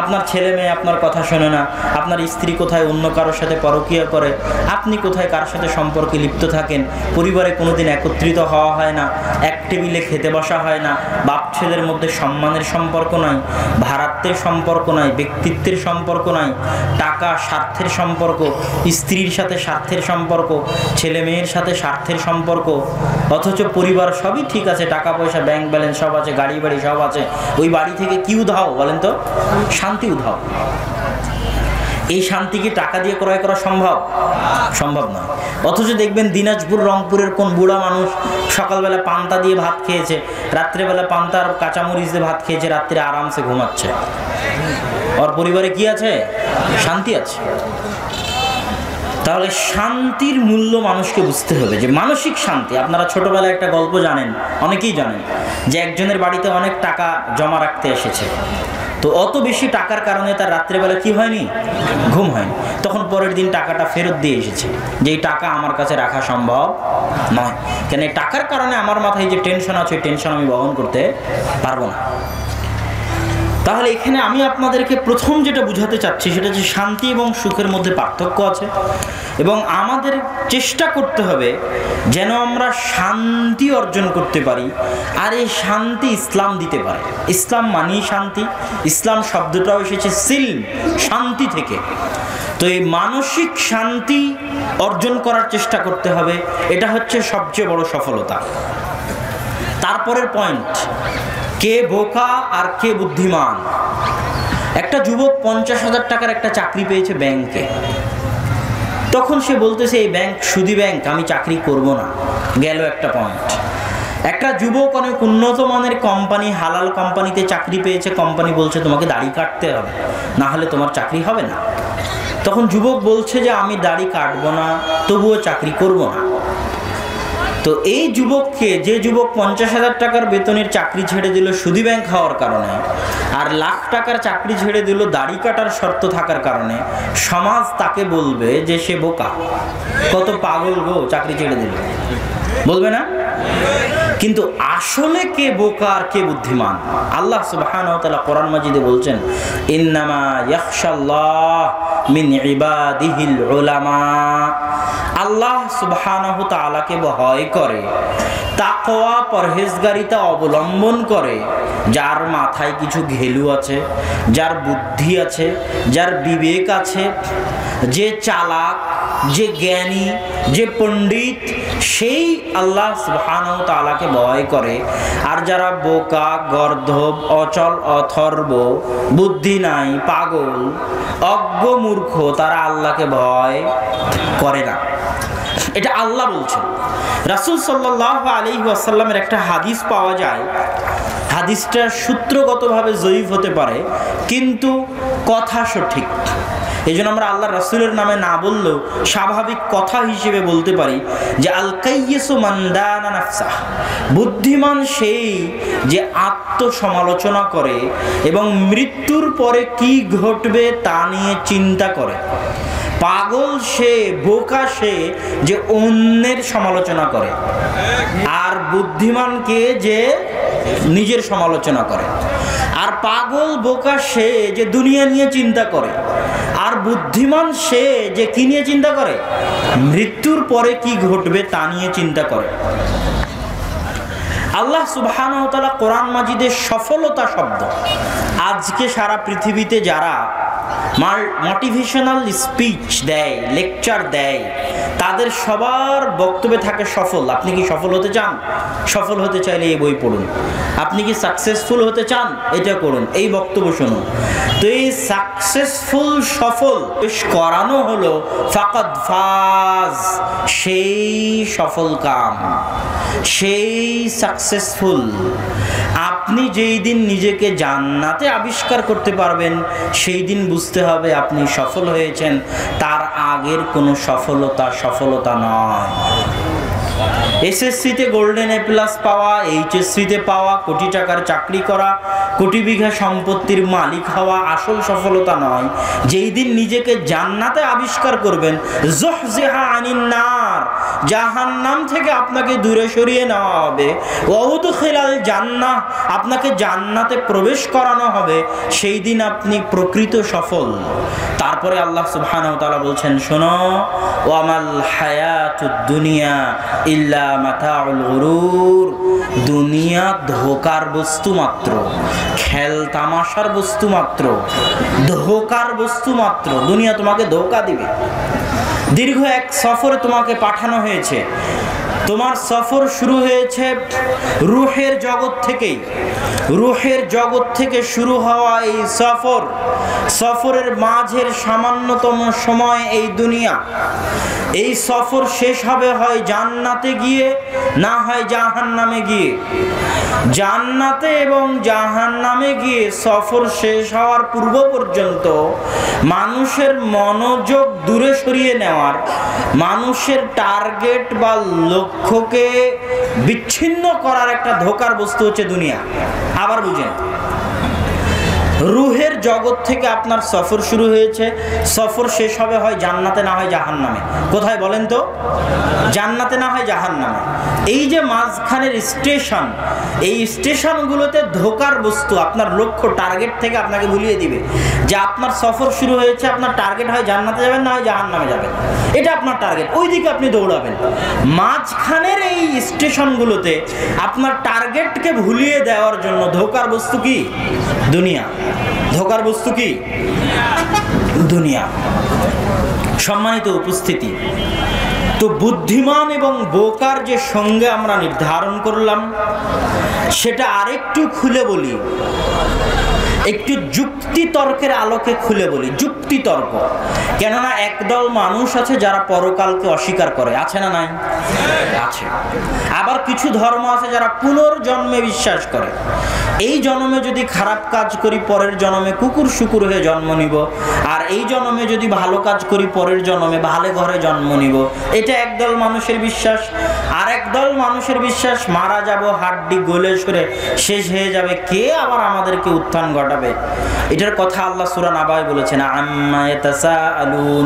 আপনার ছেলে মেয়ে আপনার কথা শোনে না, আপনার স্ত্রী কোথায় অন্য কারোর সাথে পরকীয়া করে, আপনি কোথায় কার সাথে সম্পর্কে লিপ্ত থাকেন, পরিবারে কোনোদিন একত্রিত হওয়া হয় না, এক টেবিলে খেতে বসা হয় না, বাপ ছেলের মধ্যে সম্মানের সম্পর্ক নাই, ভাড়াত্বের সম্পর্ক নাই, ব্যক্তিত্বের সম্পর্ক নাই, টাকা স্বার্থের সম্পর্ক, স্ত্রীর সাথে স্বার্থের সম্পর্ক, ছেলে মেয়ের সাথে স্বার্থের সম্পর্ক, অথচ পরিবার সবই ঠিক আছে, টাকা পয়সা ব্যাংক ব্যালেন্স সব আছে, গাড়ি বাড়ি সব আছে, ওই বাড়ি থেকে কি উধাও বলেন তো? শান্তি উধাও। এই শান্তি কি টাকা দিয়ে ক্রয় করা সম্ভব? সম্ভব নয়। অথচ দেখবেন দিনাজপুর রংপুরের কোন বুড়া মানুষ সকালবেলা পান্তা দিয়ে ভাত খেয়েছে, রাত্রেবেলা পান্তা আর কাঁচামরিচ দিয়ে ভাত খেয়েছে, রাত্রে আরামসে ঘুমাচ্ছে, ওর পরিবারে কি আছে? শান্তি আছে। তাহলে শান্তির মূল্য মানুষকে বুঝতে হবে, যে মানসিক শান্তি। আপনারা ছোটবেলায় একটা গল্প জানেন, অনেকেই জানেন, যে একজনের বাড়িতে অনেক টাকা জমা রাখতে এসেছে, তো অত বেশি টাকার কারণে তার রাত্রেবেলা কি হয়নি? ঘুম হয়নি। তখন পরের দিন টাকাটা ফেরত দিয়ে এসেছে, যে এই টাকা আমার কাছে রাখা সম্ভব নয়, কেন এই টাকার কারণে আমার মাথায় যে টেনশন আছে, ওই টেনশন আমি বহন করতে পারবো না। তাহলে এখানে আমি আপনাদেরকে প্রথম যেটা বুঝাতে চাচ্ছি সেটা হচ্ছে শান্তি এবং সুখের মধ্যে পার্থক্য আছে, এবং আমাদের চেষ্টা করতে হবে যেন আমরা শান্তি অর্জন করতে পারি, আর এই শান্তি ইসলাম দিতে পারে। ইসলাম মানেই শান্তি, ইসলাম শব্দটাও এসেছে সিলম, শান্তি থেকে। তো এই মানসিক শান্তি অর্জন করার চেষ্টা করতে হবে, এটা হচ্ছে সবচেয়ে বড় সফলতা। তারপরের পয়েন্ট, কে বোকা আর কে বুদ্ধিমান। একটা যুবক 50,000 টাকার একটা চাকরি পেয়েছে ব্যাংকে, তখন সে বলতেছে এই ব্যাংক সুদি ব্যাংক, আমি চাকরি করব না। গেল একটা পয়েন্ট। একটা যুবক অনেক উন্নত মানের কোম্পানি, হালাল কোম্পানিতে চাকরি পেয়েছে, কোম্পানি বলছে তোমাকে দাড়ি কাটতে হবে, না হলে তোমার চাকরি হবে না। তখন যুবক বলছে যে আমি দাড়ি কাটবো না, তবুও চাকরি করব না। তো এই যুবককে, যে যুবক 50,000 টাকার বেতনের চাকরি ছেড়ে দিল সুদি ব্যাংক হওয়ার কারণে, আর লাখ টাকার চাকরি ছেড়ে দিল দাড়ি কাটার শর্ত থাকার কারণে, সমাজ তাকে বলবে যে সে বোকা, কত পাগল গো, চাকরি ছেড়ে দিল, বলবে না? কিন্তু আসলে কে বোকা আর কে বুদ্ধিমান, আল্লাহ সুবহানাহু ওয়া তাআলা কোরআন মাজিদে বলছেন, ইন্নামা ইয়াখশাল্লাহ মিন ইবাদিহিল উলামা। আল্লাহ সুবহানাহু ওয়া তাআলাকে ভয় করে, তাকওয়া পরহেজগারিতা অবলম্বন করে, যার মাথায় কিছু ঘেলু আছে, যার বুদ্ধি আছে, যার বিবেক আছে, যে চালাক, যে জ্ঞানী, যে পণ্ডিত, সেই আল্লাহ সুবহানাহু ওয়া তাআলাকে ভয় করে। আর যারা বোকা, গর্ধব, অচল, অথর্ব, বুদ্ধি নাই, পাগল, অজ্ঞ, মূর্খ, তারা আল্লাহকে ভয় করে না। এটা আল্লাহ বলছেন। রাসূল সাল্লাল্লাহু আলাইহি ওয়াসাল্লামের একটা হাদিস পাওয়া যায়, হাদিসটা সূত্রগতভাবে জয়ীফ হতে পারে, কিন্তু কথা সঠিক। এই জন্য আমরা আল্লাহ রাসূলের নামে না বললেও স্বাভাবিক কথা হিসেবে বলতে পারি যে আল কাইয়িসু মান দানা নাফসাহ, বুদ্ধিমান সেই যে আত্মসমালোচনা করে এবং মৃত্যুর পরে কি ঘটবে তা নিয়ে চিন্তা করে। পাগল সে, বোকা সে যে অন্যের সমালোচনা করে, আর বুদ্ধিমানকে যে নিজের সমালোচনা করে। আর পাগল বোকা সে যে দুনিয়া নিয়ে চিন্তা করে, আর বুদ্ধিমান সে যে কি নিয়ে চিন্তা করে? মৃত্যুর পরে কি ঘটবে তা নিয়ে চিন্তা করে। আল্লাহ সুবহানাহু ওয়া তাআলা কোরআন মাজিদের সফলতা শব্দ, আজকে সারা পৃথিবীতে যারা মোটিভেশনাল স্পিচ দেয়, লেকচার দেয়, তাদের সবার বক্তব্যে থাকে সফল। আপনি কি সফল হতে চান? সফল হতে চাইলে এই বই পড়ুন। আপনি কি সাকসেসফুল হতে চান? এটা করুন, এই বক্তব্য শুনুন। তো এই সাকসেসফুল, সফল করানো হলো ফাকাদ ফাজ, সেই সফল কাম, সেই সাকসেসফুল। আপনি যেই দিন নিজেকে জান্নাতে আবিষ্কার করতে পারবেন সেই দিন বুঝতে হবে আপনি সফল হয়েছেন, তার আগের কোনো সফলতা নয়। এসএসসিতে গোল্ডেন এ প্লাস পাওয়া, এইচএসসিতে পাওয়া, কোটি টাকার চাকরি করা, কোটি বিঘা সম্পত্তির মালিক হওয়া আসল সফলতা নয়। যেই দিন নিজেকে জান্নাতে আবিষ্কার করবেন, যুহজিহা আনিন নার, জাহান্নাম থেকে আপনাকে দূরে সরিয়ে নেওয়া হবে, ওয়াউদখিলাল জান্নাহ, আপনাকে জান্নাতে প্রবেশ করানো হবে, সেই দিন আপনি প্রকৃত সফল। তারপরে আল্লাহ সুবহানাহু ওয়া তাআলা বলছেন, শোনো, ওয়ামাল হায়াতুদ দুনিয়া ইল্লা মাতাউল গুরুর, দুনিয়া ধোকার বস্তু মাত্র, খেল তামাশার বস্তু মাত্র, ধোকার বস্তু মাত্র। দুনিয়া তোমাকে ধোকা দিবে। দীর্ঘ এক সফরে তোমাকে পাঠানো হয়েছে, তোমার সফর শুরু হয়েছে রূহের জগৎ থেকেই। রূহের জগৎ থেকে শুরু হওয়া এই সফরের মাঝের সামান্যতম সময় এই দুনিয়া। এই সফর শেষ হবে হয় জান্নাতে গিয়ে, না হয় জাহান্নামে গিয়ে। জান্নাতে এবং জাহান্নামে গিয়ে সফর শেষ হওয়ার পূর্ব পর্যন্ত মানুষের মনোযোগ দূরে সরিয়ে নেওয়ার, মানুষের টার্গেট বা লক্ষ্যকে বিচ্ছিন্ন করার একটা ধোকার বস্তু হচ্ছে দুনিয়া। আবার বুঝেন, রূহের জগৎ থেকে আপনার সফর শুরু হয়েছে, সফর শেষ হবে হয় জান্নাতে, না হয় জাহান্নামে। কোথায় বলেন তো? জান্নাতে না হয় জাহান্নামে। এই যে মাঝখানের স্টেশন, এই স্টেশনগুলোতে ধোকার বস্তু আপনার লক্ষ্য টার্গেট থেকে আপনাকে ভুলিয়ে দিবে যে আপনার সফর শুরু হয়েছে, আপনার টার্গেট হয় জান্নাতে যাবেন, না হয় জাহান্নামে যাবেন। এটা আপনার টার্গেট, ওই দিকে আপনি দৌড়াবেন। মাঝখানের এই স্টেশনগুলোতে আপনার টার্গেটকে ভুলিয়ে দেওয়ার জন্য ধোকার বস্তু কি? দুনিয়া। ধোকার বস্তু কি? দুনিয়া। সম্মানিত উপস্থিতি, তো বুদ্ধিমান এবং বোকার যে সঙ্গে আমরা নির্ধারণ করলাম, সেটা আরেকটু খুলে বলি, একটু যুক্তি তর্কের আলোকে খুলে বলি। যুক্তি তর্ক, কেননা একদল মানুষ আছে যারা পরকালকে অস্বীকার করে, আছে না নাই? আছে। আবার কিছু ধর্ম আছে যারা পুনর্জন্মে বিশ্বাস করে। এই জন্মে যদি খারাপ কাজ করি, পরের জন্মে কুকুর শুকুর হয়ে জন্ম নিব, আর এই জন্মে যদি ভালো কাজ করি, পরের জন্মে ভালো ঘরে জন্ম নিব। এটা একদল মানুষের বিশ্বাস। আর একদল মানুষের বিশ্বাস, মারা যাব, হাড্ডি গলে সরে শেষ হয়ে যাবে, কে আবার আমাদেরকে উত্থান ঘটাবে? এটার কথা আল্লাহ সূরা নাবায় বলেছেন, আম্মা ইয়াতাসাআলুন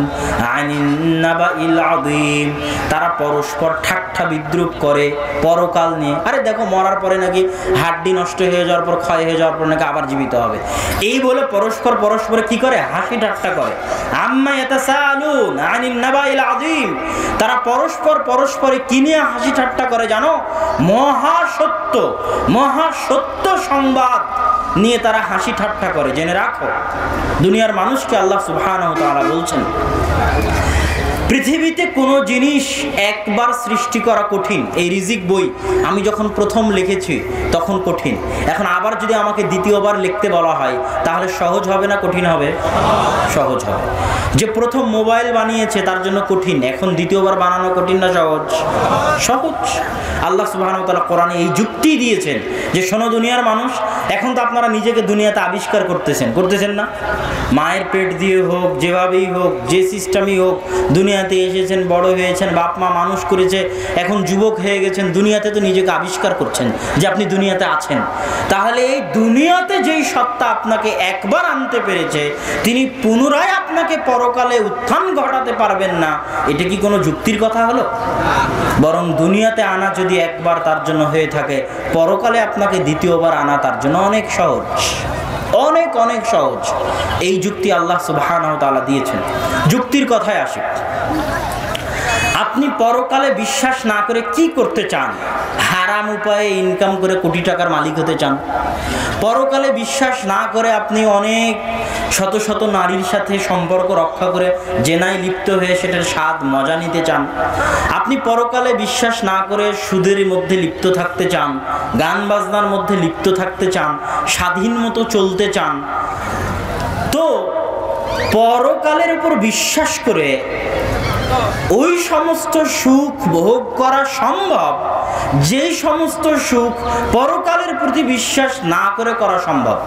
আনিন নাবাইল আযীম। তারা পরস্পর ঠাট্টা বিদ্রূপ করে পরকাল নিয়ে। আরে দেখো, মরার পরে নাকি হাড্ডি নষ্ট হয়ে যাওয়ার পর, ক্ষয় হয়ে যাওয়ার পর নাকি আবার জীবিত হবে। এই বলে পরস্পরে কি করে? হাসি ঠাট্টা করে। আম্মা ইয়াতাসাআলুন আনিন নাবাইল আযীম। তারা পরস্পরে কি নিয়ে হাসি ঠাট্টা করে জানো? মহাসত্য সংবাদ নিয়ে তারা হাসি ঠাট্টা করে। জেনে রাখো, দুনিয়ার মানুষকে আল্লাহ সুবহানাহু ওয়া তাআলা বলছেন, পৃথিবীতে কোনো জিনিস একবার সৃষ্টি করা কঠিন। এই রিজিক বই আমি যখন প্রথম লিখেছি তখন কঠিন। এখন আবার যদি আমাকে দ্বিতীয়বার লিখতে বলা হয়, তাহলে সহজ হবে না কঠিন হবে? সহজ হবে। যে প্রথম মোবাইল বানিয়েছে তার জন্য কঠিন, এখন দ্বিতীয়বার বানানো কঠিন না সহজ? সহজ। আল্লাহ সুবহানাহু ওয়া তাআলা কোরআনে এই যুক্তি দিয়েছেন যে শোনো দুনিয়ার মানুষ, এখন তো আপনারা নিজেকে দুনিয়াতে আবিষ্কার করতেছেন না? মায়ের পেট দিয়ে হোক, যেভাবেই হোক, যে সিস্টেমই হোক, দুনিয়াতে এসেছেন, বড় হয়েছেন, বাপ মা মানুষ করেছে, এখন যুবক হয়ে গেছেন, দুনিয়াতে তো নিজেকে আবিষ্কার করছেন যে আপনি দুনিয়াতে আছেন। তাহলে এই দুনিয়াতে যেই সত্তা আপনাকে একবার আনতে পেরেছে, তিনি পুনরায় আপনাকে পরকালে উত্থান ঘটাতে পারবেন না। এটা কি কোনো যুক্তির কথা হলো? বরং দুনিয়াতে আনা যদি একবার তার জন্য হয়ে থাকে, পরকালে আপনাকে দ্বিতীয়বার আনা তার জন্য অনেক সহজ, অনেক সহজ। এই যুক্তি আল্লাহ সুবহানাহু ওয়া তাআলা দিয়েছেন। যুক্তির কথায় আসে, আপনি পরকালে বিশ্বাস না করে কি করতে চান? হারাম উপায়ে ইনকাম করে কোটি টাকার মালিক হতে চান? পরকালে বিশ্বাস না করে আপনি অনেক শত নারীর সাথে সম্পর্ক রক্ষা করে জেনায় লিপ্ত হয়ে সেটার স্বাদ মজা নিতে চান? আপনি পরকালে বিশ্বাস না করে সুদের মধ্যে লিপ্ত থাকতে চান, গান বাজনার মধ্যে লিপ্ত থাকতে চান, স্বাধীন মতো চলতে চান? তো পরকালের উপর বিশ্বাস করে ওই সমস্ত সুখ ভোগ করা সম্ভব যে সমস্ত সুখ পরকালের প্রতি বিশ্বাস না করে করা সম্ভব।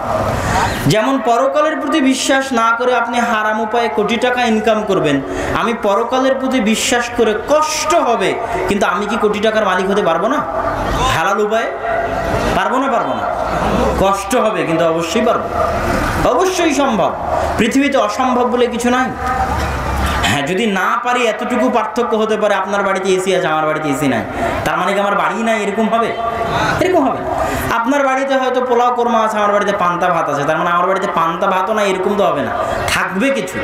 যেমন পরকালের প্রতি বিশ্বাস না করে আপনি হারাম উপায়ে কোটি টাকা ইনকাম করবেন, আমি পরকালের প্রতি বিশ্বাস করে কষ্ট হবে, কিন্তু আমি কি কোটি টাকার মালিক হতে পারবো না? হালাল উপায়ে পারবো না? পারবো না। কষ্ট হবে কিন্তু অবশ্যই পারবো, অবশ্যই সম্ভব। পৃথিবীতে অসম্ভব বলে কিছু নাই। হ্যাঁ, যদি না পারি এতটুকু পার্থক্য হতে পারে, আপনার বাড়িতে এসি আছে, আমার বাড়িতে এসি নাই, তার মানে কি আমার বাড়ি নাই এরকম হবে? এরকম হবে। আপনার বাড়িতে হয়তো পোলাও কোরমা আছে, আমার বাড়িতে পান্তা ভাত আছে, তার মানে আমার বাড়িতে পান্তা ভাতও নাই এরকম তো হবে না, থাকবে কিছু।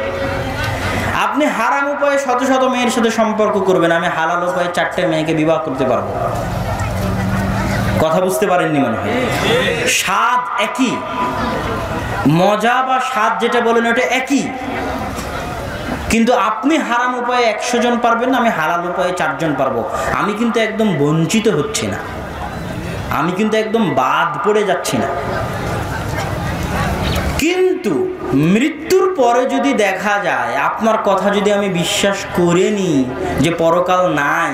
আপনি হারাম উপায়ে শত শত মেয়ের সাথে সম্পর্ক করবেন, আমি হালাল উপায়ে 4টে মেয়েকে বিবাহ করতে পারবো। কথা বুঝতে পারেননি মনে হয়। স্বাদ একই, মজা বা স্বাদ যেটা বলেন ওটা একই, কিন্তু আপনি হারাম উপায়ে 100 জন পারবেন না, আমি হালাল উপায়ে 4 জন পারবো। আমি কিন্তু একদম বঞ্চিত হচ্ছি না, আমি কিন্তু একদম বাদ পড়ে যাচ্ছি না। কিন্তু মৃত্যুর পরে যদি দেখা যায়, আপনার কথা যদি আমি বিশ্বাস করে নিই যে পরকাল নাই,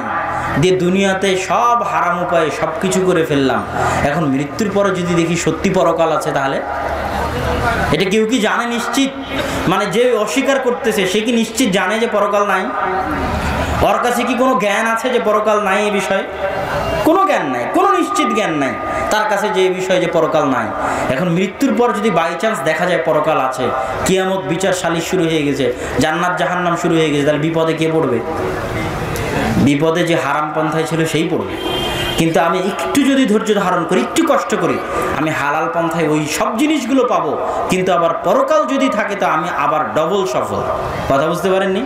যে দুনিয়াতে সব হারাম উপায়ে সব কিছু করে ফেললাম, এখন মৃত্যুর পরে যদি দেখি সত্যি পরকাল আছে, তাহলে এটা কেউ কি জানে নিশ্চিত? মানে যে অস্বীকার করতেছে সে কি নিশ্চিত জানে যে পরকাল নাই? ওর কাছে কি কোনো জ্ঞান আছে যে পরকাল নাই? এই বিষয়ে কোনো জ্ঞান নাই, কোনো নিশ্চিত জ্ঞান নাই তার কাছে যে এই বিষয়ে যে পরকাল নাই। এখন মৃত্যুর পর যদি বাই চান্স দেখা যায় পরকাল আছে, কিয়ামত বিচার সালিশ শুরু হয়ে গেছে, জান্নাত জাহান্নাম শুরু হয়ে গেছে, তাহলে বিপদে কে পড়বে? বিপদে যে হারাম পন্থায় ছিল সেই পড়বে। কিন্তু আমি একটু যদি ধৈর্য ধারণ করি, একটু কষ্ট করি, আমি হালাল পন্থায় ওই সব জিনিসগুলো পাবো, কিন্তু আবার পরকাল যদি থাকে তো আমি আবার ডবল সফল। কথা বুঝতে পারেননি?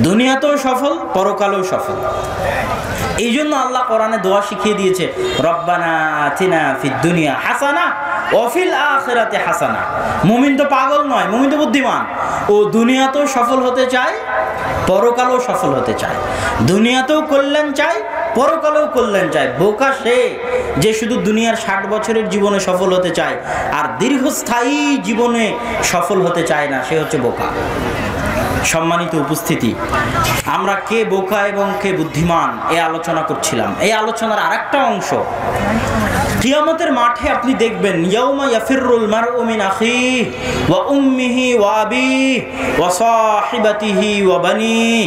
দুনিয়াতেও সফল, পরকালেও সফল। এই জন্য আল্লাহ কোরআনে দোয়া শিখিয়ে দিয়েছে, রব্বানা আতিনা ফিদ দুনিয়া হাসানা ওয়া ফিল আখিরাতি হাসানা। মুমিন তো পাগল নয়, মুমিন তো বুদ্ধিমান। ও দুনিয়াতেও সফল হতে চায়, পরকালেও সফল হতে চায়। দুনিয়াতেও কল্যাণ চায়, পরকালেও কল্যাণ চায়। বোকা সে যে শুধু দুনিয়ার 60 বছরের জীবনে সফল হতে চায় আর দীর্ঘস্থায়ী জীবনে সফল হতে চায় না, সে হচ্ছে বোকা। সম্মানিত উপস্থিতি, আমরা কে বোকা এবং কে বুদ্ধিমান এই আলোচনা করছিলাম। এই আলোচনার আরেকটা অংশ, কিয়ামতের মাঠে আপনি দেখবেন, ইয়াউমা ইয়াফিরুল মারউ মিন আখিহি ওয়া উম্মিহি ওয়া আবিহি ওয়া সাহিবাতিহি ওয়া বানিহি।